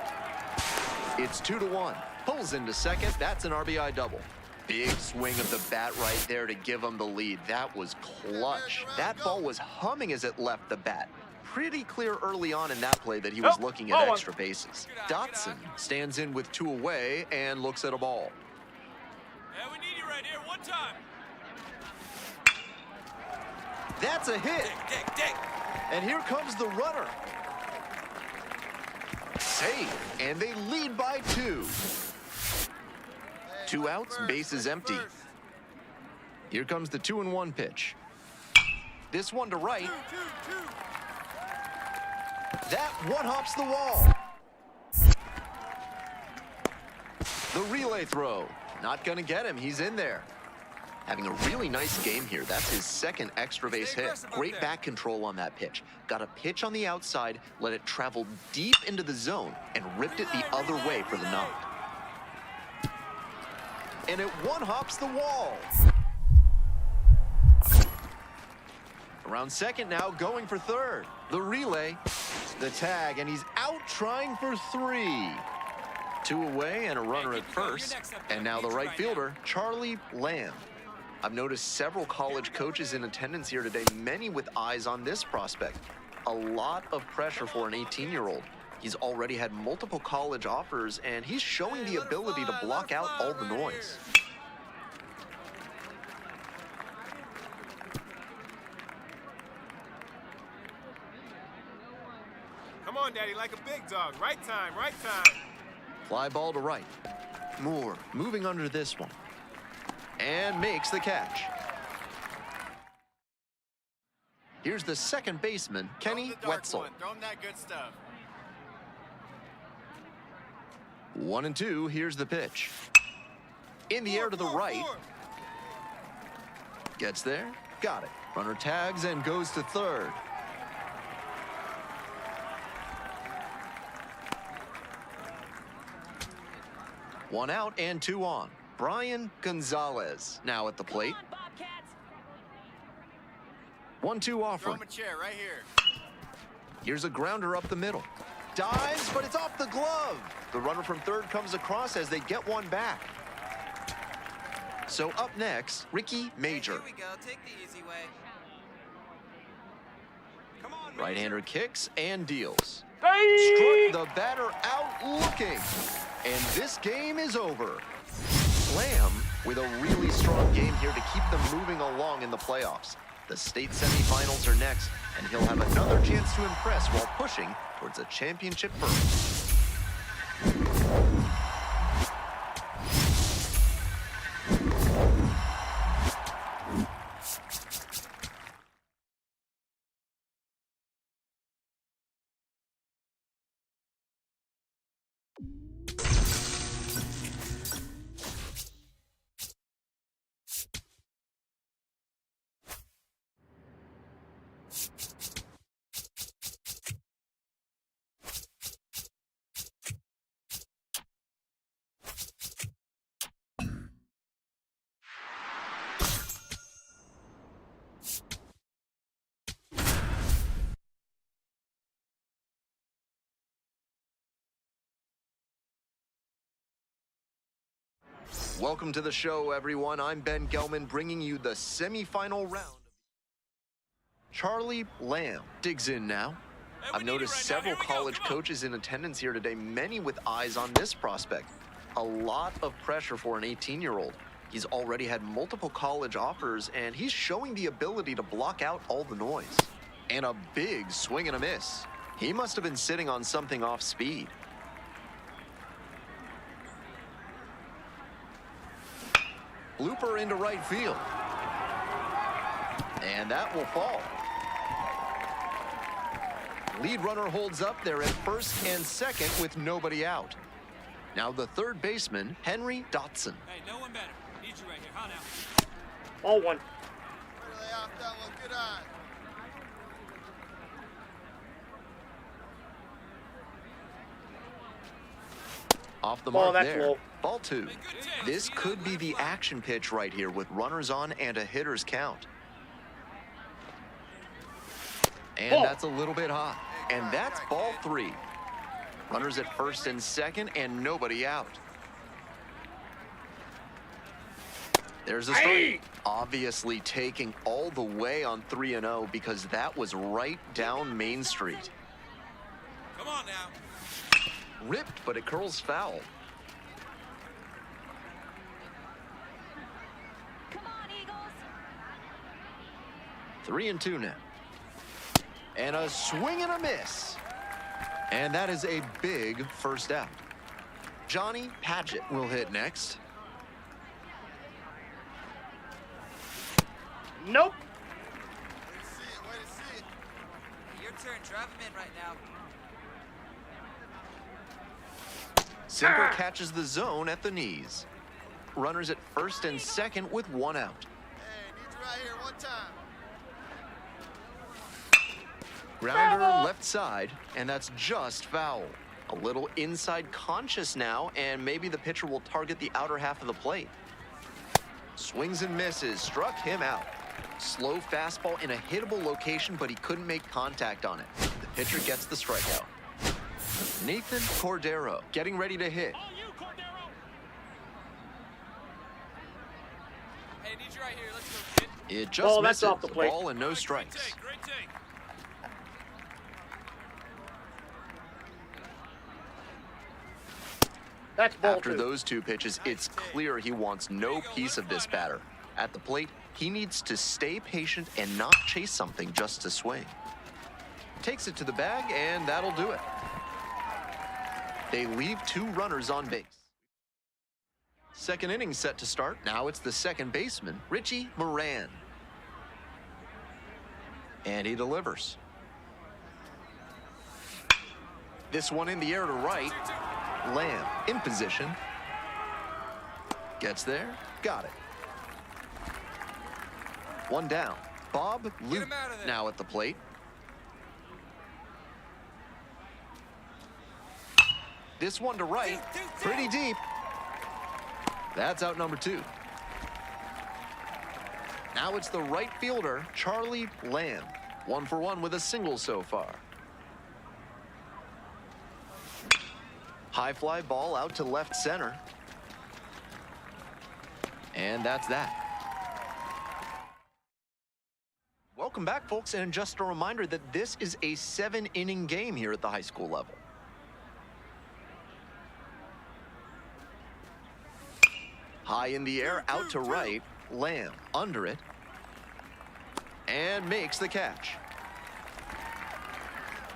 It's 2-1. Pulls into second. That's an RBI double. Big swing of the bat right there to give him the lead. That was clutch. That ball was humming as it left the bat. Pretty clear early on in that play that he was looking at extra bases. Dotson stands in with 2 away and looks at a ball. Yeah, we need you right here. One time. That's a hit. Dig. And here comes the runner. Save, and they lead by 2. 2 outs, bases empty. Here comes the 2-1 pitch. This one to right. That one hops the wall. The relay throw. Not gonna get him, he's in there. Having a really nice game here. That's his second extra base hit. Great back control on that pitch. Got a pitch on the outside, let it travel deep into the zone, and ripped it the other way for the knock. And it one-hops the wall. Around second now, going for third. The relay, the tag, and he's out trying for 3. 2 away and a runner at first. And now the right fielder, Charlie Lamb. I've noticed several college coaches in attendance here today, many with eyes on this prospect. A lot of pressure for an 18-year-old. He's already had multiple college offers, and he's showing the ability to block out all the noise. Come on, Daddy, like a big dog. Right time, right time. Fly ball to right. Moore moving under this one. And makes the catch. Here's the second baseman, Kenny Wetzel. Throw him that good stuff. 1-2, here's the pitch. In the air to the right. Gets there, got it. Runner tags and goes to third. One out and 2 on. Brian Gonzalez now at the plate. 1-2 offering. Throw him a chair right here. Here's a grounder up the middle. Dives, but it's off the glove. The runner from third comes across as they get one back. So up next, Ricky Major. Here we go. Take the easy way. Come on, Right-hander kicks and deals. Struck the batter out looking. And this game is over. Lamb with a really strong game here to keep them moving along in the playoffs. The state semifinals are next, and he'll have another chance to impress while pushing towards a championship berth. Welcome to the show, everyone. I'm Ben Gelman, bringing you the semifinal round. Charlie Lamb digs in now. I've noticed several college coaches in attendance here today, many with eyes on this prospect. A lot of pressure for an 18-year-old. He's already had multiple college offers, and he's showing the ability to block out all the noise. And a big swing and a miss. He must have been sitting on something off speed. Blooper into right field. And that will fall. Lead runner holds up there at first and second with nobody out. Now the third baseman, Henry Dotson. Hey, no one better. Need you right here. How now? All one. Really off that one. Good eye. Off the Ball, mark that's there. low. Ball two. This could be the action pitch right here with runners on and a hitter's count. And Ball. that's a little bit high. And that's ball three. Runners at first and second and nobody out. There's a strike. Obviously taking all the way on 3-0 because that was right down Main Street. Come on now. Ripped, but it curls foul. Come on, Eagles. 3-2 now. And a swing and a miss. And that is a big first out. Johnny Padgett will hit next. Nope. Way to see it. Way to see it. Your turn. Drive him in right now. Simper catches the zone at the knees. Runners at first and second with one out. Hey, need you right here. One time. Grounder left side, and that's just foul. A little inside conscious now, and maybe the pitcher will target the outer half of the plate. Swings and misses, struck him out. Slow fastball in a hittable location, but he couldn't make contact on it. The pitcher gets the strikeout. Nathan Cordero getting ready to hit. All you, Cordero. Hey, need you right here. Let's go, kid. It just Ball, misses. that's off the plate. Ball and no Great strikes. take. Great take. That's ball After two. those two pitches, it's clear he wants no piece of this batter. At the plate, he needs to stay patient and not chase something just to swing. Takes it to the bag, and that'll do it. They leave two runners on base. Second inning set to start. Now it's the second baseman, Richie Moran. And he delivers. This one in the air to right. Lamb in position. Gets there. Got it. One down. Bob Luke now at the plate. This one to right. Pretty deep. That's out number two. Now it's the right fielder, Charlie Lamb. 1 for 1 with a single so far. High fly ball out to left center. And that's that. Welcome back, folks, and just a reminder that this is a 7-inning game here at the high school level. High in the air, out to right. Lamb under it. And makes the catch.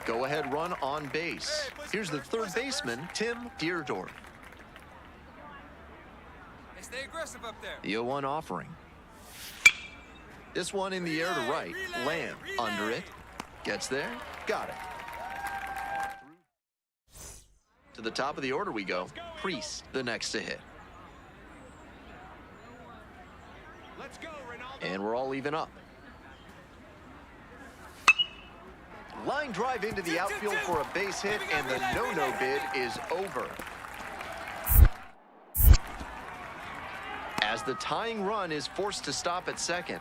Go-ahead run on base. Here's the third baseman, Tim Deerdorf. Hey, stay aggressive up there. The 0-1 offering. This one in the air to right. Lamb under it. Gets there. Got it. To the top of the order we go. Priest, the next to hit. And we're all even up. Line drive into the outfield for a base hit, and the no-no bid is over. As the tying run is forced to stop at second.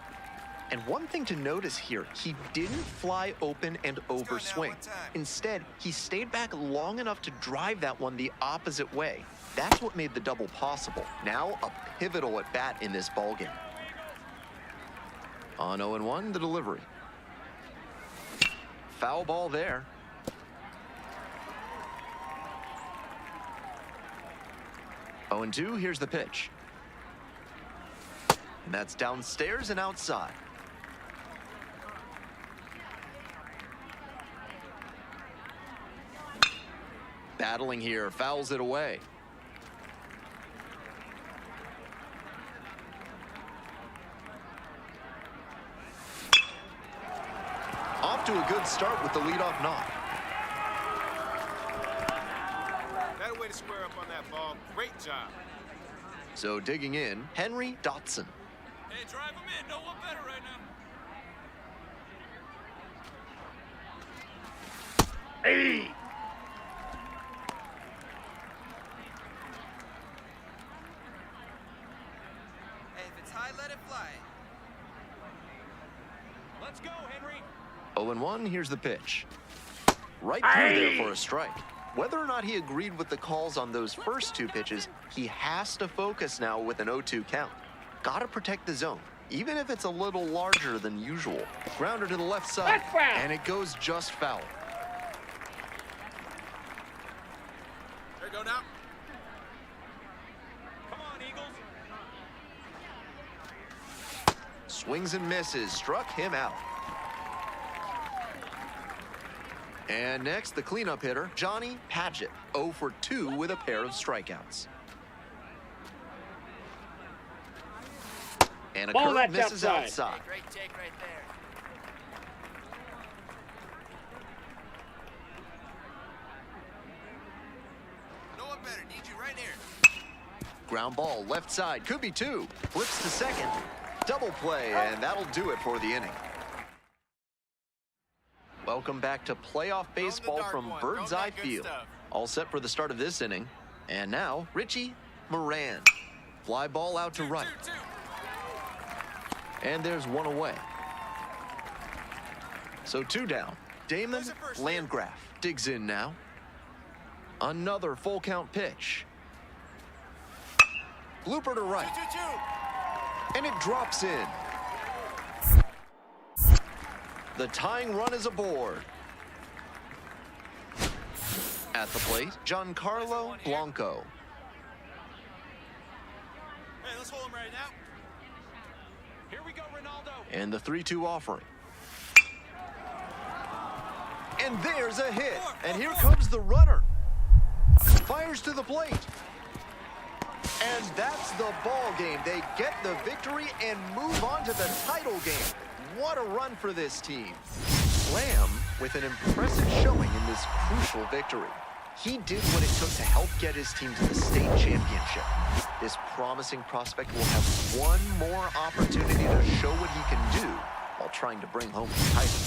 And one thing to notice here, he didn't fly open and overswing. Instead, he stayed back long enough to drive that one the opposite way. That's what made the double possible. Now a pivotal at bat in this ballgame. On 0-1, the delivery. Foul ball there. Oh, and 2, here's the pitch. And that's downstairs and outside. Battling here, fouls it away. Off to a good start with the leadoff knock. Better way to square up on that ball. Great job. So digging in, Henry Dotson. Hey, drive him in. No one better right now. Hey! Hey, if it's high, let it fly. Let's go, Henry. 0-1, here's the pitch. Right through there for a strike. Whether or not he agreed with the calls on those first 2 pitches, he has to focus now with an 0-2 count. Gotta protect the zone, even if it's a little larger than usual. Grounder to the left side, and it goes just foul. There you go now. Come on, Eagles. Swings and misses, struck him out. And next, the cleanup hitter, Johnny Padgett, 0 for 2 with a pair of strikeouts. And a curve misses outside. Hey, great take right there. No one better. Need you right here. Ground ball, left side, could be 2. Flips to second. Double play, and that'll do it for the inning. Welcome back to playoff baseball from Bird's Eye Field. All set for the start of this inning. And now, Richie Moran. Fly ball out to right. And there's 1 away. So 2 down. Damon Landgraf digs in now. Another full count pitch. Blooper to right. And it drops in. The tying run is aboard. At the plate, Giancarlo Blanco. Hey, let's hold him right now. Here we go, Ronaldo. And the 3-2 offering. And there's a hit. And here comes the runner. Fires to the plate. And that's the ball game. They get the victory and move on to the title game. What a run for this team. Lamb with an impressive showing in this crucial victory. He did what it took to help get his team to the state championship. This promising prospect will have one more opportunity to show what he can do while trying to bring home the title.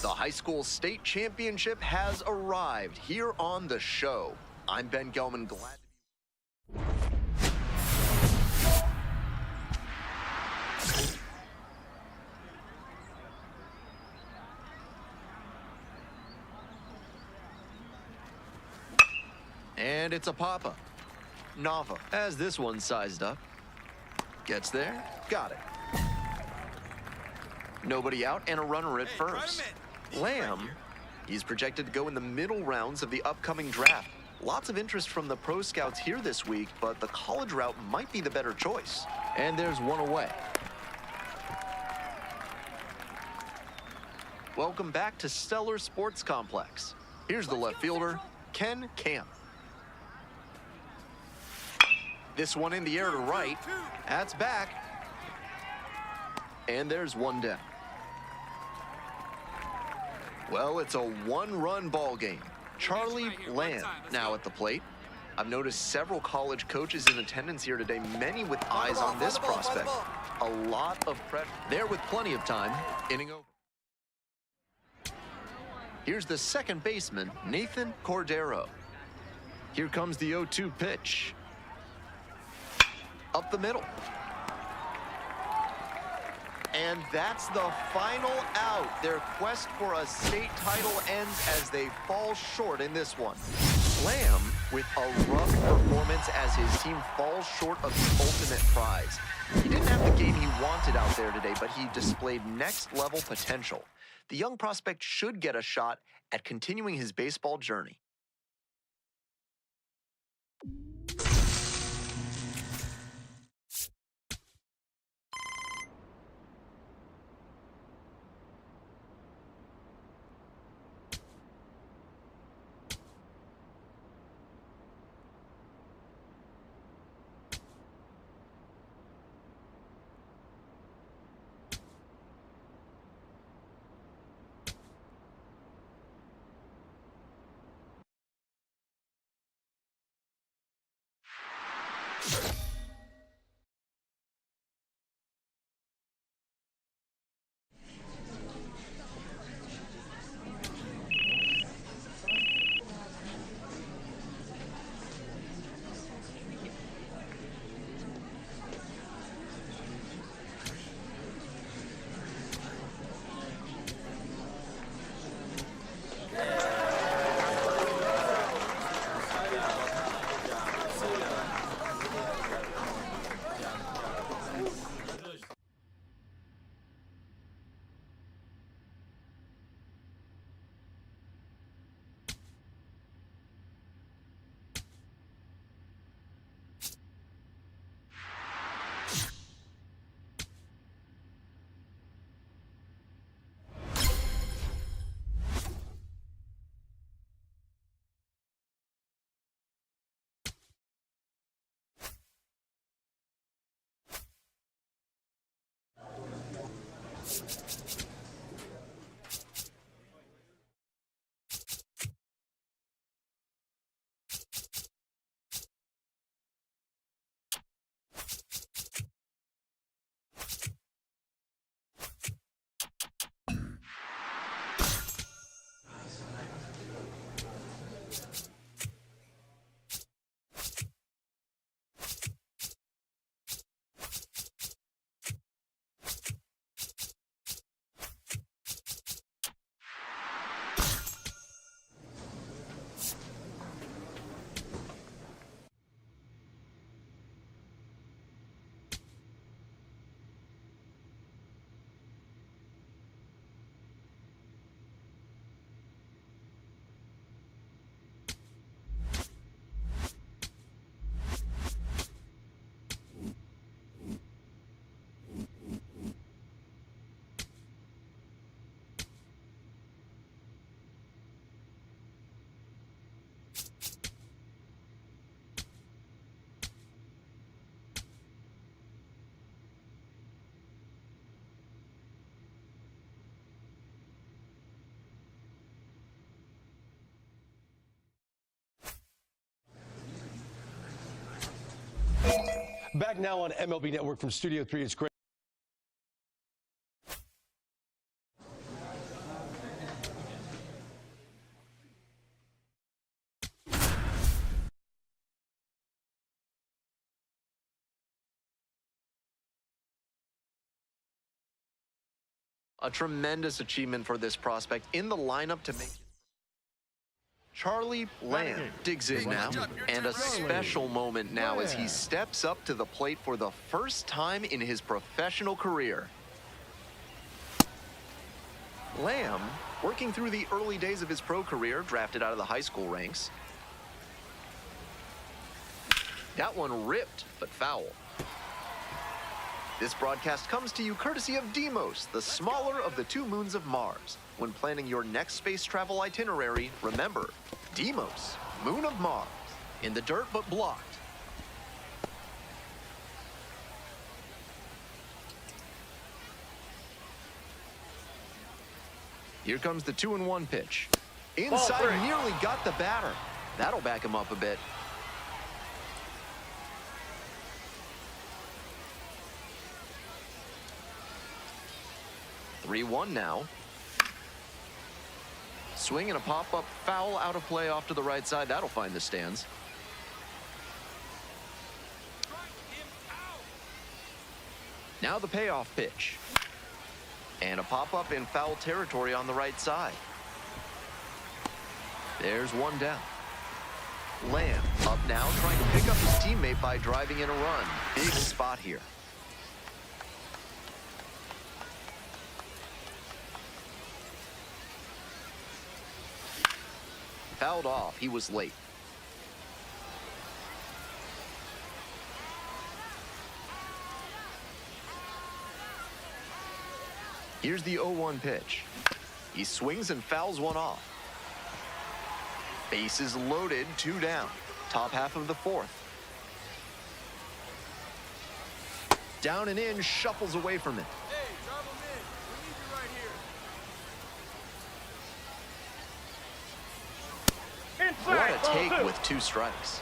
The high school state championship has arrived here on the show. I'm Ben Gelman, glad to be... And it's a pop-up. Nava has this one sized up. Gets there, got it. Nobody out and a runner at first. Lamb He's projected to go in the middle rounds of the upcoming draft. Lots of interest from the pro scouts here this week, but the college route might be the better choice. And there's one away. Welcome back to Stellar Sports Complex. Here's the left fielder, Ken Camp. This one in the air to right. That's back. And there's one down. Well, it's a one-run ball game. Charlie Lamb now at the plate. I've noticed several college coaches in attendance here today, many with eyes on this prospect. A lot of pressure there with plenty of time. Inning over. Here's the second baseman, Nathan Cordero. Here comes the 0-2 pitch. Up the middle. And that's the final out. Their quest for a state title ends as they fall short in this one. Lamb with a rough performance as his team falls short of the ultimate prize. He didn't have the game he wanted out there today, but he displayed next-level potential. The young prospect should get a shot at continuing his baseball journey. Back now on MLB Network from Studio 3. It's great. A tremendous achievement for this prospect in the lineup to make it. Charlie Lamb digs in now, and a special moment now as he steps up to the plate for the first time in his professional career. Lamb, working through the early days of his pro career, drafted out of the high school ranks. That one ripped, but foul. This broadcast comes to you courtesy of Deimos, the smaller of the two moons of Mars. When planning your next space travel itinerary, remember, Deimos, moon of Mars, in the dirt but blocked. Here comes the 2-1 pitch. Inside, nearly got the batter. That'll back him up a bit. (3-1) now. Swing and a pop-up foul out of play off to the right side. That'll find the stands. Now the payoff pitch. And a pop-up in foul territory on the right side. There's one down. Lamb up now, trying to pick up his teammate by driving in a run. Big spot here. Fouled off. He was late. Here's the 0-1 pitch. He swings and fouls one off. Bases loaded, 2 down. Top half of the 4th. Down and in, shuffles away from it. Hey, drive him in. We need you right here. What a take with 2 strikes.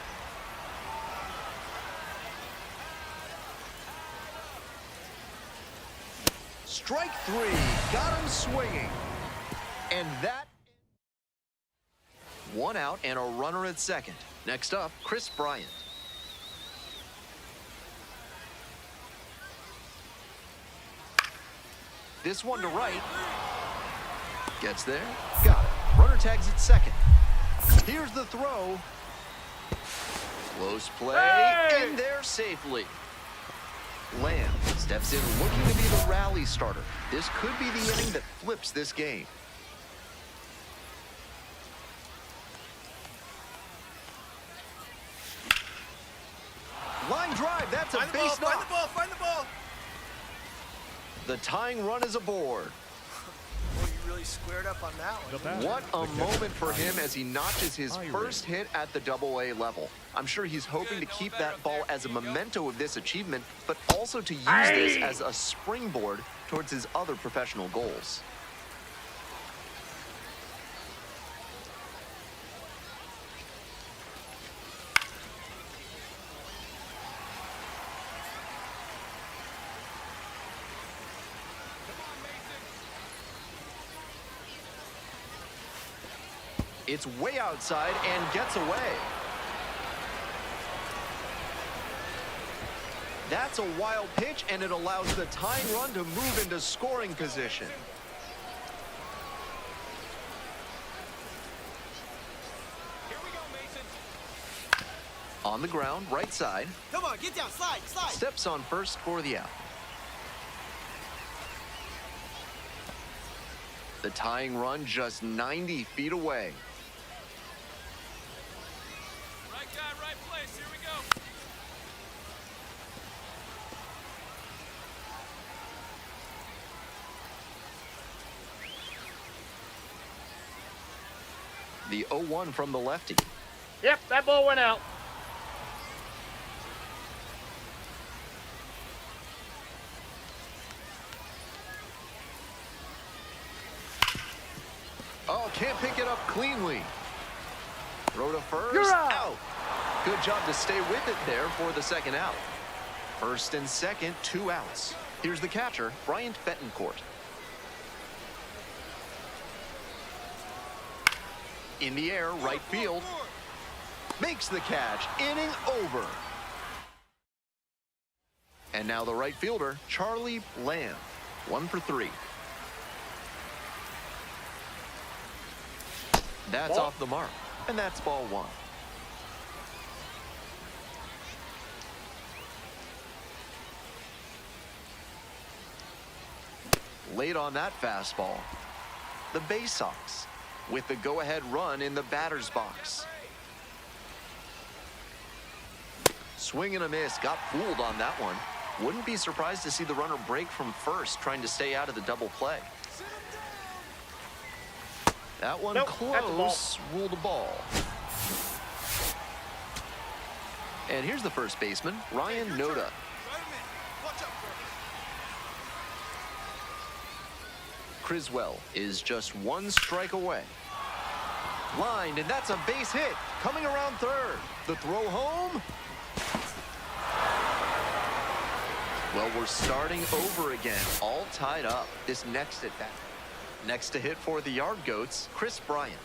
Strike 3, got him swinging. And that, 1 out and a runner at second. Next up, Chris Bryant. This one to right. Gets there, got it. Runner tags at second. Here's the throw. Close play, in there safely. Lamb steps in looking to be the rally starter. This could be the inning that flips this game. Line drive, that's a base knock. Find the ball, find the ball. The tying run is aboard. Oh, you really squared up on that one. What a moment for him as he notches his first hit at the Double-A level. I'm sure he's hoping to keep that ball as a memento of this achievement, but also to use this as a springboard towards his other professional goals. It's way outside and gets away. That's a wild pitch, and it allows the tying run to move into scoring position. Here we go, Mason. On the ground, right side. Come on, get down, slide, slide. Steps on first for the out. The tying run just 90 feet away. Right guy, right place. Here we go. The 0-1 from the lefty. Yep, that ball went out. Oh, can't pick it up cleanly. Throw to first, out. Good job to stay with it there for the second out. First and second, 2 outs. Here's the catcher, Bryant Betancourt. In the air, right field. Makes the catch, inning over. And now the right fielder, Charlie Lamb, 1 for 3. That's off the mark, and that's ball 1. Late on that fastball. the Bay Sox, with the go-ahead run in the batter's box. Swing and a miss, got fooled on that one. Wouldn't be surprised to see the runner break from first, trying to stay out of the double play. That one close, ruled a ball. And here's the first baseman, Ryan Noda. Criswell is just one strike away. Lined, and that's a base hit. Coming around third. The throw home. Well, we're starting over again, all tied up. This next at bat. Next to hit for the Yard Goats, Chris Bryant.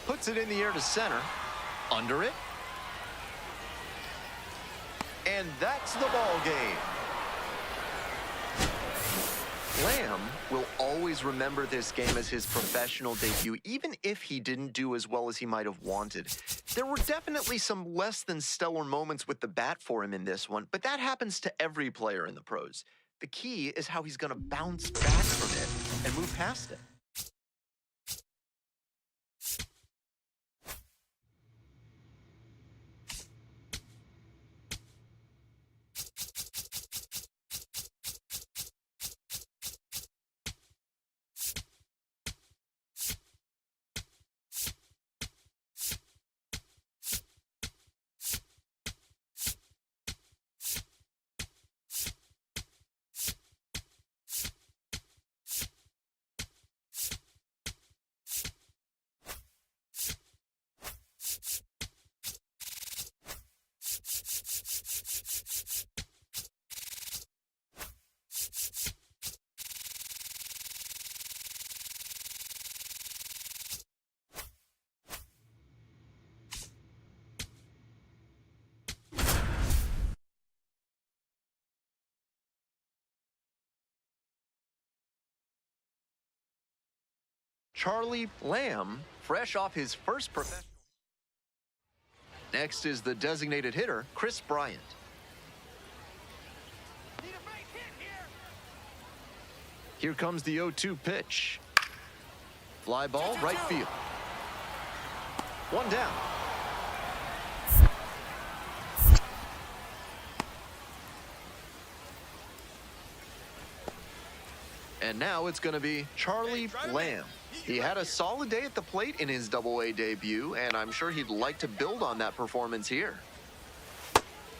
Puts it in the air to center. Under it. And that's the ball game. Lamb will always remember this game as his professional debut, even if he didn't do as well as he might have wanted. There were definitely some less than stellar moments with the bat for him in this one, but that happens to every player in the pros. The key is how he's going to bounce back from it and move past it. Charlie Lamb, fresh off his first professional. Next is the designated hitter, Chris Bryant. Here comes the 0-2 pitch. Fly ball, right field. One down. And now it's going to be Charlie Lamb. He had a solid day at the plate in his Double-A debut, and I'm sure he'd like to build on that performance here.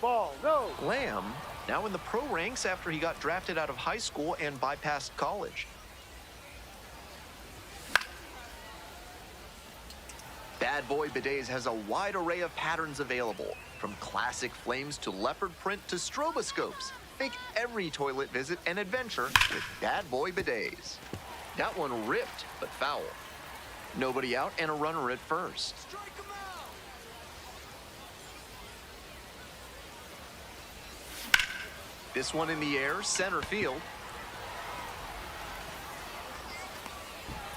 Ball, go! Lamb, now in the pro ranks after he got drafted out of high school and bypassed college. Bad Boy Bidets has a wide array of patterns available, from classic flames to leopard print to stroboscopes. Make every toilet visit an adventure with Bad Boy Bidets. That one ripped, but foul. Nobody out and a runner at first. This one in the air, center field.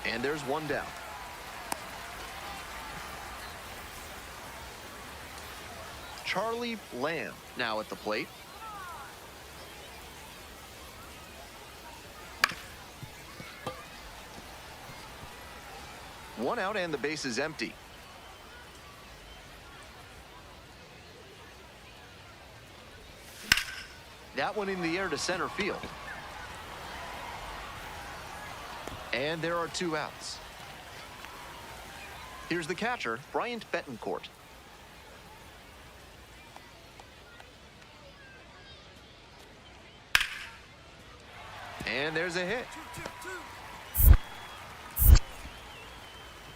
And there's one down. Charlie Lamb now at the plate. One out and the base is empty. That one in the air to center field. And there are two outs. Here's the catcher, Bryant Betancourt. And there's a hit.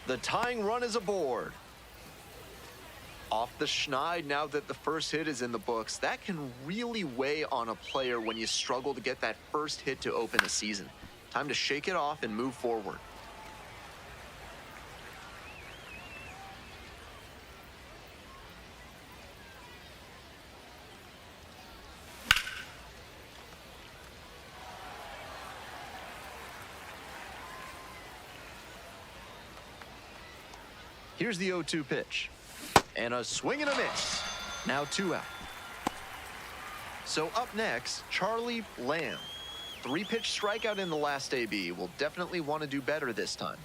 The tying run is aboard. Off the schneid now that the first hit is in the books. That can really weigh on a player when you struggle to get that first hit to open a season. Time to shake it off and move forward. Here's the 0-2 pitch. And a swing and a miss. Now two out. So up next, Charlie Lamb. 3-pitch strikeout in the last AB. Will definitely want to do better this time.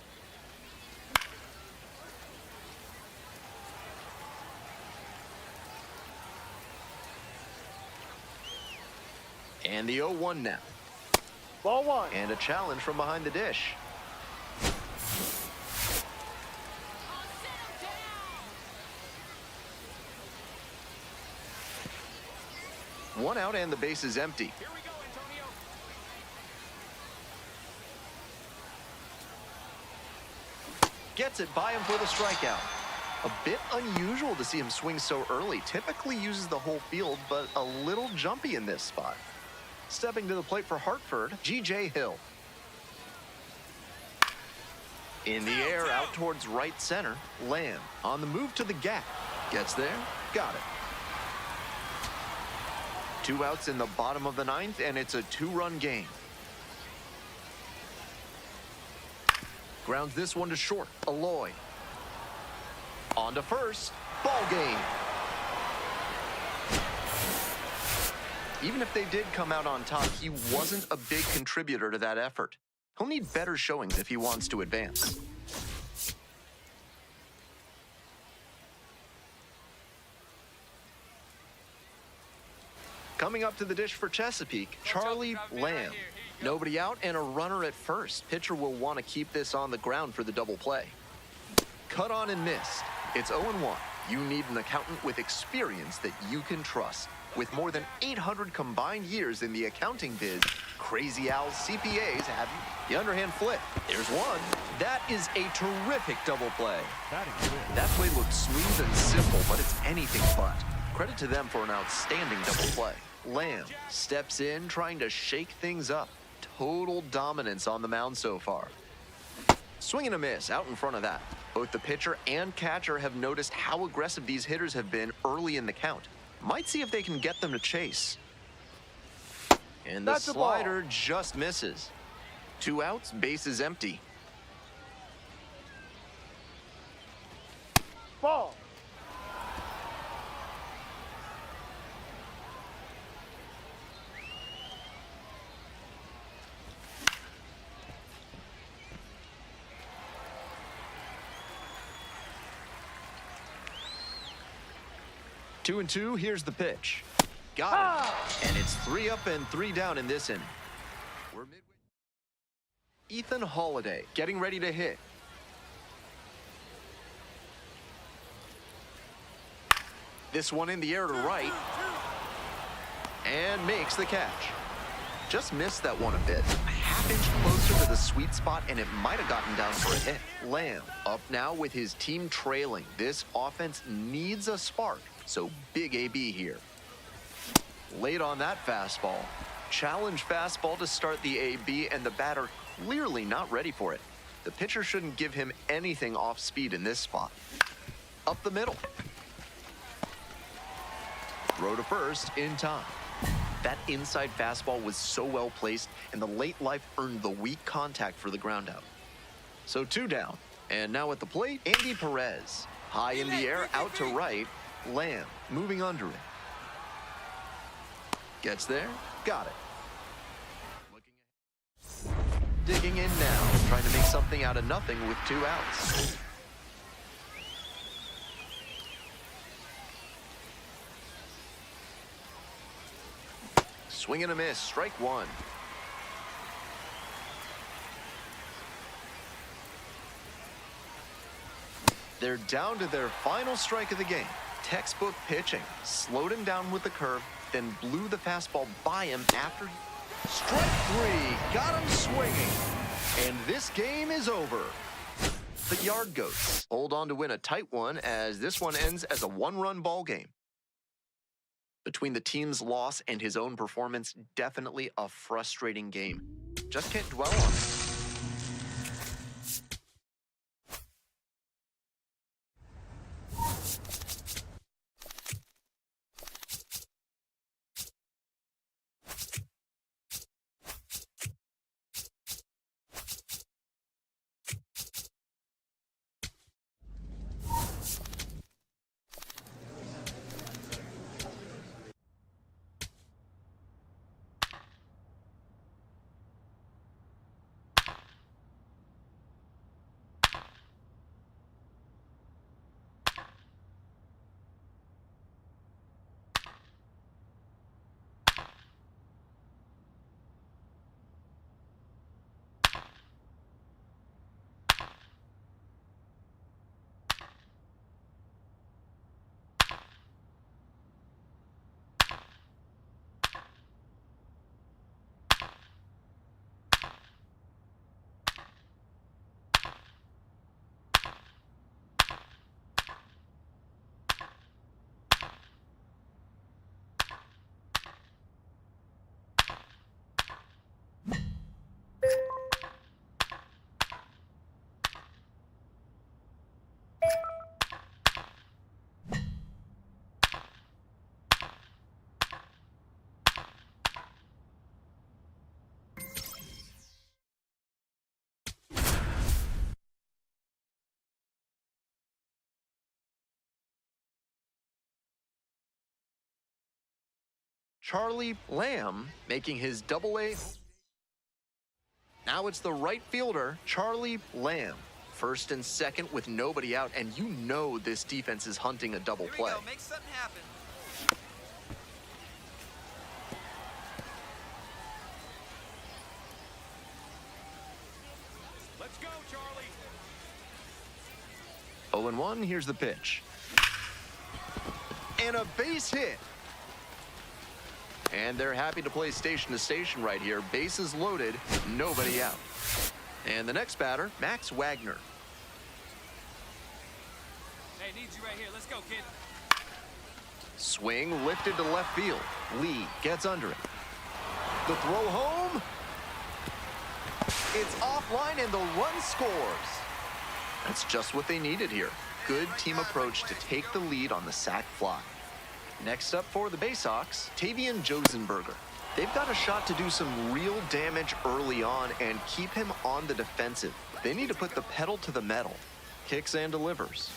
And the 0-1 now. Ball 1. And a challenge from behind the dish. One out and the base is empty. Here we go, Antonio. Gets it by him for the strikeout. A bit unusual to see him swing so early. Typically uses the whole field, but a little jumpy in this spot. Stepping to the plate for Hartford, G.J. Hill. In the air, out towards right center, Lamb on the move to the gap. Gets there, got it. 2 outs in the bottom of the 9th, and it's a 2-run game. Grounds this one to short, Aloy. On to first, ball game. Even if they did come out on top, he wasn't a big contributor to that effort. He'll need better showings if he wants to advance. Coming up to the dish for Chesapeake, Charlie Lamb. Nobody out and a runner at first. Pitcher will want to keep this on the ground for the double play. Cut on and missed. It's 0-1. You need an accountant with experience that you can trust. With more than 800 combined years in the accounting biz, Crazy Al's CPAs have you. The underhand flip. There's one. That is a terrific double play. That play looked smooth and simple, but it's anything but. Credit to them for an outstanding double play. Lamb steps in, trying to shake things up. Total dominance on the mound so far. Swing and a miss out in front of that. Both the pitcher and catcher have noticed how aggressive these hitters have been early in the count. Might see if they can get them to chase. And the slider just misses. 2 outs, base is empty. Ball. Two and two, here's the pitch. Got it. And it's 3 up and 3 down in this inning. We're midway. Ethan Holiday getting ready to hit. This one in the air to right. And makes the catch. Just missed that one a bit. A half-inch closer to the sweet spot, and it might have gotten down for a hit. Lamb up now with his team trailing. This offense needs a spark, so big AB here. Late on that fastball. Challenge fastball to start the AB, and the batter clearly not ready for it. The pitcher shouldn't give him anything off speed in this spot. Up the middle. Throw to first in time. That inside fastball was so well placed, and the late life earned the weak contact for the ground out. So 2 down. And now at the plate, Andy Perez. High in the air, out to right. Lamb moving under it. Gets there, got it. Digging in now, trying to make something out of nothing with 2 outs. Swing and a miss, strike 1. They're down to their final strike of the game. Textbook pitching. Slowed him down with the curve, then blew the fastball by him after. Strike 3, got him swinging. And this game is over. The Yard Goats hold on to win a tight one, as this one ends as a 1-run ball game. Between the team's loss and his own performance, definitely a frustrating game. Just can't dwell on it. Charlie Lamb making his Double-A. Now it's the right fielder, Charlie Lamb. First and second with nobody out, and you know this defense is hunting a double play. Here we go. Make something happen. Let's go, Charlie. 0-1, here's the pitch. And a base hit. And they're happy to play station to station right here. Bases loaded, nobody out. And the next batter, Max Wagner. Hey, need you right here. Let's go, kid. Swing lifted to left field. Lee gets under it. The throw home. It's offline and the run scores. That's just what they needed here. Good team approach to take the lead on the sac fly. Next up for the Baysox, Tavian Josenberger. They've got a shot to do some real damage early on and keep him on the defensive. They need to put the pedal to the metal. Kicks and delivers.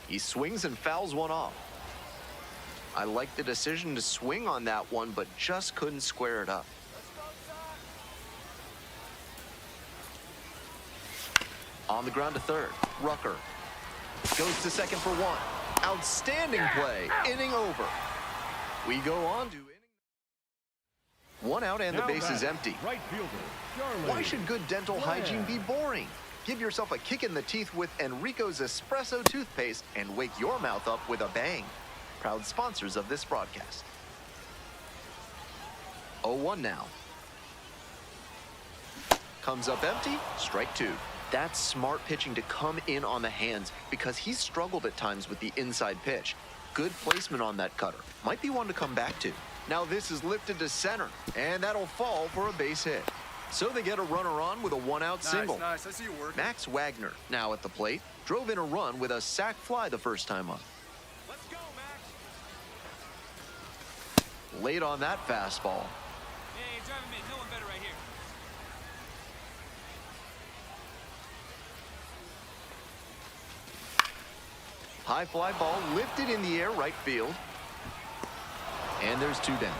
He swings and fouls one off. I like the decision to swing on that one, but just couldn't square it up. On the ground to third, Rucker goes to second for one. Outstanding play, inning over. We go on to inning. One out and the base is empty. Right fielder, Charlie. Why should good dental hygiene be boring? Give yourself a kick in the teeth with Enrico's Espresso toothpaste and wake your mouth up with a bang. Proud sponsors of this broadcast. 0-1 now. Comes up empty, strike two. That's smart pitching to come in on the hands because he's struggled at times with the inside pitch. Good placement on that cutter. Might be one to come back to. Now this is lifted to center, and that'll fall for a base hit. So they get a runner on with a one-out single. Nice. I see you working. Max Wagner, now at the plate, drove in a run with a sac fly the first time up. Let's go, Max. Late on that fastball. Hey, driving mid. No one better right here. High fly ball lifted in the air right field. And there's two down.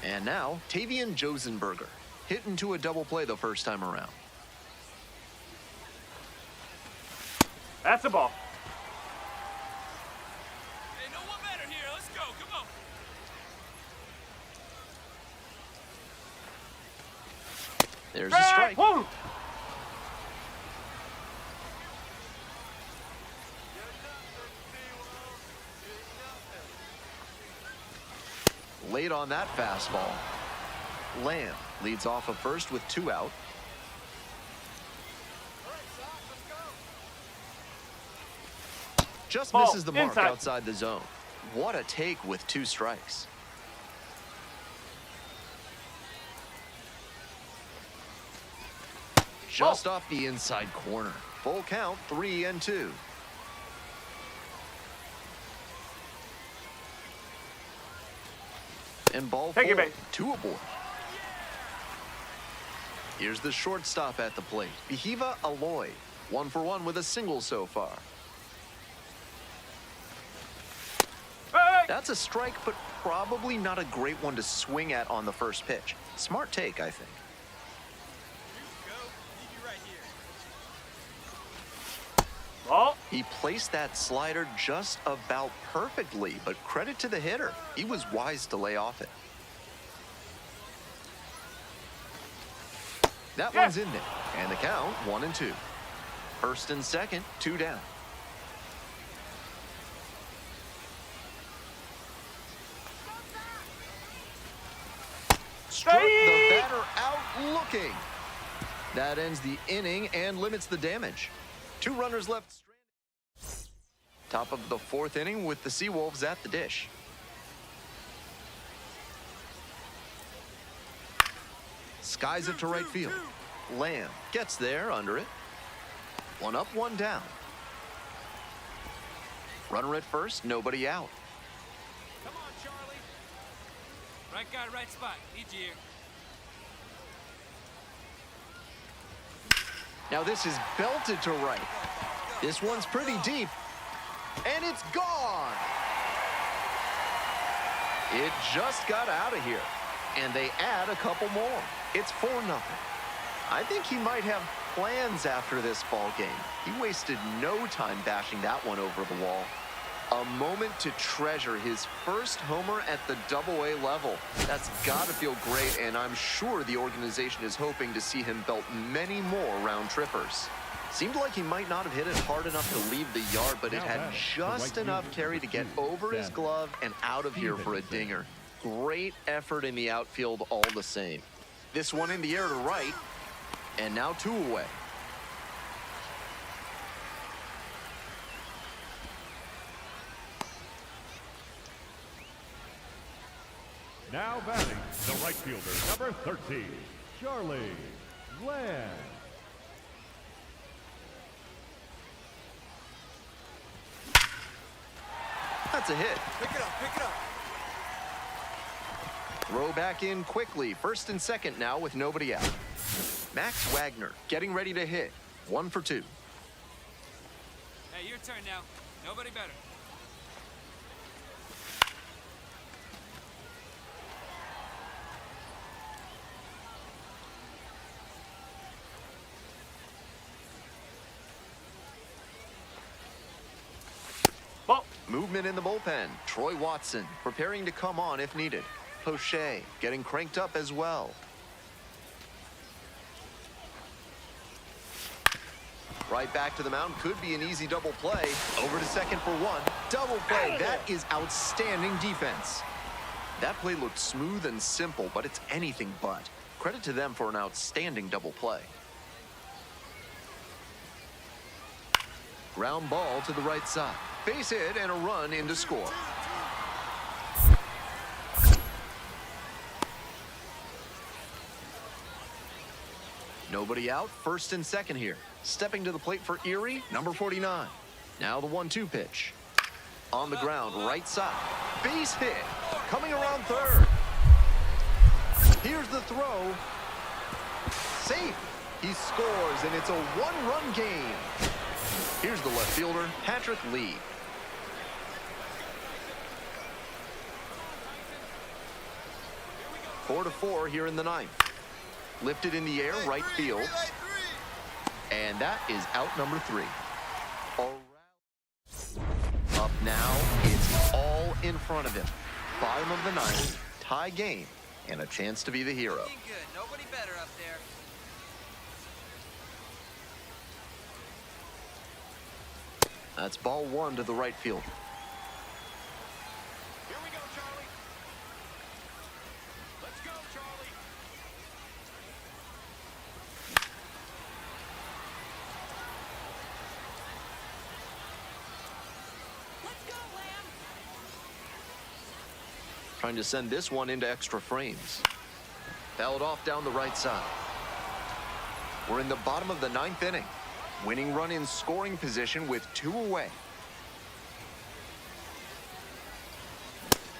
And now, Tavian Josenberger, hit into a double play the first time around. That's the ball. Hey, no one better here. Let's go. Come on. There's a strike. Whoa. Late on that fastball. Lamb leads off of first with two out. Just misses the mark outside the zone. What a take with two strikes. Just off the inside corner. Full count, 3-2. And ball four, two aboard. Here's the shortstop at the plate, Behiva Aloy. 1 for 1 with a single so far. That's a strike, but probably not a great one to swing at on the first pitch. Smart take, I think. He placed that slider just about perfectly, but credit to the hitter. He was wise to lay off it. That one's in there, and the count 1-2. First and second, two down. Struck the batter out looking. That ends the inning and limits the damage. 2 runners left stranded. Top of the 4th inning with the Seawolves at the dish. Skies it to right field. Lamb gets there under it. 1 up, 1 down. Runner at first, nobody out. Come on, Charlie. Right guy, right spot. Need you here. Now this is belted to right. This one's pretty deep. And it's gone. It just got out of here. And they add a couple more. It's 4-0. I think he might have plans after this ball game. He wasted no time bashing that one over the wall. A moment to treasure, his first homer at the Double-A level. That's got to feel great, and I'm sure the organization is hoping to see him belt many more round trippers. Seemed like he might not have hit it hard enough to leave the yard, but it had just enough carry to get over his glove and out of here for a dinger. Great effort in the outfield all the same. This one in the air to right, and now 2 away. Now batting, the right fielder, number 13, Charlie Lamb. That's a hit. Pick it up, pick it up. Throw back in quickly. First and second now with nobody out. Max Wagner getting ready to hit. 1 for 2. Hey, your turn now. Nobody better. Movement in the bullpen. Troy Watson preparing to come on if needed. Poche getting cranked up as well. Right back to the mound. Could be an easy double play. Over to second for 1. Double play. That is outstanding defense. That play looked smooth and simple, but it's anything but. Credit to them for an outstanding double play. Ground ball to the right side. Base hit and a run in to score. Nobody out, first and second here. Stepping to the plate for Erie, number 49. Now the 1-2 pitch. On the ground, right side. Base hit, coming around third. Here's the throw. Safe. He scores, and it's a 1-run game. Here's the left fielder, Patrick Lee. Four to 4 here in the 9th. Lifted in the air, right field. And that is out number 3. Up now, it's all in front of him. Bottom of the 9th, tie game, and a chance to be the hero. Good. Nobody better up there. That's ball 1 to the right field. Here we go, Charlie. Let's go, Charlie. Let's go, Lamb. Trying to send this one into extra frames. Fouled off down the right side. We're in the bottom of the 9th inning. Winning run in scoring position with 2 away.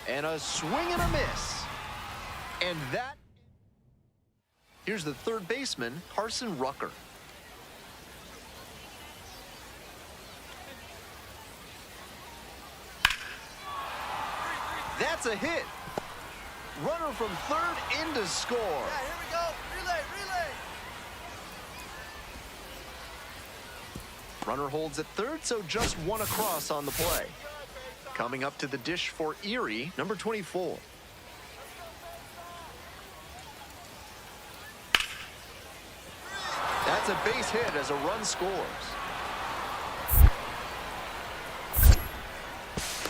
And a swing and a miss. And that... Here's the third baseman, Carson Rucker. That's a hit. Runner from third in to score. Yeah, here we go. Relay, relay. Runner holds at third, so just 1 across on the play. Coming up to the dish for Erie, number 24. That's a base hit as a run scores.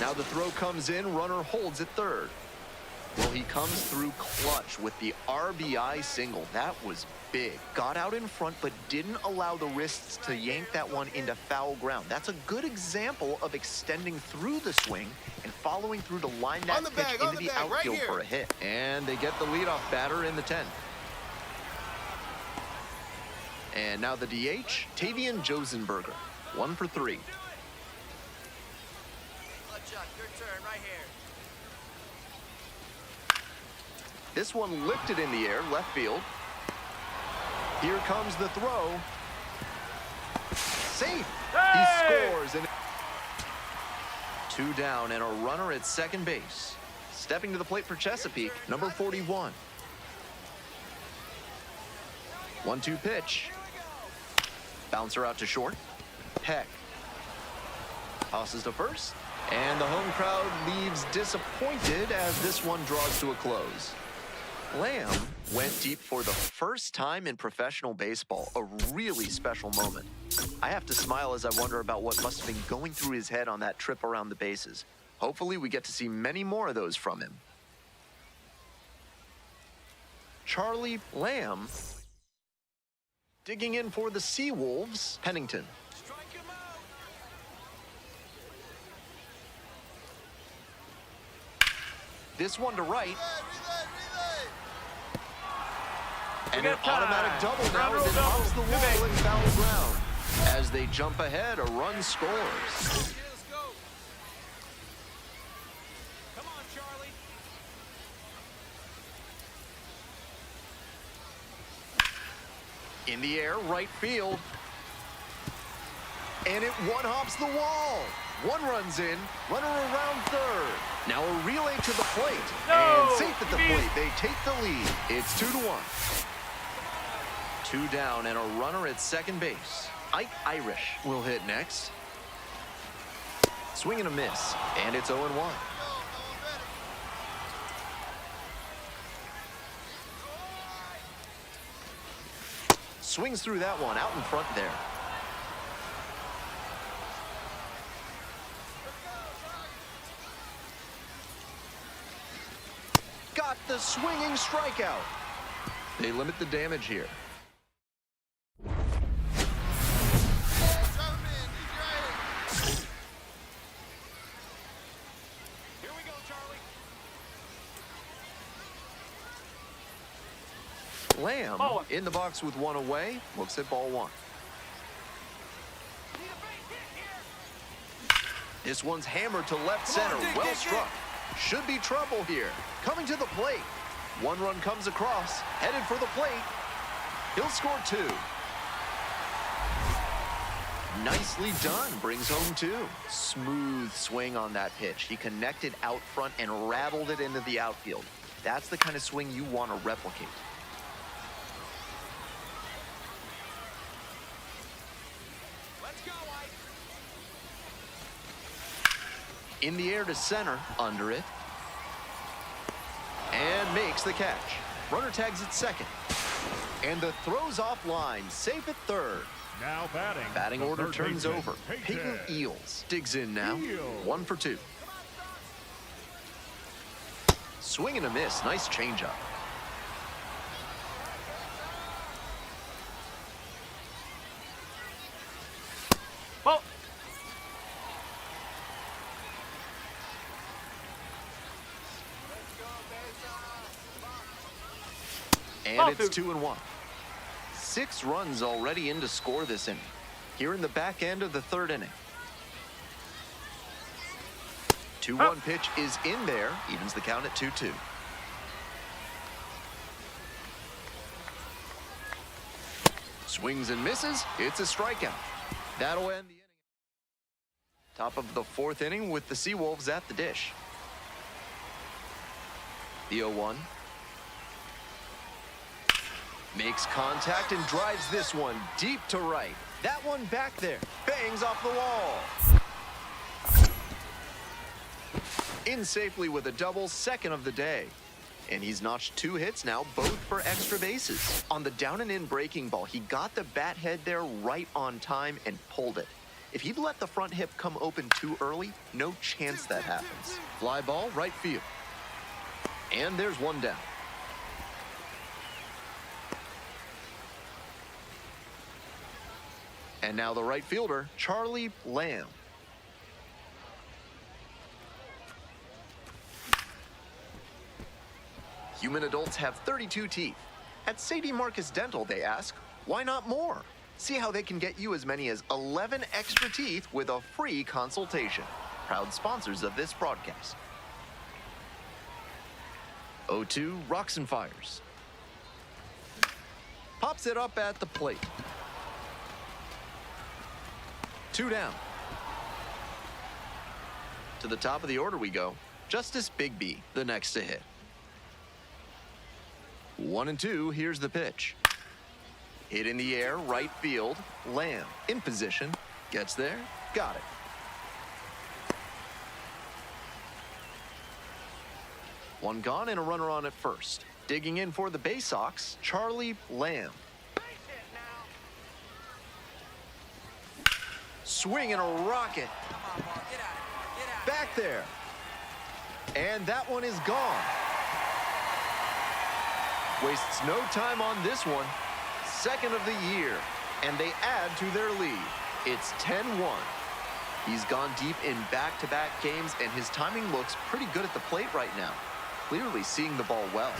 Now the throw comes in, runner holds at third. Well, he comes through clutch with the RBI single. That was big. Got out in front, but didn't allow the wrists to yank that one into foul ground. That's a good example of extending through the swing and following through to line that pitch into the outfield for a hit. And they get the leadoff batter in the 10th. And now the DH, Tavian Josenberger, 1 for 3. Chuck, your turn right here. This one lifted in the air, left field. Here comes the throw. Safe. He scores. And 2 down and a runner at second base. Stepping to the plate for Chesapeake, number 41. 1-2 pitch. Bouncer out to short. Heck. Tosses to first. And the home crowd leaves disappointed as this one draws to a close. Lamb went deep for the first time in professional baseball, a really special moment. I have to smile as I wonder about what must have been going through his head on that trip around the bases. Hopefully we get to see many more of those from him. Charlie Lamb digging in for the Seawolves, Pennington. This one to right. And an automatic double now as it hops the wall and foul ground. As they jump ahead, a run scores. Come on, Charlie. In the air, right field. And it one-hops the wall. One runs in, runner around third. Now a relay to the plate. And safe at the plate, they take the lead. It's 2-1. 2 down and a runner at second base. Ike Irish will hit next. Swing and a miss, and it's 0-1. Swings through that one, out in front there. Got the swinging strikeout. They limit the damage here. Here we go, Charlie. Lamb in the box with one away, looks at ball one. This one's hammered to left center, well struck. Should be trouble here. Coming to the plate. One run comes across, headed for the plate. He'll score 2. Nicely done, brings home 2. Smooth swing on that pitch. He connected out front and rattled it into the outfield. That's the kind of swing you want to replicate. Let's go, Ike. In the air to center, under it. And makes the catch. Runner tags at second. And the throw's offline, safe at third. Now batting. Batting order turns over. Peyton Eels digs in now. 1 for 2. Swing and a miss. Nice changeup. And it's 2-1. 6 runs already in to score this inning. Here in the back end of the third inning. 2-1 pitch is in there. Evens the count at 2-2. Swings and misses. It's a strikeout. That'll end the inning. Top of the 4th inning with the Seawolves at the dish. The 0-1. Makes contact and drives this one deep to right. That one back there. Bangs off the wall. In safely with a double, second of the day. And he's notched 2 hits now, both for extra bases. On the down and in breaking ball, he got the bat head there right on time and pulled it. If he'd let the front hip come open too early, no chance that happens. Fly ball, right field. And there's one down. And now the right fielder, Charlie Lamb. Human adults have 32 teeth. At Sadie Marcus Dental, they ask, why not more? See how they can get you as many as 11 extra teeth with a free consultation. Proud sponsors of this broadcast. 0-2, rocks and fires. Pops it up at the plate. 2 down. To the top of the order we go. Justice Bigby, the next to hit. 1-2, here's the pitch. Hit in the air, right field. Lamb in position. Gets there. Got it. One gone and a runner on at first. Digging in for the Bay Sox, Charlie Lamb. Swing and a rocket. Back there. And that one is gone. Wastes no time on this one. Second of the year. And they add to their lead. It's 10-1. He's gone deep in back-to-back games, and his timing looks pretty good at the plate right now. Clearly seeing the ball well.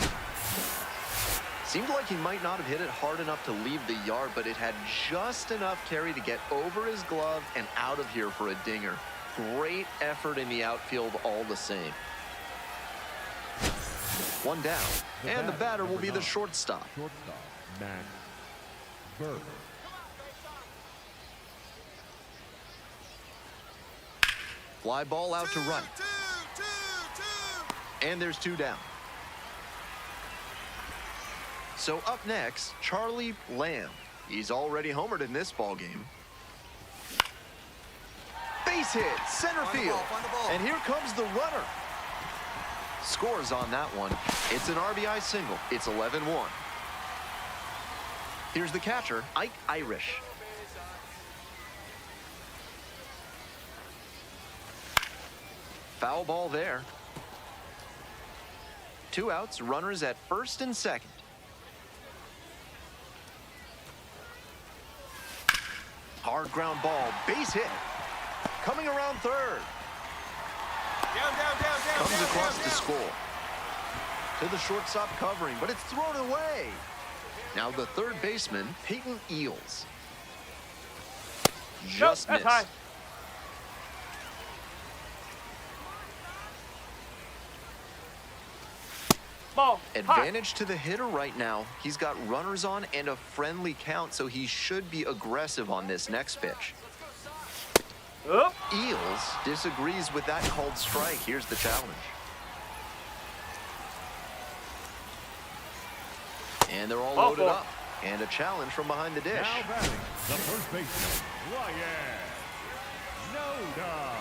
Seemed like he might not have hit it hard enough to leave the yard, but it had just enough carry to get over his glove and out of here for a dinger. Great effort in the outfield all the same. One down, and the batter will be the shortstop. Max Burke. Fly ball out to right. And there's two down. So up next, Charlie Lamb. He's already homered in this ball game. Base hit, center field. And here comes the runner. Scores on that one. It's an RBI single. It's 11-1. Here's the catcher, Ike Irish. Foul ball there. Two outs, runners at first and second. Hard ground ball, base hit. Coming around third. Comes across to score. To the shortstop covering, but it's thrown away. Now the third baseman, Peyton Eels. Just missed. High. Ball. Advantage to the hitter right now. He's got runners on and a friendly count, so he should be aggressive on this next pitch. Eels disagrees with that called strike. Here's the challenge. And they're all loaded up. And a challenge from behind the dish. Now batting, the first baseman, Ryan Noda.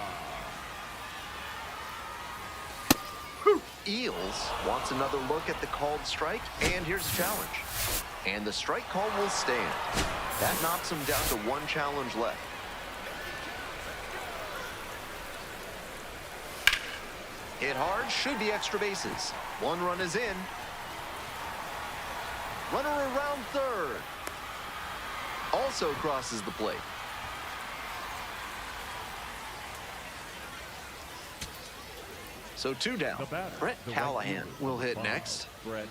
Eels wants another look at the called strike, and here's a challenge. And the strike call will stand. That knocks him down to one challenge left. Hit hard, should be extra bases. One run is in. Runner around third. Also crosses the plate. So two down. Brett Callahan will hit next. Brett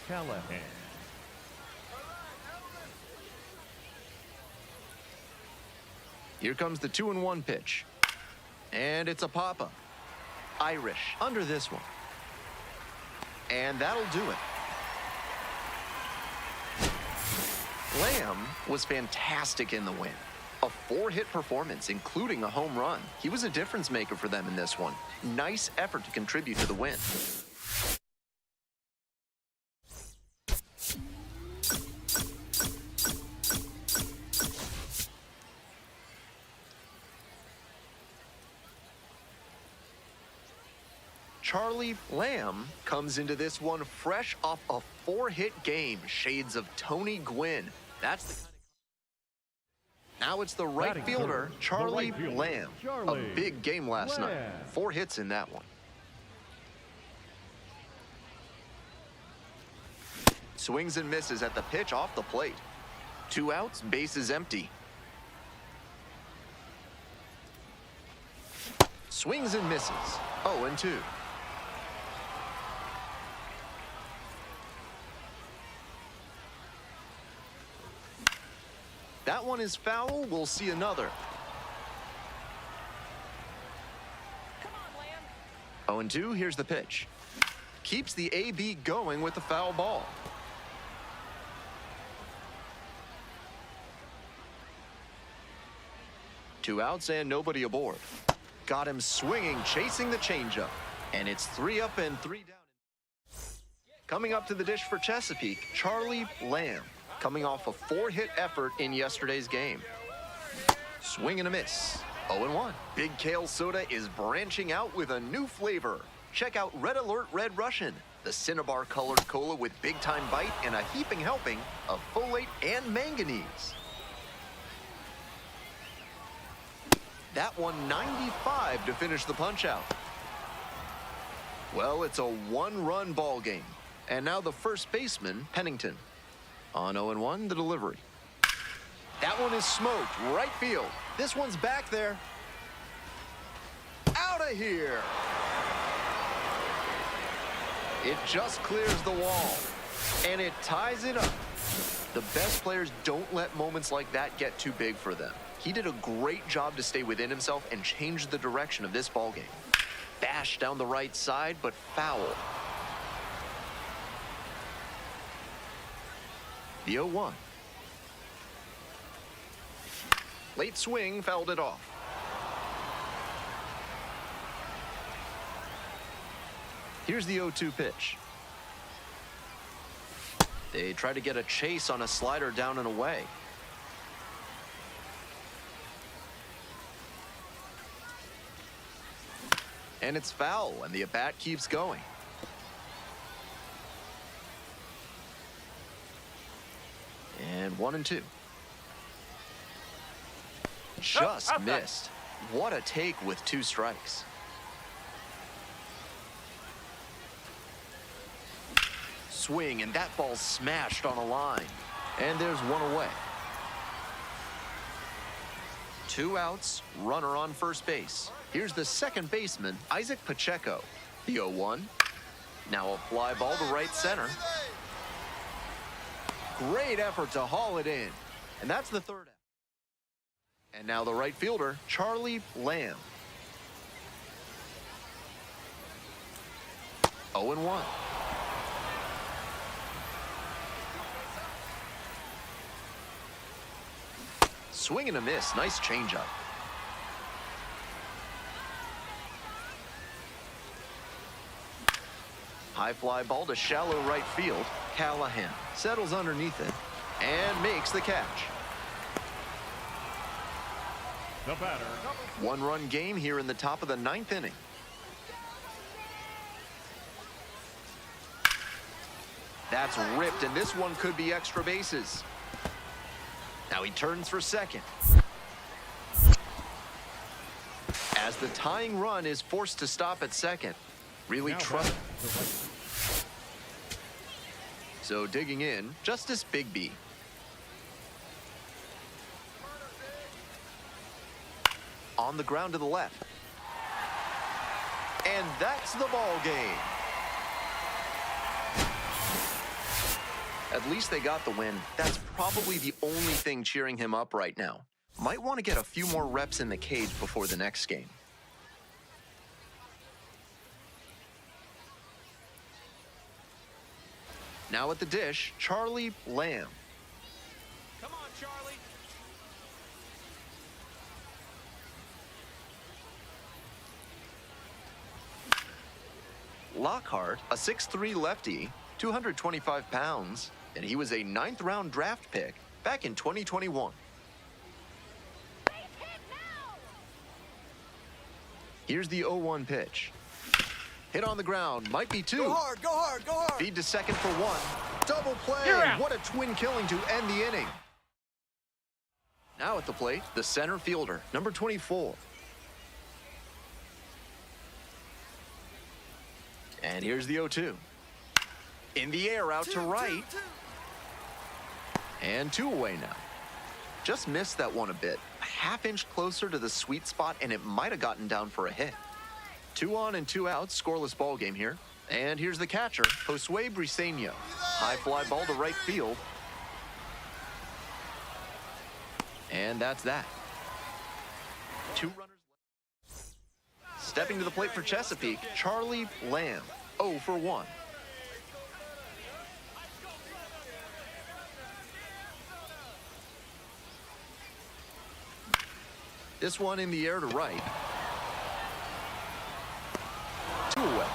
Callahan. Here comes the 2-1 pitch. And it's a pop-up. Irish under this one. And that'll do it. Lamb was fantastic in the win. A 4-hit performance, including a home run. He was a difference maker for them in this one. Nice effort to contribute to the win. Charlie Lamb comes into this one fresh off a 4-hit game. Shades of Tony Gwynn. That's the Now it's the right fielder, Charlie Lamb. A big game last night. 4 hits in that one. Swings and misses at the pitch off the plate. 2 outs, bases empty. Swings and misses. 0-2. That one is foul. We'll see another. Come on, Lamb. 0-2. Here's the pitch. Keeps the AB going with the foul ball. Two outs and nobody aboard. got him swinging, chasing the changeup. And it's 3 up and 3 down. Coming up to the dish for Chesapeake, Charlie Lamb, coming off a 4-hit effort in yesterday's game. Swing and a miss. 0-1. Big Kale Soda is branching out with a new flavor. Check out Red Alert Red Russian, the Cinnabar-colored cola with big-time bite and a heaping helping of folate and manganese. That one 95 to finish the punch-out. Well, it's a 1-run ball game. And now the first baseman, Pennington. On 0-1, the delivery. That one is smoked, right field. This one's back there. Out of here. It just clears the wall. And it ties it up. The best players don't let moments like that get too big for them. He did a great job to stay within himself and change the direction of this ball game. Bash down the right side, but foul. The 0-1. Late swing fouled it off. Here's the 0-2 pitch. They try to get a chase on a slider down and away. And it's foul, and the at-bat keeps going. And 1-2. Just missed. What a take with 2 strikes. Swing, and that ball's smashed on a line. And there's 1 away. 2 outs, runner on first base. Here's the second baseman, Isaac Pacheco. The 0-1. Now a fly ball to right center. Great effort to haul it in. And that's the 3rd out. And now the right fielder, Charlie Lamb. 0-1. Swing and a miss. Nice changeup. High fly ball to shallow right field. Callahan settles underneath it and makes the catch. The batter. 1-run game here in the top of the 9th inning. That's ripped, and this one could be extra bases. Now he turns for second. As the tying run is forced to stop at second. Really trust. So digging in, Justice Bigby. On the ground to the left. And that's the ball game. At least they got the win. That's probably the only thing cheering him up right now. Might want to get a few more reps in the cage before the next game. Now at the dish, Charlie Lamb. Come on, Charlie. Lockhart, a 6'3" lefty, 225 pounds, and he was a 9th-round draft pick back in 2021. Here's the 0-1 pitch. Hit on the ground, might be 2. Go hard, go hard, go hard. Feed to second for 1. Double play. What a twin killing to end the inning. Now at the plate, the center fielder, number 24. And here's the 0-2. In the air, out to right. And 2 away now. Just missed that one a bit. A half-inch closer to the sweet spot, and it might have gotten down for a hit. 2 on and 2 out, scoreless ball game here. And here's the catcher, Josue Briseño. High fly ball to right field. And that's that. 2 runners left. Stepping to the plate for Chesapeake, Charlie Lamb, 0 for 1. This one in the air to right. away.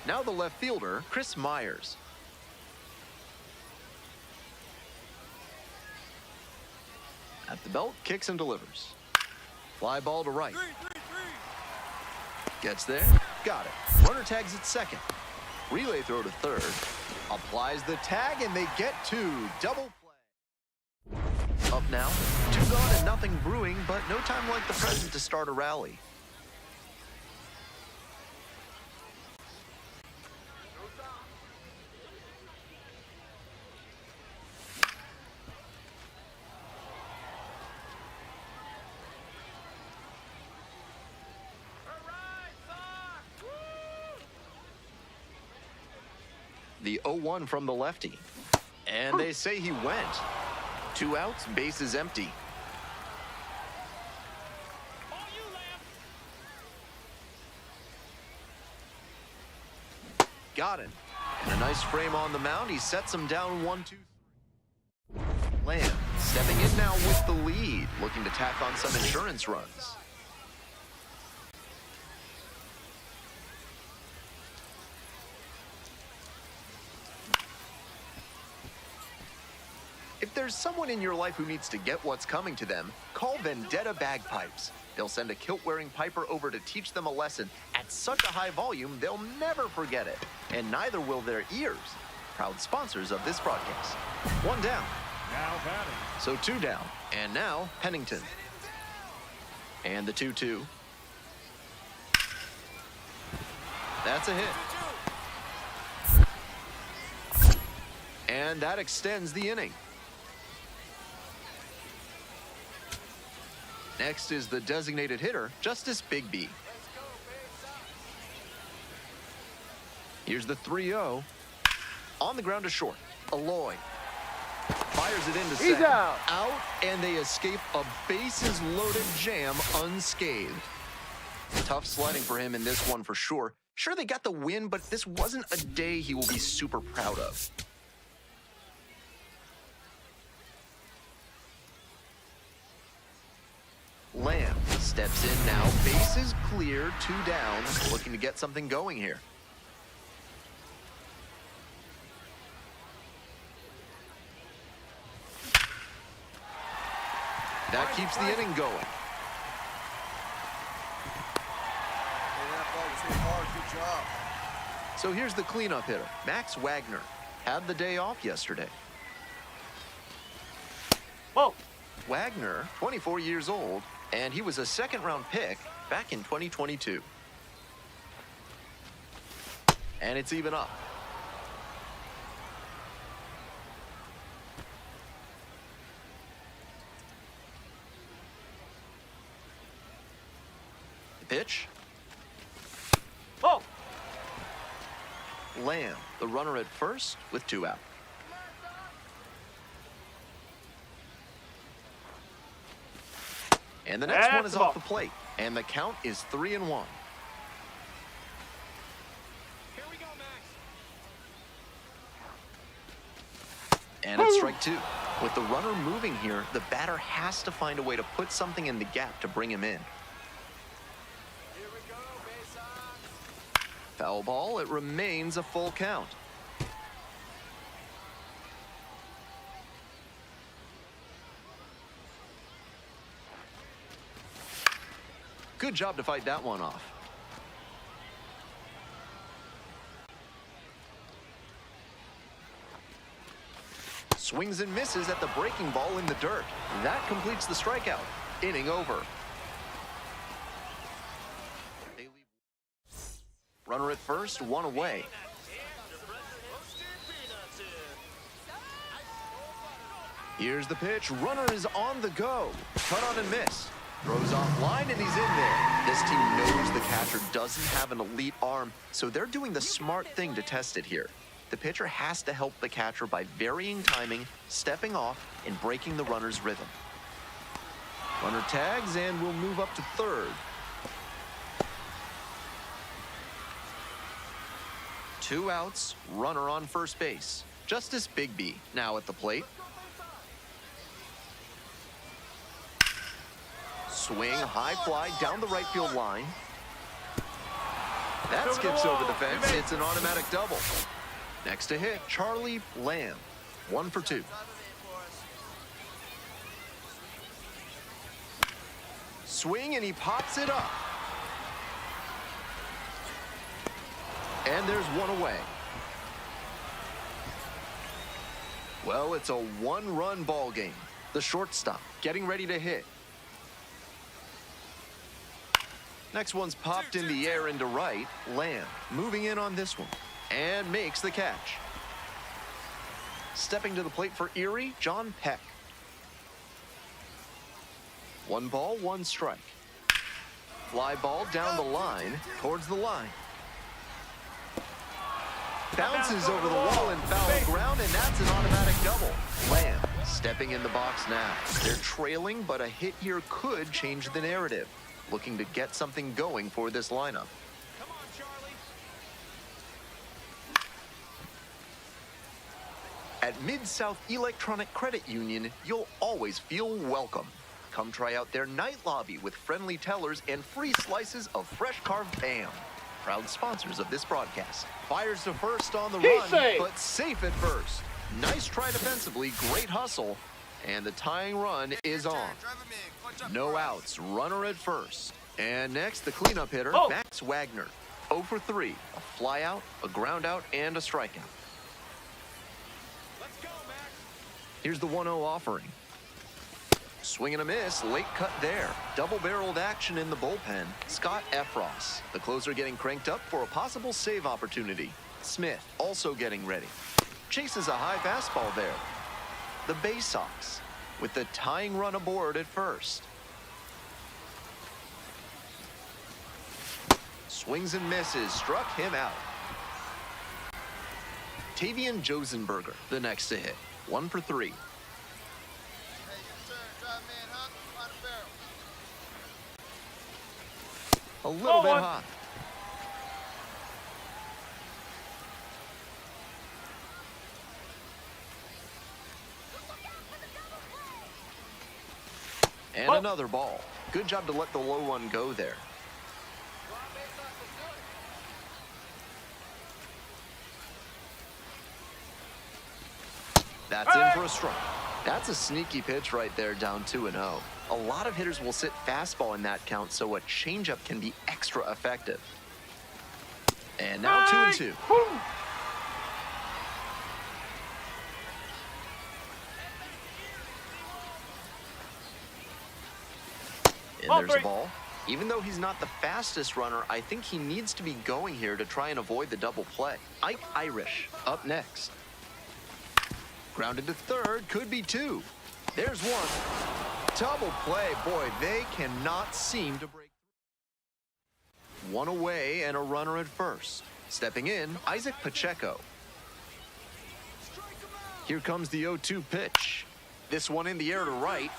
Now the left fielder, Chris Myers. At the belt, kicks and delivers. Fly ball to right. Gets there, got it. Runner tags at second. Relay throw to third. Applies the tag, and they get two. Double play. Up now, 2 gone and nothing brewing, but no time like the present to start a rally. The 0-1 from the lefty. And they say he went. 2 outs, bases empty. Got him. And a nice frame on the mound. He sets him down 1-2. Lamb stepping in now with the lead, looking to tack on some insurance runs. If there's someone in your life who needs to get what's coming to them, call Vendetta Bagpipes. They'll send a kilt-wearing piper over to teach them a lesson at such a high volume they'll never forget it. And neither will their ears. Proud sponsors of this broadcast. 1 down. Now batting. So 2 down. And now Pennington. And the 2-2. That's a hit. And that extends the inning. Next is the designated hitter, Justice Bigby. Here's the 3-0. On the ground to short. Aloy fires it into second. He's out. Out, and they escape a bases-loaded jam unscathed. Tough sledding for him in this one for sure. Sure, they got the win, but this wasn't a day he will be super proud of. Lamb steps in now, bases clear, 2 down, looking to get something going here. That keeps the inning going. So here's the cleanup hitter, Max Wagner. Had the day off yesterday. Whoa! Wagner, 24 years old, and he was a second-round pick back in 2022. And it's even up. The pitch. Oh! Lamb, the runner at first with 2 out. And the next one is off the plate. And the count is 3-1. Here we go, Max. And it's strike 2. With the runner moving here, the batter has to find a way to put something in the gap to bring him in. Here we go, base on. Foul ball, it remains a full count. Good job to fight that one off. Swings and misses at the breaking ball in the dirt. That completes the strikeout. Inning over. Runner at first, 1 away. Here's the pitch. Runner is on the go. Cut on and miss. Throws off line, and he's in there. This team knows the catcher doesn't have an elite arm, so they're doing the smart thing to test it here. The pitcher has to help the catcher by varying timing, stepping off, and breaking the runner's rhythm. Runner tags and will move up to third. 2 outs, runner on first base. Justice Bigby now at the plate. Swing, high fly down the right field line. That skips over the fence. It's an automatic double. Next to hit, Charlie Lamb. 1 for 2. Swing, and he pops it up. And there's one away. Well, it's a one-run ball game. The shortstop getting ready to hit. Next one's popped in the air into right. Lamb moving in on this one and makes the catch. Stepping to the plate for Erie, John Peck. 1 ball, 1 strike. Fly ball down the line towards the line. Bounces over the wall and foul ground, and that's an automatic double. Lamb stepping in the box now. They're trailing, but a hit here could change the narrative. Looking to get something going for this lineup. Come on, Charlie. At Mid-South Electronic Credit Union, you'll always feel welcome. Come try out their night lobby with friendly tellers and free slices of fresh carved ham. Proud sponsors of this broadcast. Fires to first on the run, but safe at first. Nice try defensively, great hustle, and the tying run is on. No outs, runner at first. And next, the cleanup hitter, Max Wagner. 0 for 3, a fly out, a ground out, and a strikeout. Let's go, Max. Here's the 1-0 offering. Swing and a miss, late cut there. Double-barreled action in the bullpen. Scott Efros, the closer, getting cranked up for a possible save opportunity. Smith also getting ready. Chases a high fastball there. The Bay Sox with the tying run aboard at first. Swings and misses, struck him out. Tavian Josenberger, the next to hit. 1 for 3. A little bit hot. And another ball. Good job to let the low one go there. That's in for a strike. That's a sneaky pitch right there, down 2-0. A lot of hitters will sit fastball in that count, so a changeup can be extra effective. And now 2-2. And there's a ball. Even though he's not the fastest runner, I think he needs to be going here to try and avoid the double play. Ike Irish up next. Grounded to third, could be 2. There's 1. Double play, boy, they cannot seem to break. 1 away and a runner at first. Stepping in, Isaac Pacheco. Here comes the 0-2 pitch. This one in the air to right.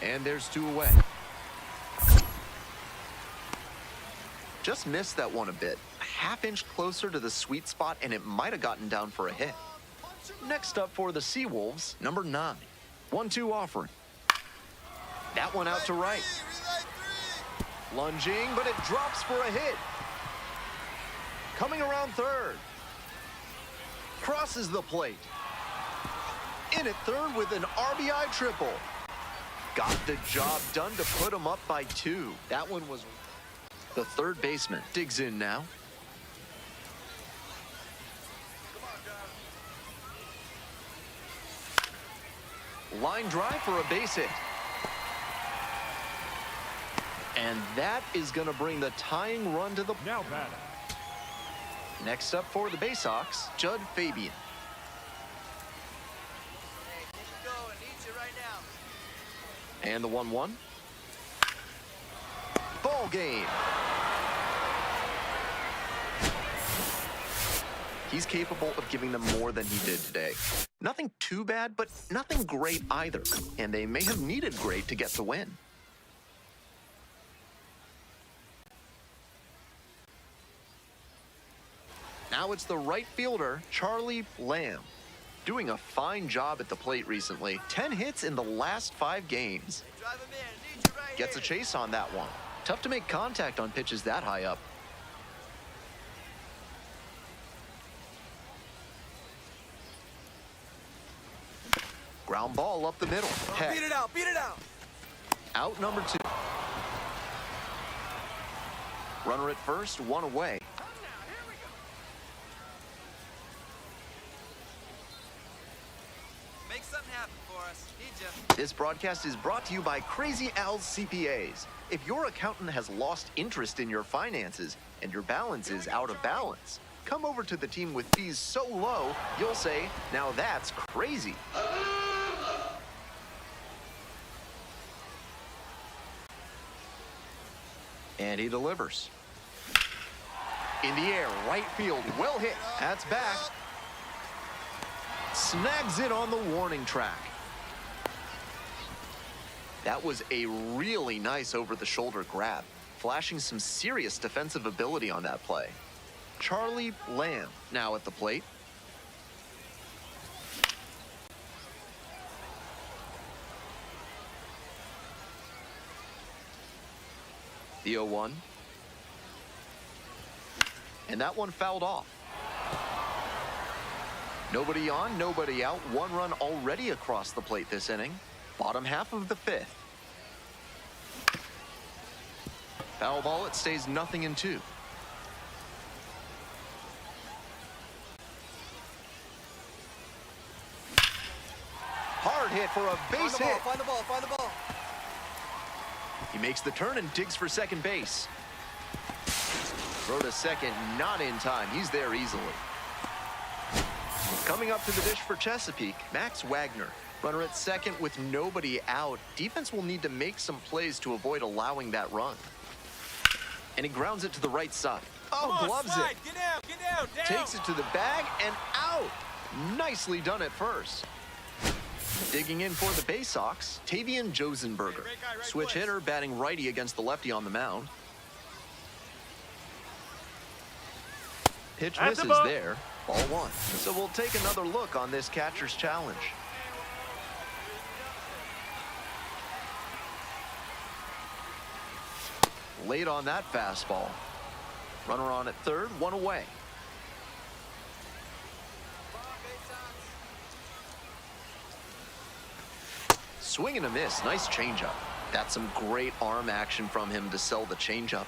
And there's 2 away. Just missed that one a bit. A half-inch closer to the sweet spot, and it might have gotten down for a hit. Next up for the Seawolves, number 9. 1-2 offering. That one out to right. Lunging, but it drops for a hit. Coming around third. Crosses the plate. In at third with an RBI triple. Got the job done to put him up by 2. That one was... The third baseman digs in now. Line drive for a base hit. And that is going to bring the tying run to the... Now batting. Next up for the Bay Sox, Judd Fabian. And the 1-1. Ball game. He's capable of giving them more than he did today. Nothing too bad, but nothing great either. And they may have needed great to get the win. Now it's the right fielder, Charlie Lamb. doing a fine job at the plate recently. 10 hits in the last 5 games. Gets a chase on that one. Tough to make contact on pitches that high up. Ground ball up the middle. Heck. Beat it out, beat it out. Out number 2. Runner at first, 1 away. Make something happen for us. Need ya. This broadcast is brought to you by Crazy Al's CPAs. If your accountant has lost interest in your finances and your balance is out of balance, come over to the team with fees so low, you'll say, now that's crazy. And he delivers. In the air, right field, well hit. That's back. Snags it on the warning track. That was a really nice over-the-shoulder grab, flashing some serious defensive ability on that play. Charlie Lamb now at the plate. The 0-1. And that one fouled off. Nobody on, nobody out. 1 run already across the plate this inning. Bottom half of the 5th. Foul ball, it stays 0-2. Hard hit for a base hit. Find the ball, find the ball. He makes the turn and digs for second base. Throw to second, not in time. He's there easily. Coming up to the dish for Chesapeake, Max Wagner. Runner at second with nobody out. Defense will need to make some plays to avoid allowing that run. And he grounds it to the right side. Oh, gloves it. Get down, down. Takes it to the bag and out. Nicely done at first. Digging in for the Bay Sox, Tavian Josenberger. Switch hitter, batting righty against the lefty on the mound. Pitch misses there. Ball 1. So we'll take another look on this catcher's challenge. Late on that fastball. Runner on at third, 1 away. Swing and a miss. Nice changeup. That's some great arm action from him to sell the changeup.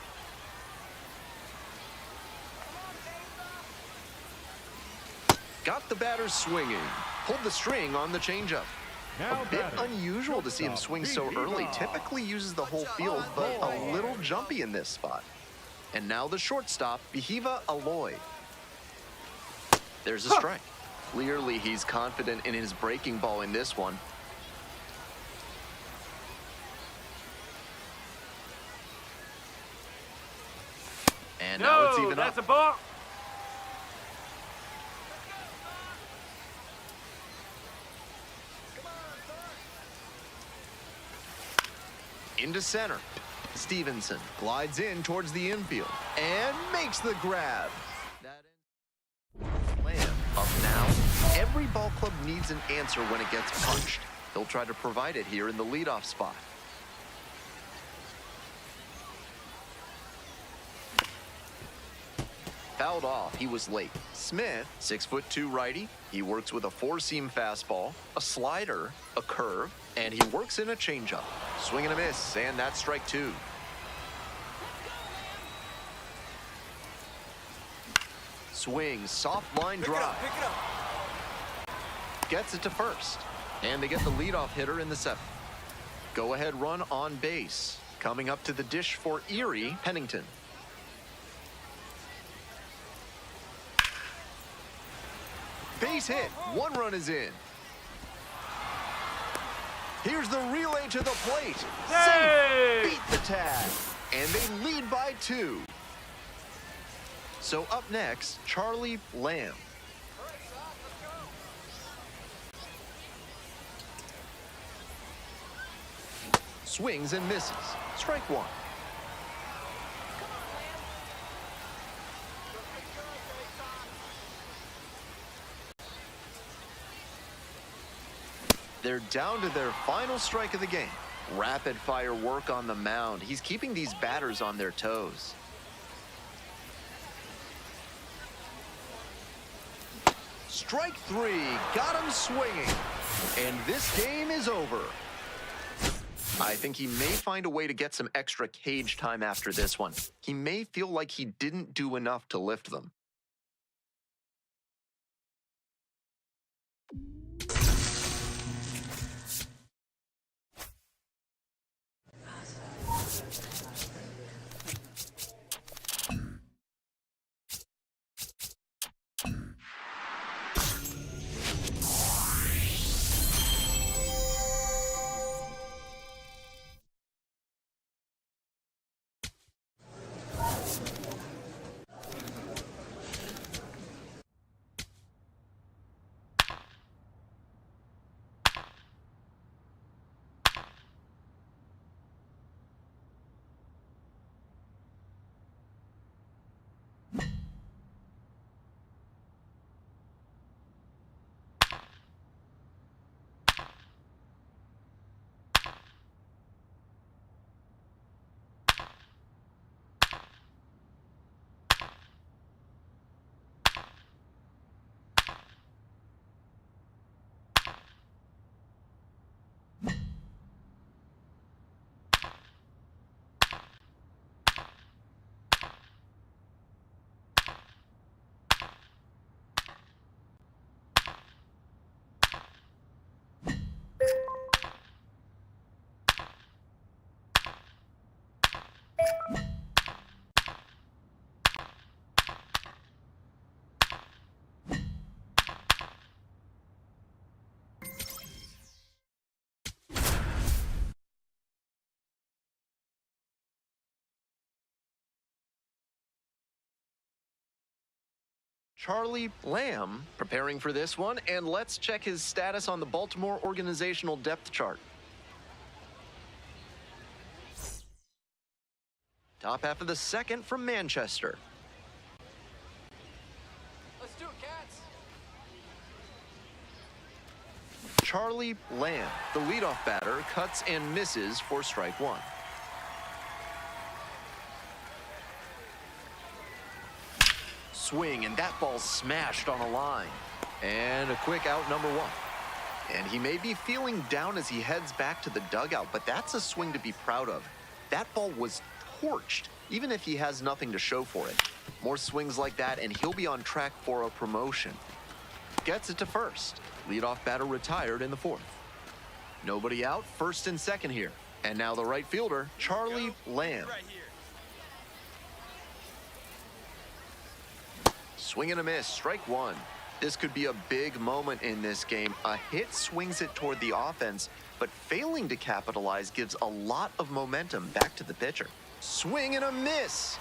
Got the batter swinging. Pulled the string on the changeup. A bit unusual to see him swing so early. Typically uses the whole field, but a little jumpy in this spot. And now the shortstop, Bihiva Aloy. There's a strike. Clearly he's confident in his breaking ball in this one. And now it's even up. That's a ball. Into center. Stevenson glides in towards the infield and makes the grab. Lamb up now. Every ball club needs an answer when it gets punched. They'll try to provide it here in the leadoff spot. Fouled off. He was late. Smith, 6'2" righty. He works with a 4-seam fastball, a slider, a curve, and he works in a changeup. Swing and a miss, and that's strike 2. Swing, soft line drive. Pick it up. Gets it to first. And they get the leadoff hitter in the 7th. Go ahead run on base. Coming up to the dish for Erie, Pennington. Base hit. 1 run is in. Here's the relay to the plate. Safe. Beat the tag. And they lead by 2. So up next, Charlie Lamb. Swings and misses. Strike 1. They're down to their final strike of the game. Rapid fire work on the mound. He's keeping these batters on their toes. Strike three, got him swinging. And this game is over. I think he may find a way to get some extra cage time after this one. He may feel like he didn't do enough to lift them. Charlie Lamb preparing for this one, and let's check his status on the Baltimore organizational depth chart. Top half of the second from Manchester. Let's do it, Cats. Charlie Lamb, the leadoff batter, cuts and misses for strike one. Swing, and that ball smashed on a line. And a quick out, number one. And he may be feeling down as he heads back to the dugout, but that's a swing to be proud of. That ball was torched, even if he has nothing to show for it. More swings like that, and he'll be on track for a promotion. Gets it to first. Leadoff batter retired in the fourth. Nobody out, first and second here. And now the right fielder, Charlie Lamb. Right here. Swing and a miss, strike one. This could be a big moment in this game. A hit swings it toward the offense, but failing to capitalize gives a lot of momentum back to the pitcher. Swing and a miss.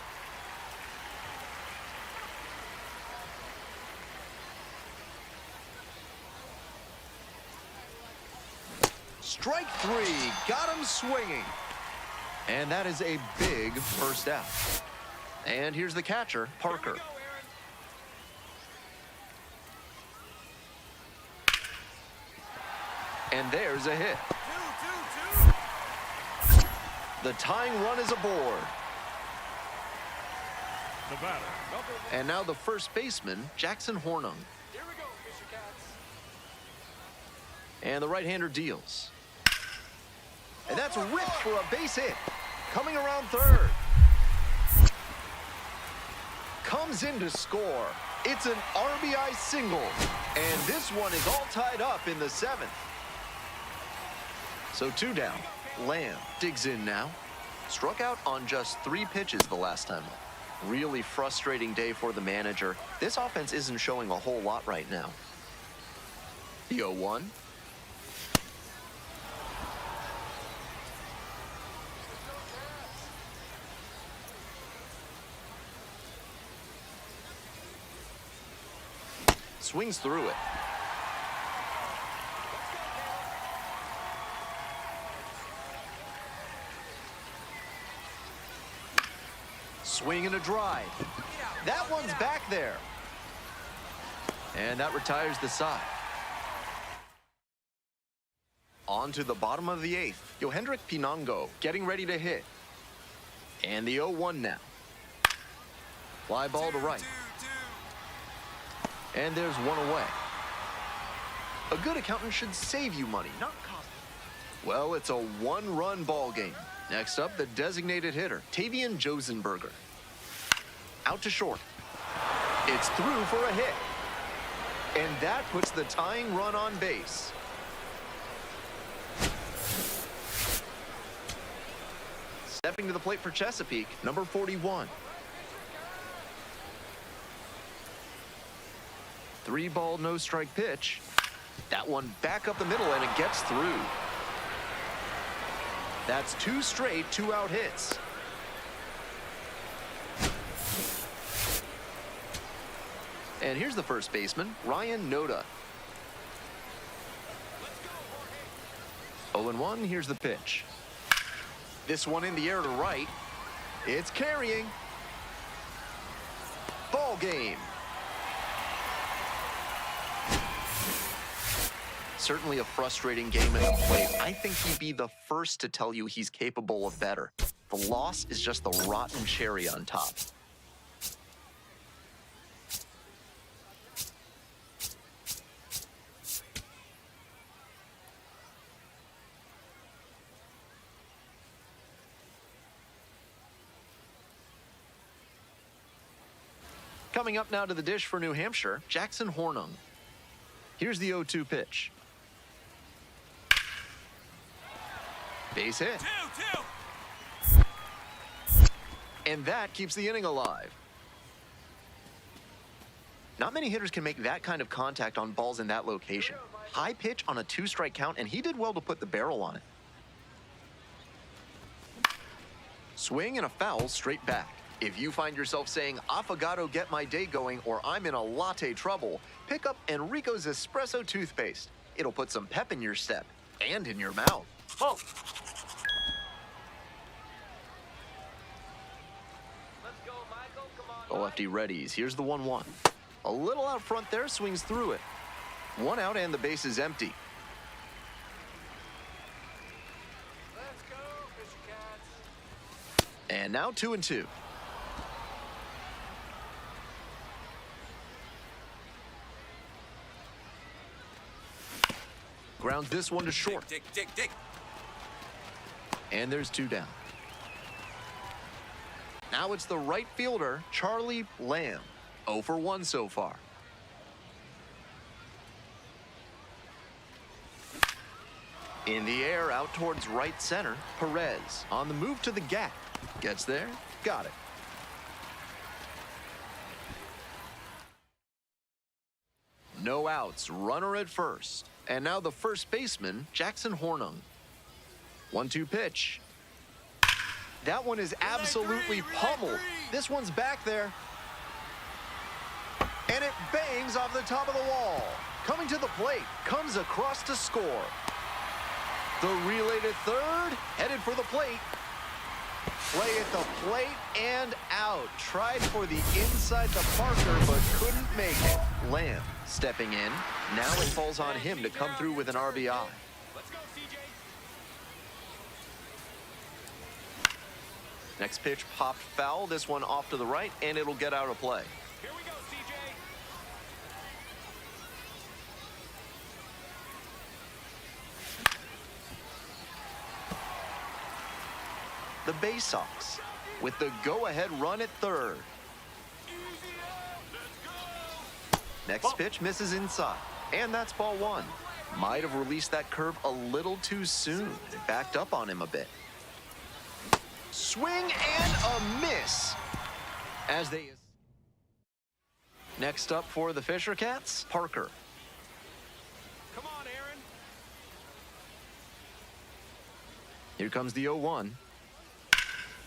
Strike three, got him swinging. And that is a big first out. And here's the catcher, Parker. And there's a hit. The tying run is aboard. The batter. And now the first baseman, Jackson Hornung. Here we go, Fisher Cats. And the right-hander deals. And that's ripped for a base hit. Coming around third. Comes in to score. It's an RBI single. And this one is all tied up in the seventh. So two down. Lamb digs in now. Struck out on just 3 pitches the last time up. Really frustrating day for the manager. This offense isn't showing a whole lot right now. The 0-1. Swings through it. Swing and a drive. That one's back there. And that retires the side. On to the bottom of the 8th. Yohendrick Pinango getting ready to hit. And the 0-1 now. Fly ball to right. And there's one away. A good accountant should save you money, not cost you. Well, it's a one-run ball game. Next up, the designated hitter, Tavian Josenberger. Out to short. It's through for a hit. And that puts the tying run on base. Stepping to the plate for Chesapeake, number 41. 3-ball, no-strike pitch. That one back up the middle, and it gets through. That's 2 straight 2-out hits. And here's the first baseman, Ryan Noda. 0-1, here's the pitch. This one in the air to right. It's carrying. Ball game. Certainly a frustrating game at the plate. I think he'd be the first to tell you he's capable of better. The loss is just the rotten cherry on top. Coming up now to the dish for New Hampshire, Jackson Hornung. Here's the 0-2 pitch. Base hit. 2-2. And that keeps the inning alive. Not many hitters can make that kind of contact on balls in that location. High pitch on a 2-strike count, and he did well to put the barrel on it. Swing and a foul straight back. If you find yourself saying, "Affogato, get my day going," or "I'm in a latte trouble," pick up Enrico's Espresso toothpaste. It'll put some pep in your step and in your mouth. Oh. Let's go, Michael. Come on. The lefty readies. Here's the 1-1. A little out front there, swings through it. 1 out and the base is empty. Let's go, Fisher Cats. And now 2-2. Grounds this one to short. Dig. And there's 2 down. Now it's the right fielder, Charlie Lamb. 0 for 1 so far. In the air, out towards right center, Perez on the move to the gap. Gets there, got it. No outs, runner at first. And now the first baseman, Jackson Hornung. 1-2 pitch. That one is absolutely pummeled. This one's back there. And it bangs off the top of the wall. Coming to the plate, comes across to score. The relay to third, headed for the plate. Play at the plate and out. Tried for the inside the Parker, but couldn't make it. Lamb stepping in. Now it falls on him to come through with an RBI. Let's go, CJ. Next pitch popped foul. This one off to the right, and it'll get out of play. Here we go, CJ. The Bay Sox with the go-ahead run at third. Next pitch misses inside, and that's ball 1. Might have released that curve a little too soon. Backed up on him a bit. Swing and a miss. As they... Next up for the Fisher Cats, Parker. Come on, Aaron. Here comes the 0-1.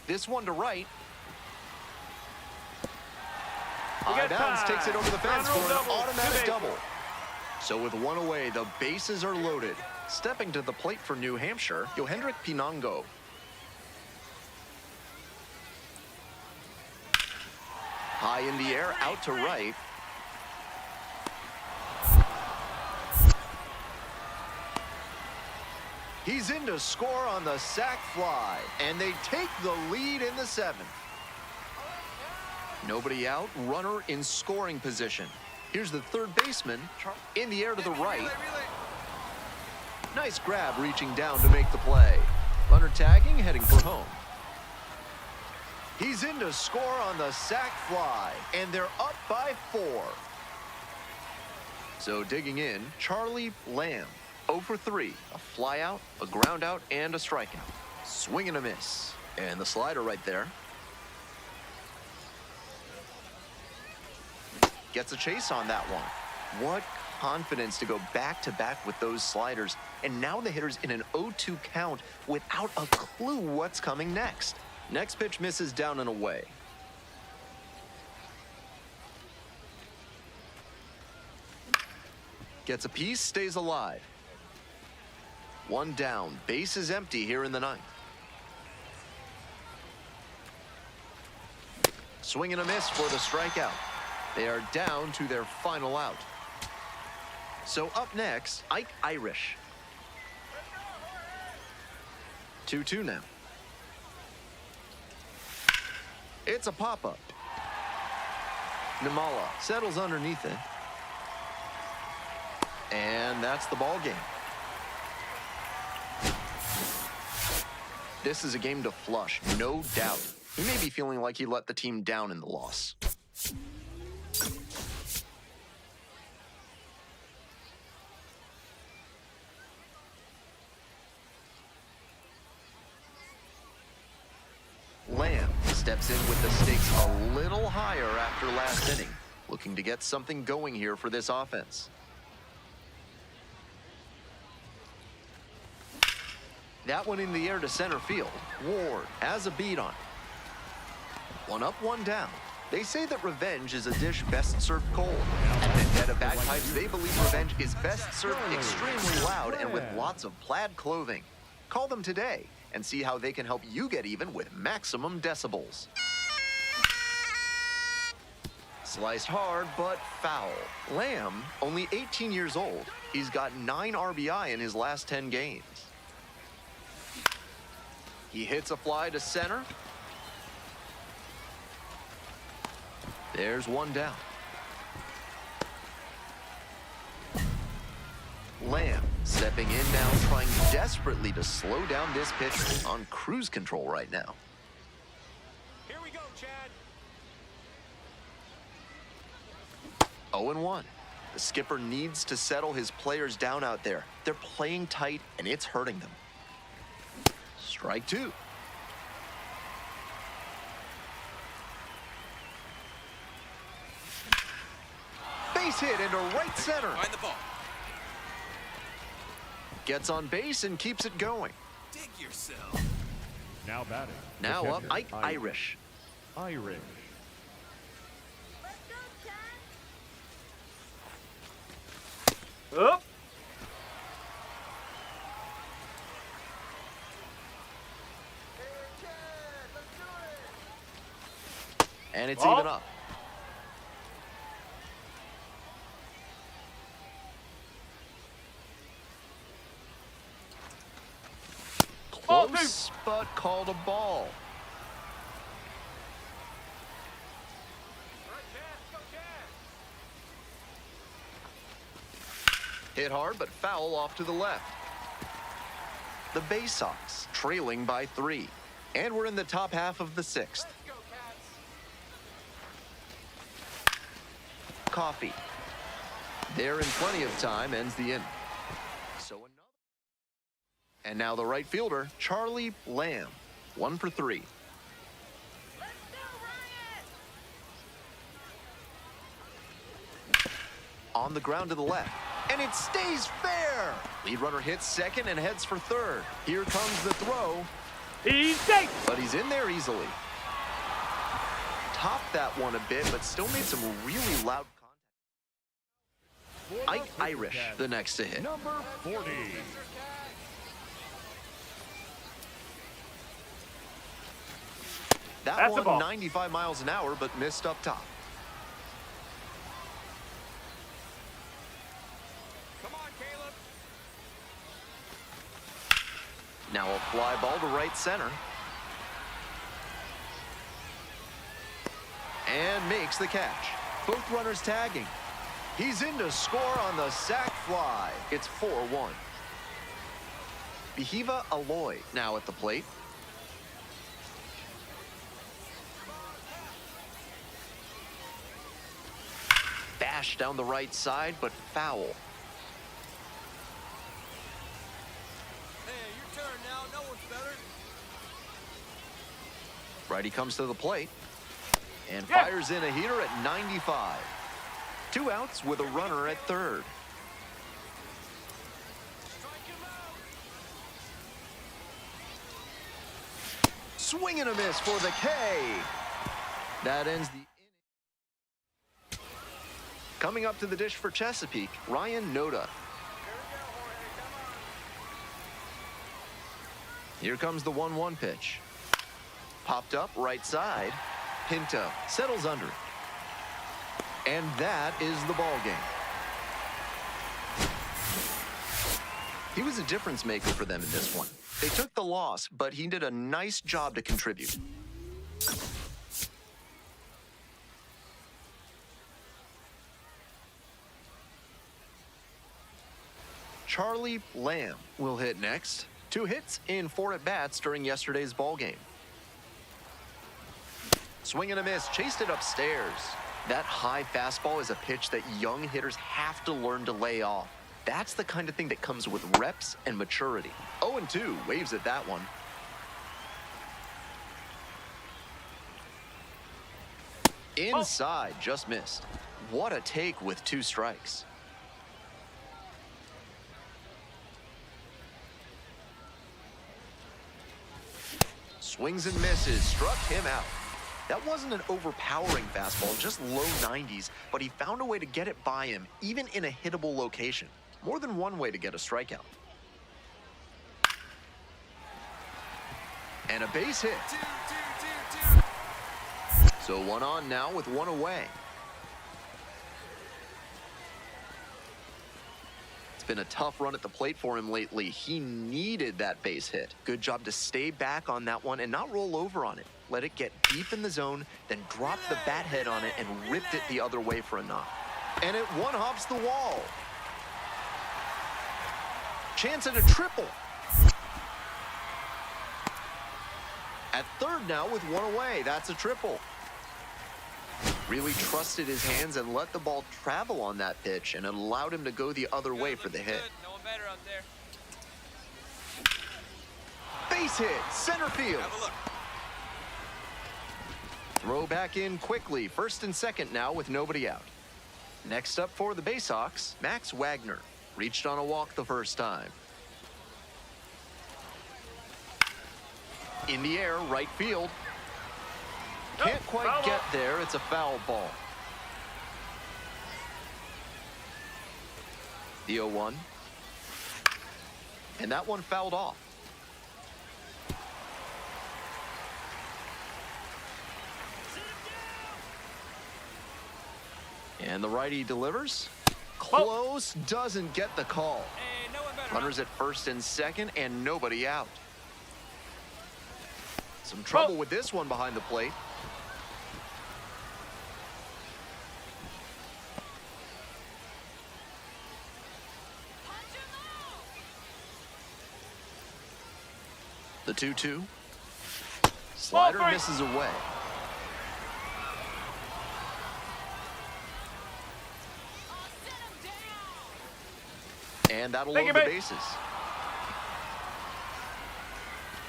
This one to right. High bounce takes it over the fence for an automatic double. So with 1 away, the bases are loaded. Stepping to the plate for New Hampshire, Yohendrick Pinango. High in the air, out to right. He's in to score on the sac fly, and they take the lead in the 7th. Nobody out, runner in scoring position. Here's the third baseman in the air to the right. Nice grab reaching down to make the play. Runner tagging, heading for home. He's in to score on the sac fly, and they're up by 4. So digging in, Charlie Lamb, 0 for 3. A fly out, a ground out, and a strikeout. Swing and a miss. And the slider right there. Gets a chase on that one. What confidence to go back-to-back with those sliders. And now the hitter's in an 0-2 count without a clue what's coming next. Next pitch misses down and away. Gets a piece, stays alive. One down, base is empty here in the 9th. Swing and a miss for the strikeout. They are down to their final out. So up next, Ike Irish. 2-2 now. It's a pop-up. Nimala settles underneath it. And that's the ball game. This is a game to flush, no doubt. He may be feeling like he let the team down in the loss. Lamb steps in with the stakes a little higher after last inning, looking to get something going here for this offense. That one in the air to center field. Ward has a beat on it. One up, one down. They say that revenge is a dish best served cold. At Vendetta Bagpipes, they believe revenge is best served extremely loud and with lots of plaid clothing. Call them today and see how they can help you get even with maximum decibels. Sliced hard, but foul. Lamb, only 18 years old. He's got 9 RBI in his last 10 games. He hits a fly to center. There's one down. Lamb stepping in now, trying desperately to slow down this pitcher. On cruise control right now. Here we go, Chad. 0-1. The skipper needs to settle his players down out there. They're playing tight, and it's hurting them. Strike 2. Base hit into right center. Find the ball. Gets on base and keeps it going. Dig yourself. Now batting. Now the up, catcher, Ike Irish. Irish. Up. And it's even up. Close, but called a ball. Hit hard, but foul off to the left. The Bay Sox trailing by 3. And we're in the top half of the 6th. Coffee. There in plenty of time, ends the inning. So another. And now the right fielder, Charlie Lamb. 1 for 3. On the ground to the left. And it stays fair. Lead runner hits second and heads for third. Here comes the throw. He's safe. But he's in there easily. Topped that one a bit, but still made some really loud contact. Ike Irish, the next to hit. Number 40. That one 95 miles an hour, but missed up top. Now a fly ball to right center. And makes the catch. Both runners tagging. He's in to score on the sac fly. It's 4-1. Behiva Aloy now at the plate. Bash down the right side, but foul. Hey, your turn now. No one's better. Righty comes to the plate and fires in a heater at 95. 2 outs with a runner at third. Swing and a miss for the K. That ends the inning. Coming up to the dish for Chesapeake, Ryan Noda. Here comes the 1-1 pitch. Popped up right side. Pinto settles under it. And that is the ball game. He was a difference maker for them in this one. They took the loss, but he did a nice job to contribute. Charlie Lamb will hit next. 2 hits in 4 at-bats during yesterday's ball game. Swing and a miss, chased it upstairs. That high fastball is a pitch that young hitters have to learn to lay off. That's the kind of thing that comes with reps and maturity. 0-2, waves at that one. Inside, just missed. What a take with 2 strikes. Swings and misses, struck him out. That wasn't an overpowering fastball, just low 90s, but he found a way to get it by him, even in a hittable location. More than one way to get a strikeout. And a base hit. So 1 on now with 1 away. It's been a tough run at the plate for him lately. He needed that base hit. Good job to stay back on that one and not roll over on it. Let it get deep in the zone, then drop the bat head on it and ripped it the other way for a knock. And it one-hops the wall. Chance at a triple. At third now with 1 away. That's a triple. Really trusted his hands and let the ball travel on that pitch, and it allowed him to go the other way for the hit. No one better out there. Base hit, center field. Have a look. Throw back in quickly. First and second now with nobody out. Next up for the Baysox, Max Wagner. Reached on a walk the first time. In the air, right field. Can't quite get there. It's a foul ball. The 0-1. And that one fouled off. And the righty delivers. Close, doesn't get the call. Hey, no one better. Runners at first and second, and nobody out. Some trouble with this one behind the plate. The 2-2. Slider misses away. And that'll load the bases.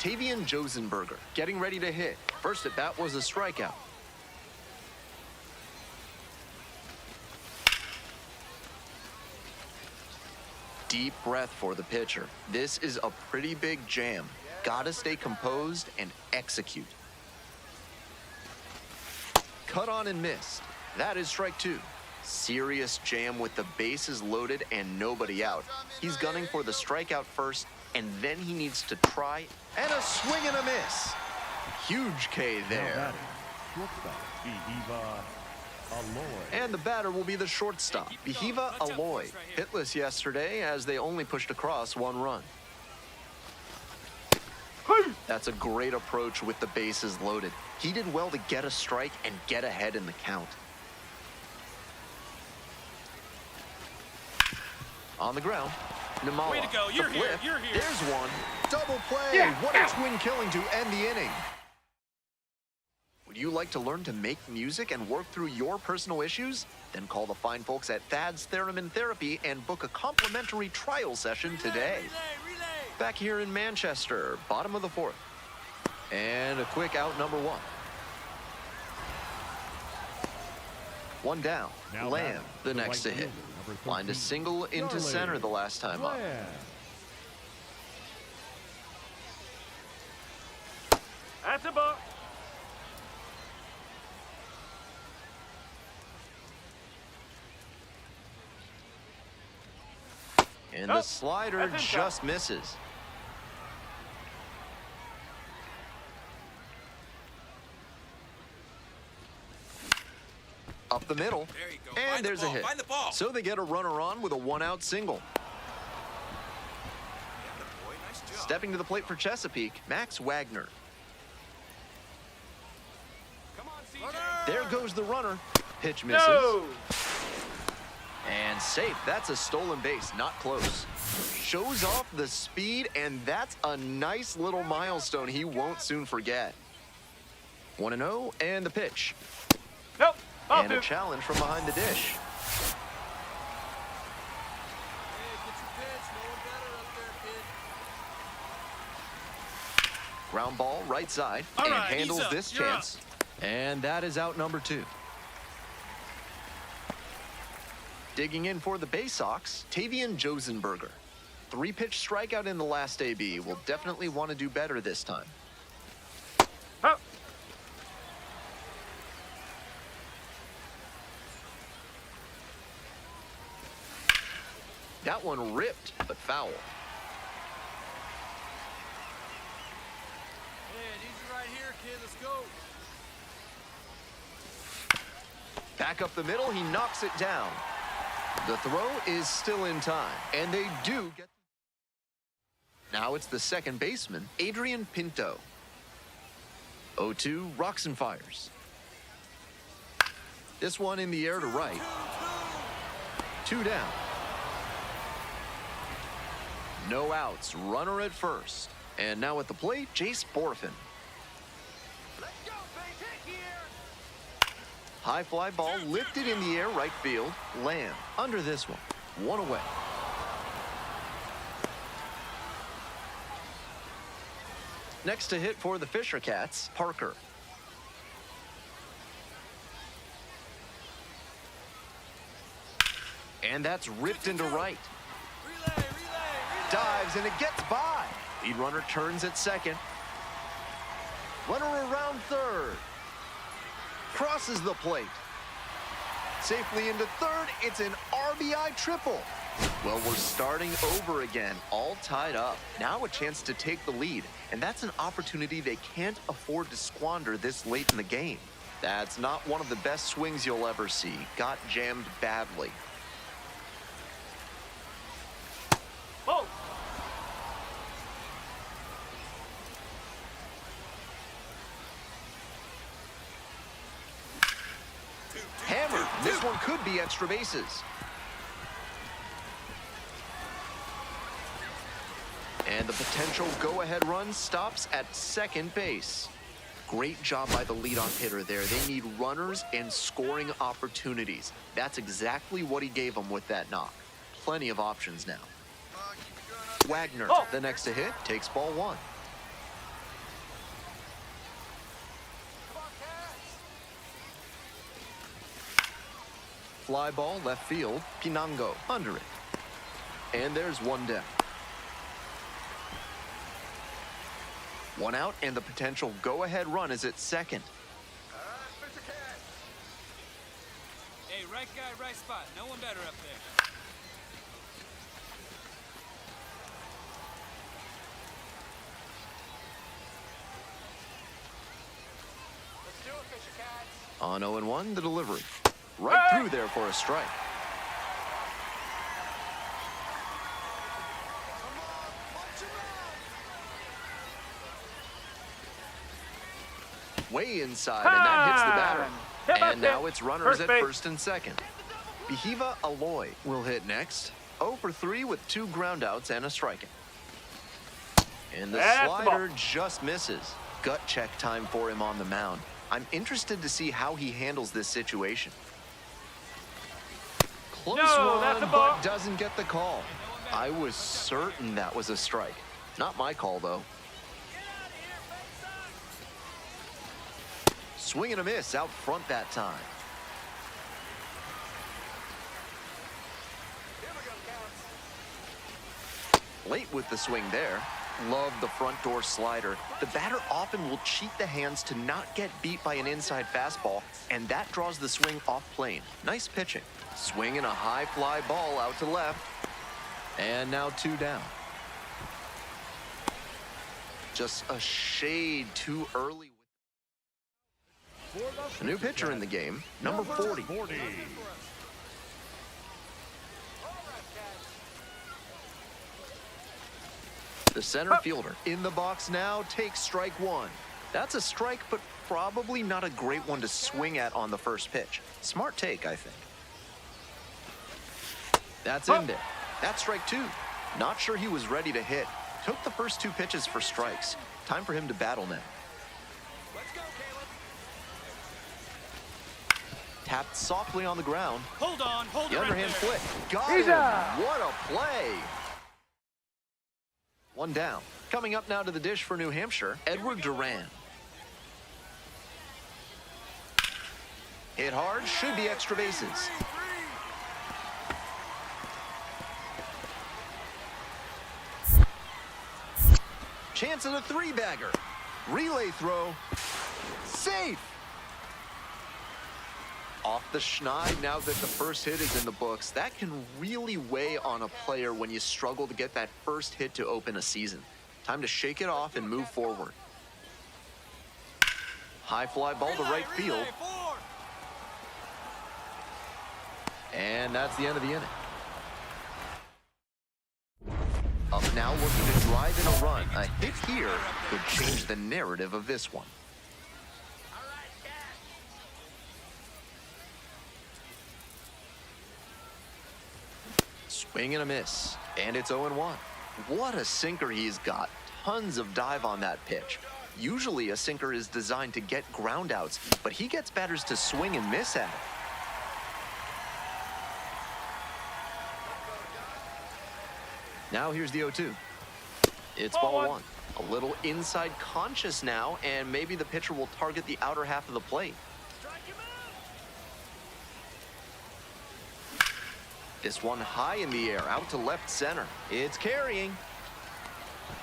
Tavian Josenberger getting ready to hit. First at bat was a strikeout. Deep breath for the pitcher. This is a pretty big jam. Gotta stay composed and execute. Cut on and missed. That is strike 2. Serious jam with the bases loaded and nobody out. He's gunning for the strikeout first, and then he needs to try, and a swing and a miss. Huge K there. And the batter will be the shortstop, Behiva Aloy. Hitless yesterday as they only pushed across 1 run. That's a great approach with the bases loaded. He did well to get a strike and get ahead in the count. On the ground, Namala. Way to go. You're here. You're here. There's one. Double play. What a twin killing to end the inning. Would you like to learn to make music and work through your personal issues? Then call the fine folks at Thad's Theremin Therapy and book a complimentary trial session today. Relay. Back here in Manchester, bottom of the fourth. And a quick out, number one. One down. Now Lamb, the next to right hit. fielder, Lined a 13, single into Charlie center the last time up. Lamb. That's a ball. And the slider just misses. Up the middle. There you go. And Find the there's a ball. hit. Find the ball. So they get a runner on with a one-out single. Yeah, boy, nice job. Stepping to the plate for Chesapeake, Max Wagner. Come on, CJ. Runner! There goes the runner. Pitch misses. No. And safe. That's a stolen base. Not close. Shows off the speed, and that's a nice little milestone he won't soon forget. 1-0, and the pitch. Nope. And a challenge from behind the dish. Hey, get your pitch. No one better up there, kid. Ground ball right side, All and right, handles he's up. this You're chance. And that is out number 2. Digging in for the Bay Sox, Tavian Josenberger. 3-pitch strikeout in the last AB. Will definitely want to do better this time. Up. That one ripped, but foul. Hey, I need you right here, kid. Let's go. Back up the middle, he knocks it down. The throw is still in time, and they do get... Now it's the second baseman, Adrian Pinto. 0-2, rocks and fires. This one in the air to right. 2 down. No outs, runner at first. And now at the plate, Jace Borfin. High fly ball lifted in the air right field. Lamb under this one. 1 away. Next to hit for the Fisher Cats, Parker. And that's ripped into right. Relay. Dives and it gets by. Lead runner turns at second. Runner around third. Crosses the plate. Safely into third. It's an RBI triple. Well, we're starting over again, all tied up. Now a chance to take the lead, and that's an opportunity they can't afford to squander this late in the game. That's not one of the best swings you'll ever see. Got jammed badly. Oh. Hammered. This one could be extra bases. And the potential go-ahead run stops at second base. Great job by the leadoff hitter there. They need runners and scoring opportunities. That's exactly what he gave them with that knock. Plenty of options now. Wagner, the next to hit, takes ball 1. Fly ball left field, Pinango under it. And there's 1 down. 1 out, and the potential go-ahead run is at second. Hey, right guy, right spot. No one better up there. Let's do it, Fisher Cats. On 0-1, the delivery. Right through there for a strike. Way inside, and that hits the batter. And now it's runners at first and second. Behiva Aloy will hit next. 0 for 3 with 2 groundouts and a strikeout. And the slider just misses. Gut check time for him on the mound. I'm interested to see how he handles this situation. Close run, but doesn't get the call. I was certain that was a strike. Not my call, though. Swing and a miss out front that time. Late with the swing there. Love the front door slider. The batter often will cheat the hands to not get beat by an inside fastball, and that draws the swing off plane. Nice pitching. Swinging a high fly ball out to left. And now 2 down. Just a shade too early. A new pitcher in the game, number 40. The center fielder in the box now takes strike 1. That's a strike, but probably not a great one to swing at on the first pitch. Smart take, I think. That's in there. That's strike 2. Not sure he was ready to hit. Took the first 2 pitches for strikes. Time for him to battle now. Tapped softly on the ground. Hold on, hold on. The underhand flip. Got him. What a play. 1 down. Coming up now to the dish for New Hampshire, Edward Duran. Hit hard, should be extra bases. Chance at a 3-bagger. Relay throw. Safe. Off the schneid now that the first hit is in the books. That can really weigh on a player when you struggle to get that first hit to open a season. Time to shake it off and move forward. High fly ball to right field. And that's the end of the inning. Up now looking to drive in a run. A hit here could change the narrative of this one. Swing and a miss, and it's 0-1. What a sinker he's got. Tons of dive on that pitch. Usually a sinker is designed to get groundouts, but he gets batters to swing and miss at it. Now here's the 0-2. It's ball 1. A little inside conscious now, and maybe the pitcher will target the outer half of the plate. This one high in the air, out to left center. It's carrying.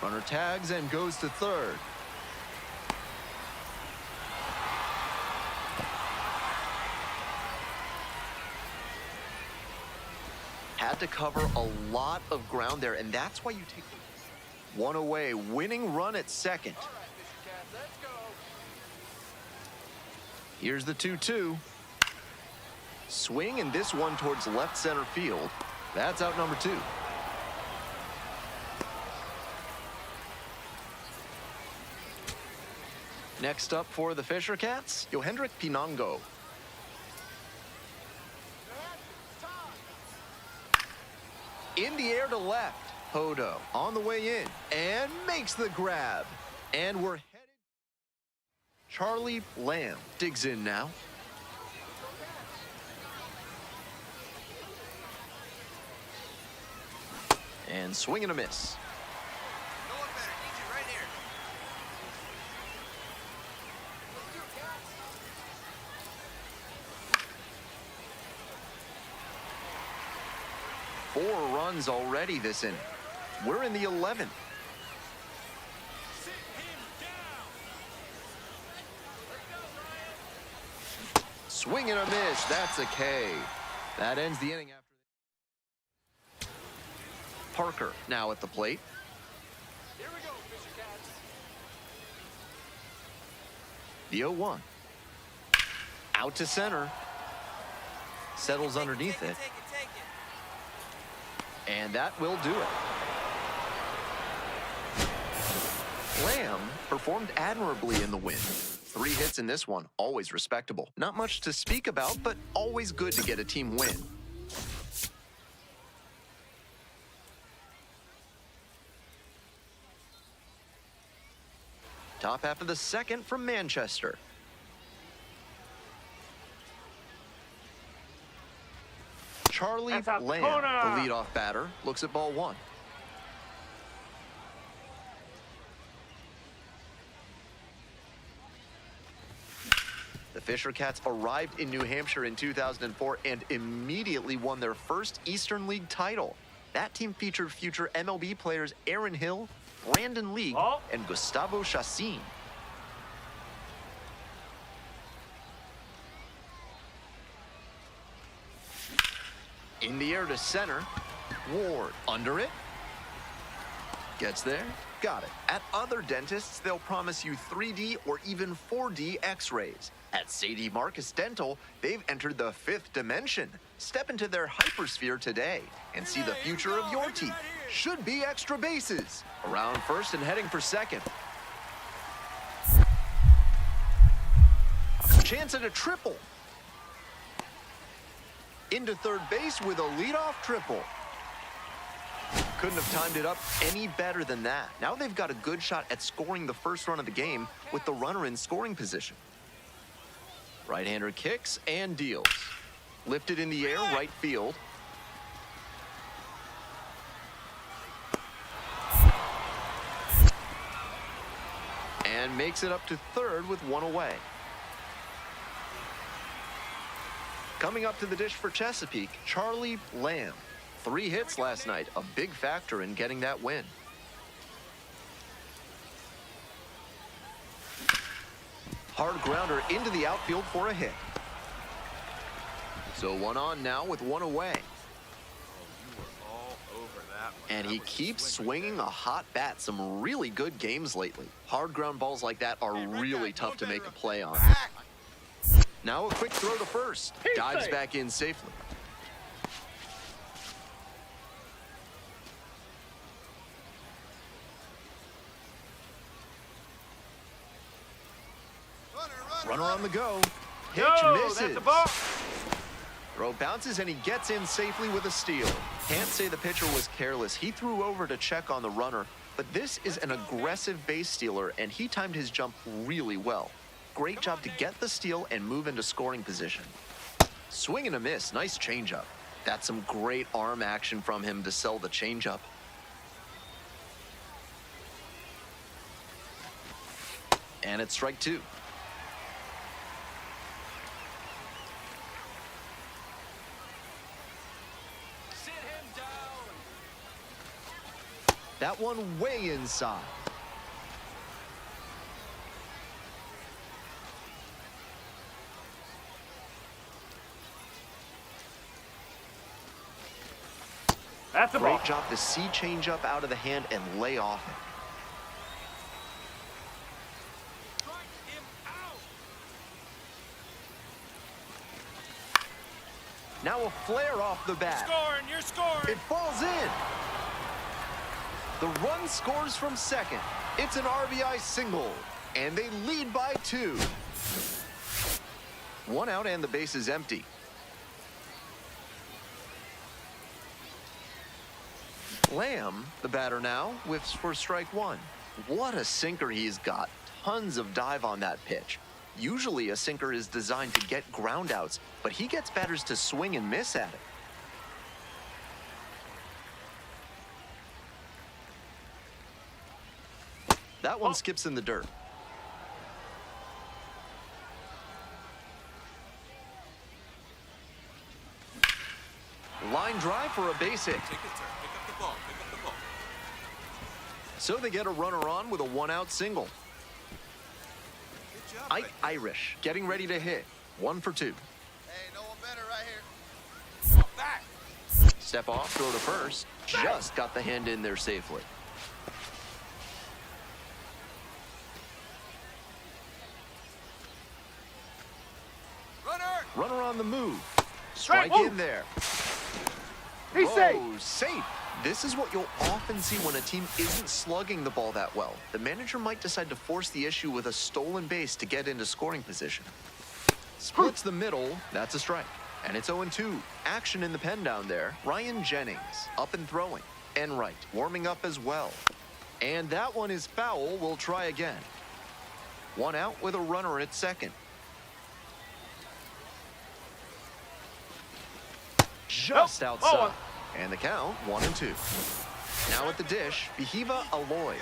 Runner tags and goes to third. Had to cover a lot of ground there, and that's why you take one away. Winning run at second. Here's the 2-2. Swing, and this one towards left center field. That's out number 2. Next up for the Fisher Cats, Yohendrick Pinango. In the air to left. Hodo on the way in and makes the grab. And we're headed. Charlie Lamb digs in now. And swing and a miss. No one better. Need you right here. 4 runs already this inning. We're in the 11th. Swing and a miss. That's a K. That ends the inning after. Parker now at the plate. Here we go, Fisher Cats. The 0-1. Out to center. Settles underneath it. And that will do it. Lamb performed admirably in the win. 3 hits in this one, always respectable. Not much to speak about, but always good to get a team win. Top half of the second from Manchester. Charlie Lamb, the leadoff batter, looks at ball 1. The Fisher Cats arrived in New Hampshire in 2004 and immediately won their first Eastern League title. That team featured future MLB players Aaron Hill, Brandon League, and Gustavo Chacin. In the air to center. Ward under it. Gets there. Got it. At other dentists, they'll promise you 3D or even 4D x-rays. At Sadie Marcus Dental, they've entered the 5th dimension. Step into their hypersphere today and see the future of your teeth. Should be extra bases. Around first and heading for second. Chance at a triple. Into third base with a leadoff triple. Couldn't have timed it up any better than that. Now they've got a good shot at scoring the first run of the game with the runner in scoring position. Right-hander kicks and deals. Lifted in the air, right field. And makes it up to third with 1 away. Coming up to the dish for Chesapeake, Charlie Lamb. 3 hits last night, a big factor in getting that win. Hard grounder into the outfield for a hit. So 1 on now with 1 away. And he keeps swinging a hot bat. Some really good games lately. Hard ground balls like that are really tough to make a play on. Now a quick throw to first. Dives back in safely. Runner on the go. Pitch misses. Throw bounces and he gets in safely with a steal. Can't say the pitcher was careless. He threw over to check on the runner, but this is an aggressive base stealer and he timed his jump really well. Great job to get the steal and move into scoring position. Swing and a miss. Nice changeup. That's some great arm action from him to sell the changeup. And it's strike 2. Sit him down. That one way inside. That's a ball. Great job to see changeup out of the hand and lay off it. Now a flare off the bat. You're scoring. It falls in. The run scores from second. It's an RBI single, and they lead by 2. 1 out and the base is empty. Lamb, the batter now, whiffs for strike 1. What a sinker he's got. Tons of dive on that pitch. Usually a sinker is designed to get groundouts, but he gets batters to swing and miss at it. That one skips in the dirt. Line drive for a base hit. Take a turn. Pick up the ball. Pick up the ball. So they get a runner on with a 1-out single. Good job. Ike Irish getting ready to hit. 1 for 2. Hey, no one better right here. Back. Step off, throw to first. Just got the hand in there safely. Runner on the move. Strike in there. He's safe. This is what you'll often see when a team isn't slugging the ball that well. The manager might decide to force the issue with a stolen base to get into scoring position. Splits the middle, that's a strike. And it's 0-2. Action in the pen down there. Ryan Jennings, up and throwing. And right, warming up as well. And that one is foul. We'll try again. One out with a runner at second. Just outside. And the count, 1-2. Now at the dish, Behiva Aloy.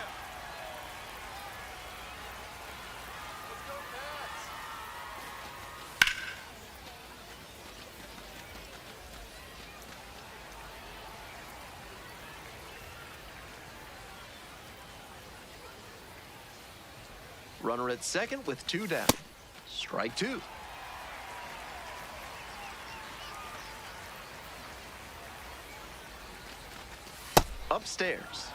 Runner at second with 2 down. Strike 2. Upstairs.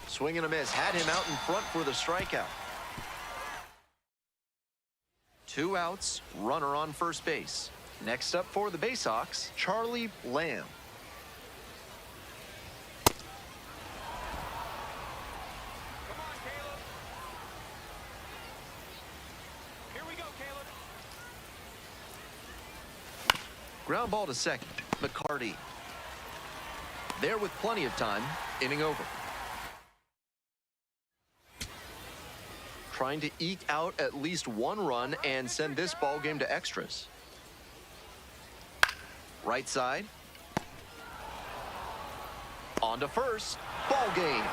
Swing and a miss. Had him out in front for the strikeout. 2 outs. Runner on first base. Next up for the Baysox, Charlie Lamb. Ground ball to second, McCarty. There with plenty of time, inning over. Trying to eke out at least 1 run and send this ball game to extras. Right side. On to first. Ball game.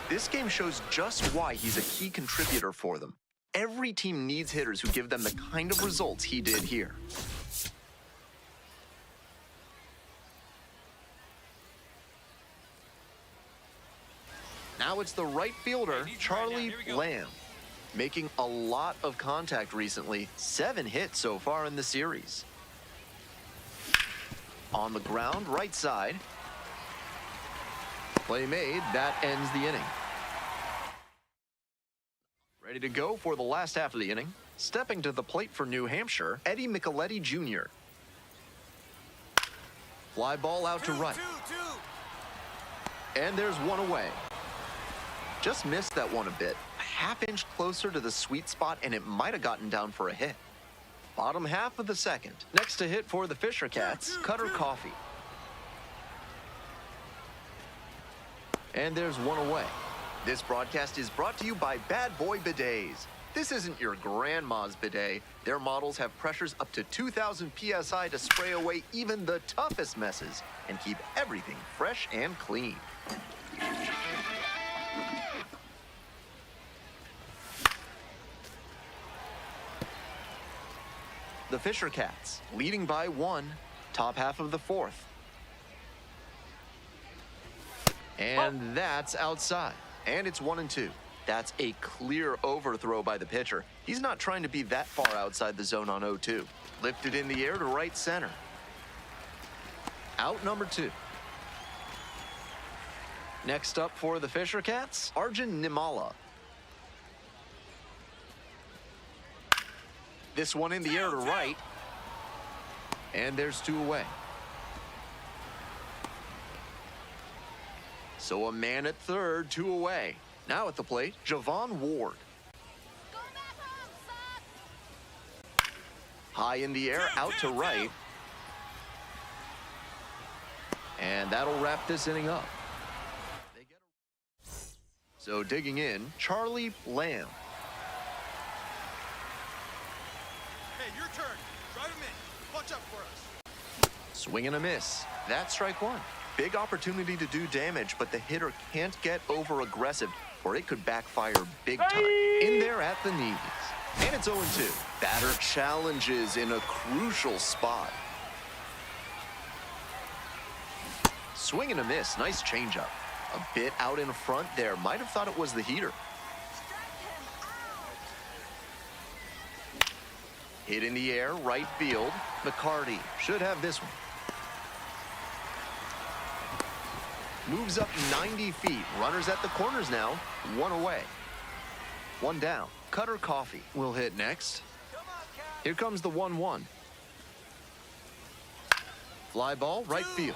This game shows just why he's a key contributor for them. Every team needs hitters who give them the kind of results he did here. Now it's the right fielder, Charlie Lamb. Making a lot of contact recently. 7 hits so far in the series. On the ground, right side. Play made. That ends the inning. Ready to go for the last half of the inning. Stepping to the plate for New Hampshire, Eddie Micheletti Jr. Fly ball out to right. And there's one away. Just missed that one a bit. A half inch closer to the sweet spot, and it might have gotten down for a hit. Bottom half of the second. Next to hit for the Fisher Cats, Cutter Coffee. And there's one away. This broadcast is brought to you by Bad Boy Bidets. This isn't your grandma's bidet. Their models have pressures up to 2,000 PSI to spray away even the toughest messes and keep everything fresh and clean. The Fisher Cats, leading by 1, top half of the 4th. And that's outside. And it's 1-2. That's a clear overthrow by the pitcher. He's not trying to be that far outside the zone on 0-2. Lifted in the air to right center. Out number 2. Next up for the Fisher Cats, Arjun Nimala. This one in the air to right. And there's 2 away. So a man at third, 2 away. Now at the plate, Javon Ward. High in the air, out to right. And that'll wrap this inning up. So digging in, Charlie Lamb. Hey, your turn. Drive him in. Watch up for us. Swing and a miss. That's strike 1. Big opportunity to do damage, but the hitter can't get over aggressive or it could backfire big time. In there at the knees. And it's 0-2. Batter challenges in a crucial spot. Swing and a miss. Nice changeup. A bit out in front there. Might have thought it was the heater. Hit in the air, right field. McCarty should have this one. Moves up 90 feet. Runners at the corners now. 1 away. One down. Cutter Coffee will hit next. Here comes the 1-1. Fly ball, right field.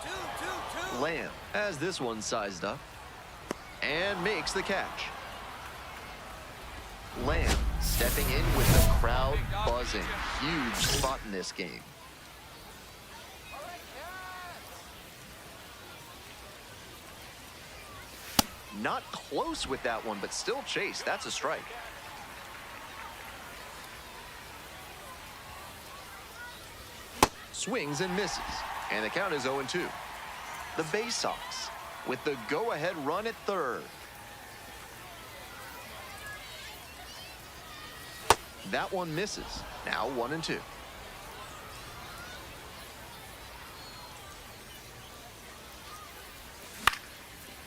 Lamb has this one sized up and makes the catch. Lamb stepping in with the crowd buzzing. Huge spot in this game. Not close with that one, but still chase. That's a strike. Swings and misses. And the count is 0-2. The Bay Sox with the go-ahead run at third. That one misses. Now 1-2.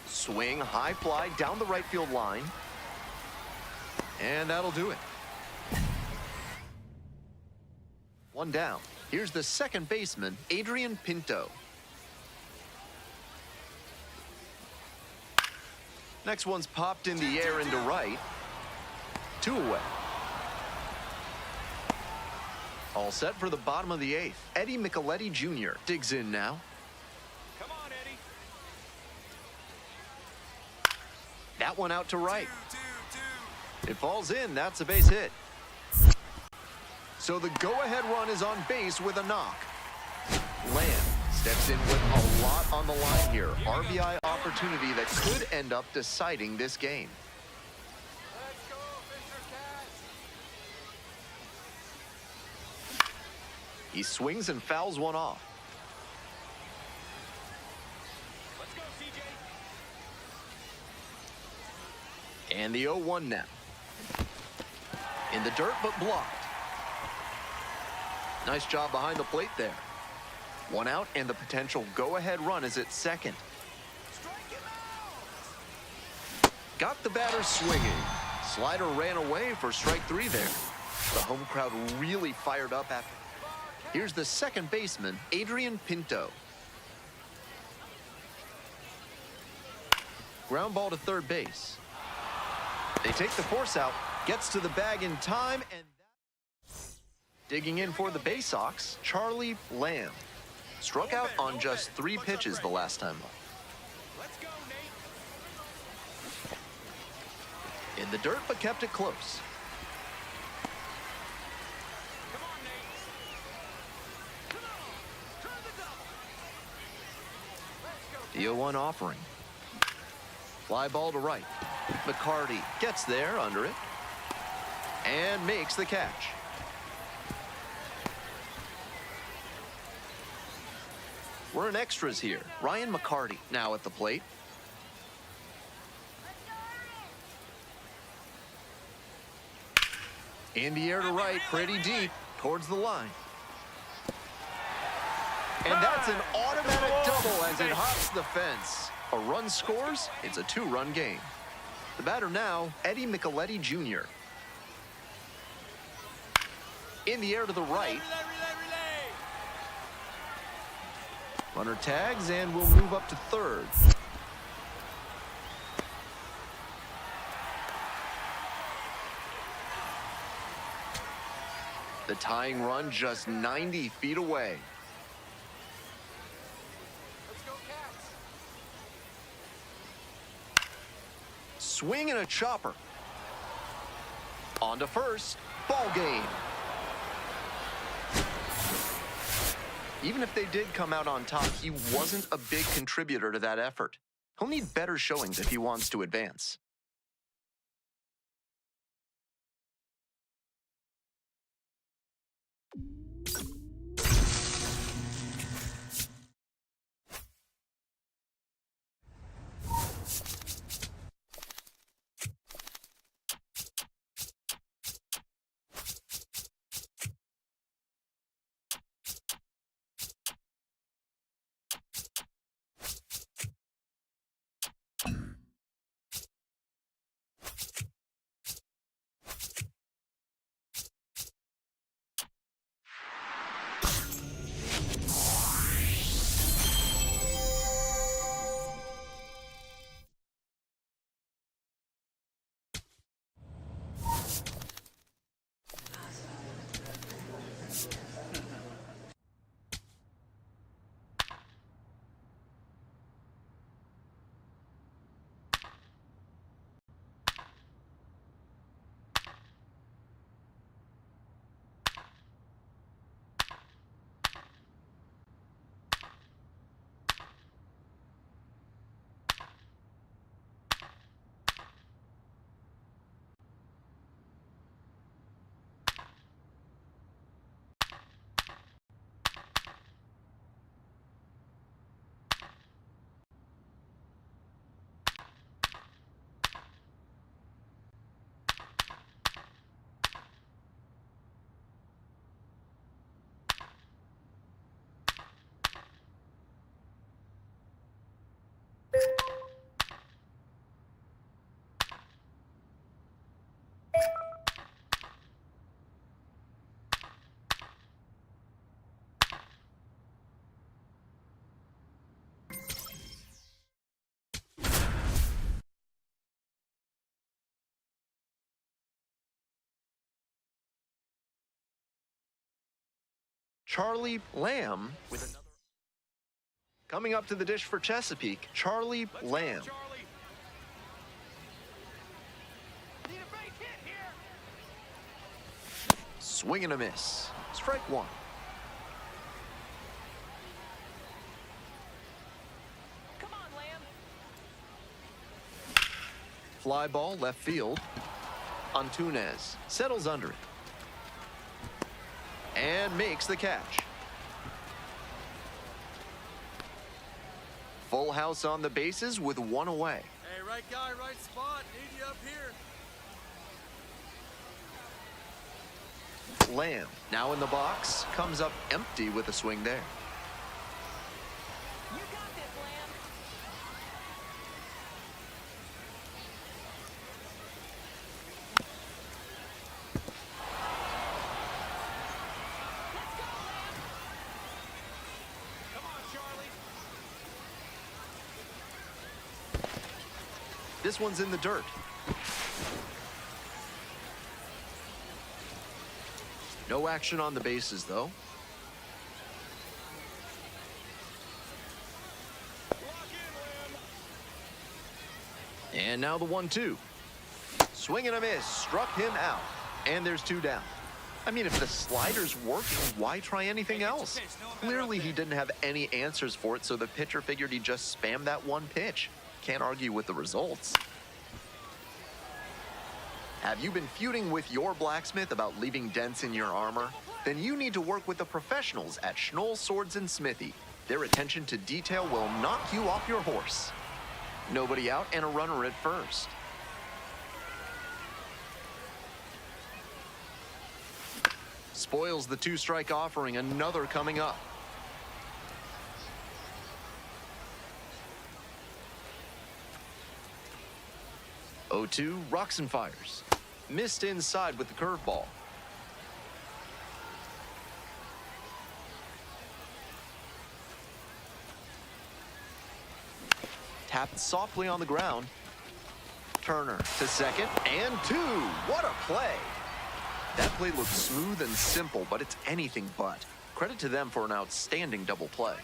Swing, high fly down the right field line. And that'll do it. One down. Here's the second baseman, Adrian Pinto. Next one's popped in the air into right. 2 away. All set for the bottom of the 8th. Eddie Micheletti Jr. digs in now. Come on, Eddie. That one out to right. It falls in. That's a base hit. So the go-ahead run is on base with a knock. Lamb steps in with a lot on the line here. RBI opportunity that could end up deciding this game. He swings and fouls one off. Let's go, CJ. And the 0-1 now. In the dirt, but blocked. Nice job behind the plate there. One out, and the potential go-ahead run is at second. Got the batter swinging. Slider ran away for strike 3 there. The home crowd really fired up after. Here's the second baseman, Adrian Pinto. Ground ball to third base. They take the force out, gets to the bag in time, and digging in for the Bay Sox, Charlie Lamb. Struck out on just 3 pitches the last time up. Let's go, Nate. In the dirt, but kept it close. Come on, Nate. Come on. Turn the double. The 0-1 offering. Fly ball to right. McCarty gets there under it and makes the catch. We're in extras here. Ryan McCarty now at the plate. In the air to right, pretty deep, towards the line. And that's an automatic double as it hops the fence. A run scores, it's a 2-run game. The batter now, Eddie Micheletti Jr. In the air to the right. Runner tags and will move up to third. The tying run just 90 feet away. Let's go, Cats. Swing and a chopper. On to first. Ball game. Even if they did come out on top, he wasn't a big contributor to that effort. He'll need better showings if he wants to advance. Charlie Lamb with another. Coming up to the dish for Chesapeake, Charlie Lamb. Swing and a miss. Strike one. Come on, Lamb. Fly ball left field. Antunes settles under it. And makes the catch. Full house on the bases with one away. Hey, right guy, right spot. Need you up here. Lamb, now in the box, comes up empty with a swing there. You got this, Lamb. Let's go, Lamb. Come on, Charlie. This one's in the dirt. No action on the bases, though. And now the 1-2. Swing and a miss. Struck him out. And there's two down. I mean, if the slider's working, why try anything else? Clearly, he didn't have any answers for it, so the pitcher figured he'd just spam that one pitch. Can't argue with the results. Have you been feuding with your blacksmith about leaving dents in your armor? Then you need to work with the professionals at Schnoll Swords and Smithy. Their attention to detail will knock you off your horse. Nobody out and a runner at first. Spoils the two-strike offering, another coming up. Oh-2 rocks and fires. Missed inside with the curveball. Tapped softly on the ground. Turner to second and two. What a play. That play looks smooth and simple, but it's anything but. Credit to them for an outstanding double play.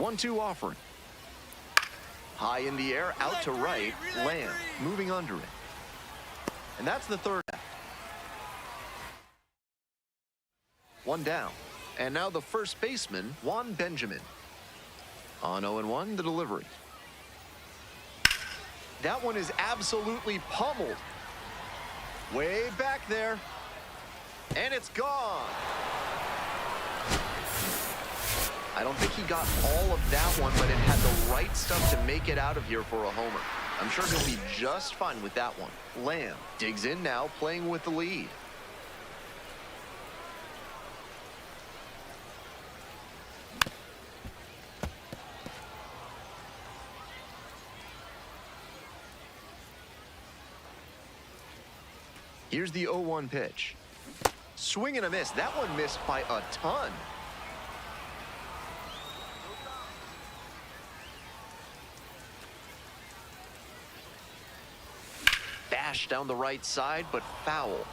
1-2 offering. High in the air, out to right, Lamb, moving under it. And that's the third out. One down. And now the first baseman, Juan Benjamin. On 0-1, the delivery. That one is absolutely pummeled. Way back there. And it's gone. I don't think he got all of that one, but it had the right stuff to make it out of here for a homer. I'm sure he'll be just fine with that one. Lamb digs in now, playing with the lead. Here's the 0-1 pitch. Swing and a miss. That one missed by a ton. Bash down the right side, but foul.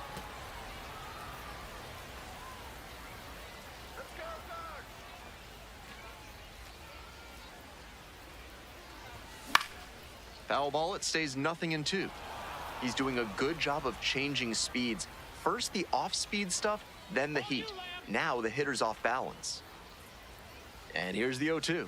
Foul ball, it stays 0-2. He's doing a good job of changing speeds. First the off-speed stuff, then the heat. Now the hitter's off balance. And here's the 0-2.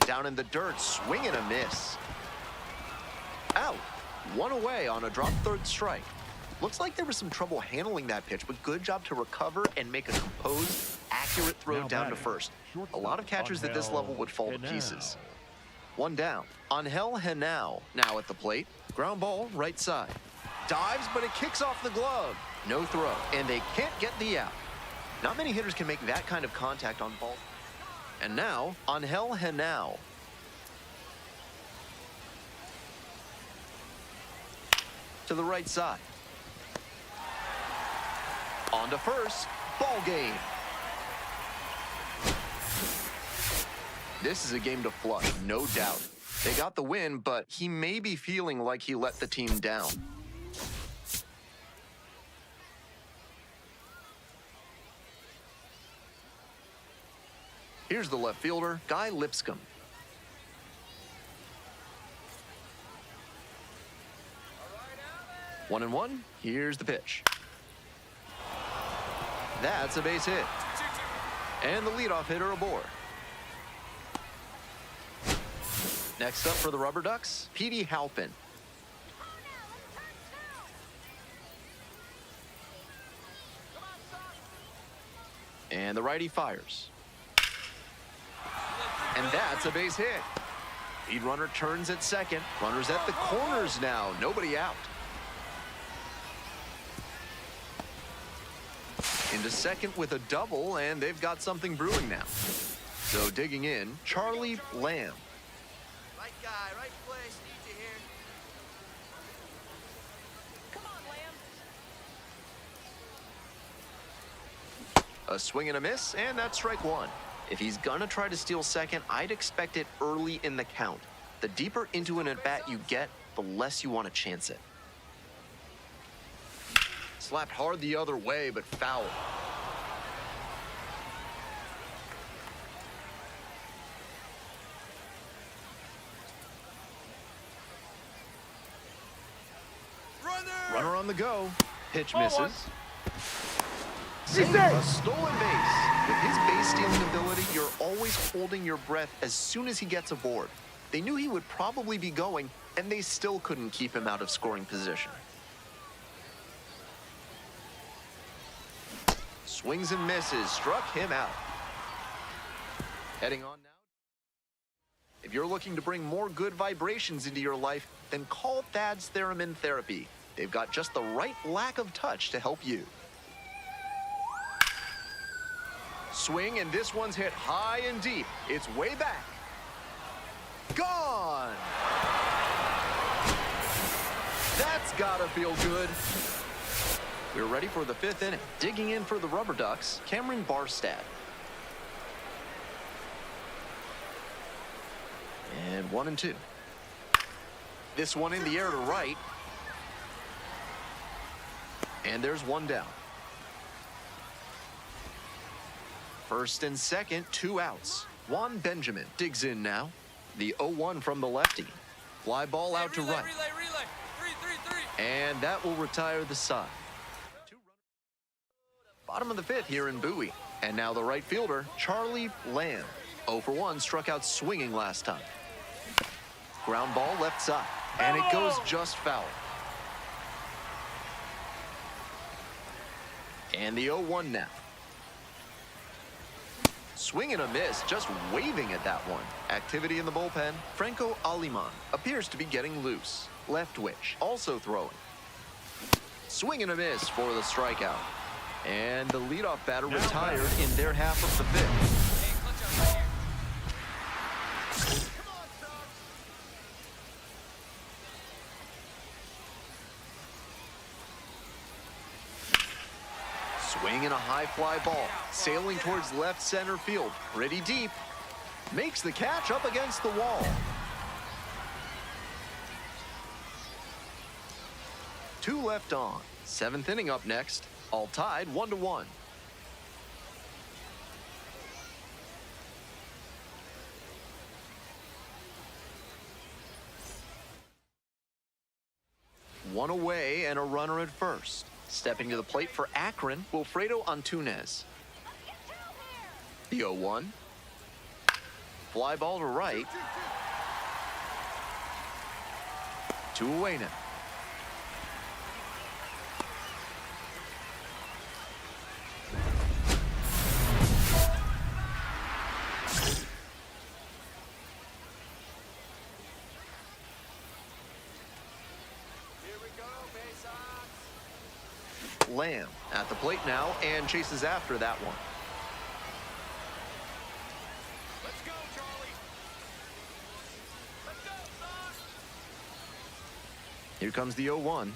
Down in the dirt, swing and a miss. Out. One away on a drop third strike. Looks like there was some trouble handling that pitch, but good job to recover and make a composed, accurate throw down to first. A lot of catchers at this level would fall to pieces. One down. Angel Henao now at the plate. Ground ball, right side. Dives, but it kicks off the glove. No throw, and they can't get the out. Not many hitters can make that kind of contact on ball. And now, Angel Henao. To the right side. On to first, ball game. This is a game to flush, no doubt. They got the win, but he may be feeling like he let the team down. Here's the left fielder, Guy Lipscomb. One and one, here's the pitch. That's a base hit. And the leadoff hitter aboard. Next up for the Rubber Ducks, Petey Halpin. And the righty fires. And that's a base hit. Lead runner turns at second. Runners at the corners now. Nobody out. Into second with a double, and they've got something brewing now. So digging in, Charlie Lamb. Right guy, right place. Need you here. Come on, Lamb. A swing and a miss, and that's strike one. If he's gonna try to steal second, I'd expect it early in the count. The deeper into an at-bat you get, the less you want to chance it. Slapped hard the other way, but foul. Runner on the go. Pitch misses. A stolen base. With his base stealing ability, you're always holding your breath as soon as he gets aboard. They knew he would probably be going, and they still couldn't keep him out of scoring position. Swings and misses, struck him out. Heading on now. If you're looking to bring more good vibrations into your life, then call Thad's Theremin Therapy. They've got just the right lack of touch to help you. Swing, and this one's hit high and deep. It's way back. Gone! That's gotta feel good. We're ready for the fifth inning. Digging in for the Rubber Ducks, Cameron Barstad. And 1-2. This one in the air to right. And there's one down. First and second, 2 outs. Juan Benjamin digs in now. The 0-1 from the lefty. Fly ball out to right. Relay. 3. And that will retire the side. Bottom of the fifth here in Bowie. And now the right fielder, Charlie Lamb. 0 for 1, struck out swinging last time. Ground ball left side. And it goes just foul. And the 0-1 now. Swing and a miss, just waving at that one. Activity in the bullpen. Franco Aliman appears to be getting loose. Leftwich also throwing. Swing and a miss for the strikeout. And the leadoff batter retired in their half of the fifth. Hey, clutch up right here. Swing and a high fly ball. Sailing towards left center field. Pretty deep. Makes the catch up against the wall. 2 left on. 7th inning up next. All tied 1-1. One away and a runner at first. Stepping to the plate for Akron, Wilfredo Antunes. The 0-1. Fly ball to right. 2 away now. Lamb at the plate now and chases after that one. Let's go, Charlie. Let's go, son. Here comes the 0-1.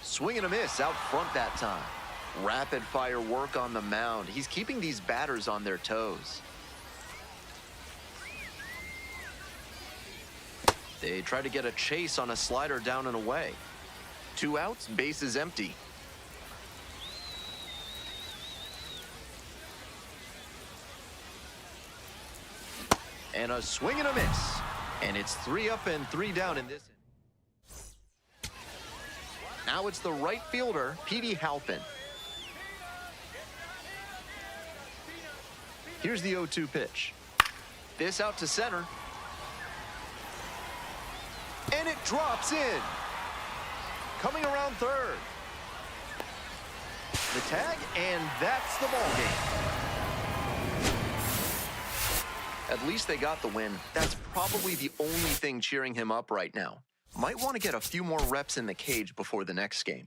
Swing and a miss out front that time. Rapid fire work on the mound. He's keeping these batters on their toes. They try to get a chase on a slider down and away. 2 outs, bases empty. And a swing and a miss. And it's 3 up and 3 down in this. Now it's the right fielder, Petey Halpin. Here's the 0-2 pitch. This out to center. And it drops in. Coming around third. The tag, and that's the ball game. At least they got the win. That's probably the only thing cheering him up right now. Might want to get a few more reps in the cage before the next game.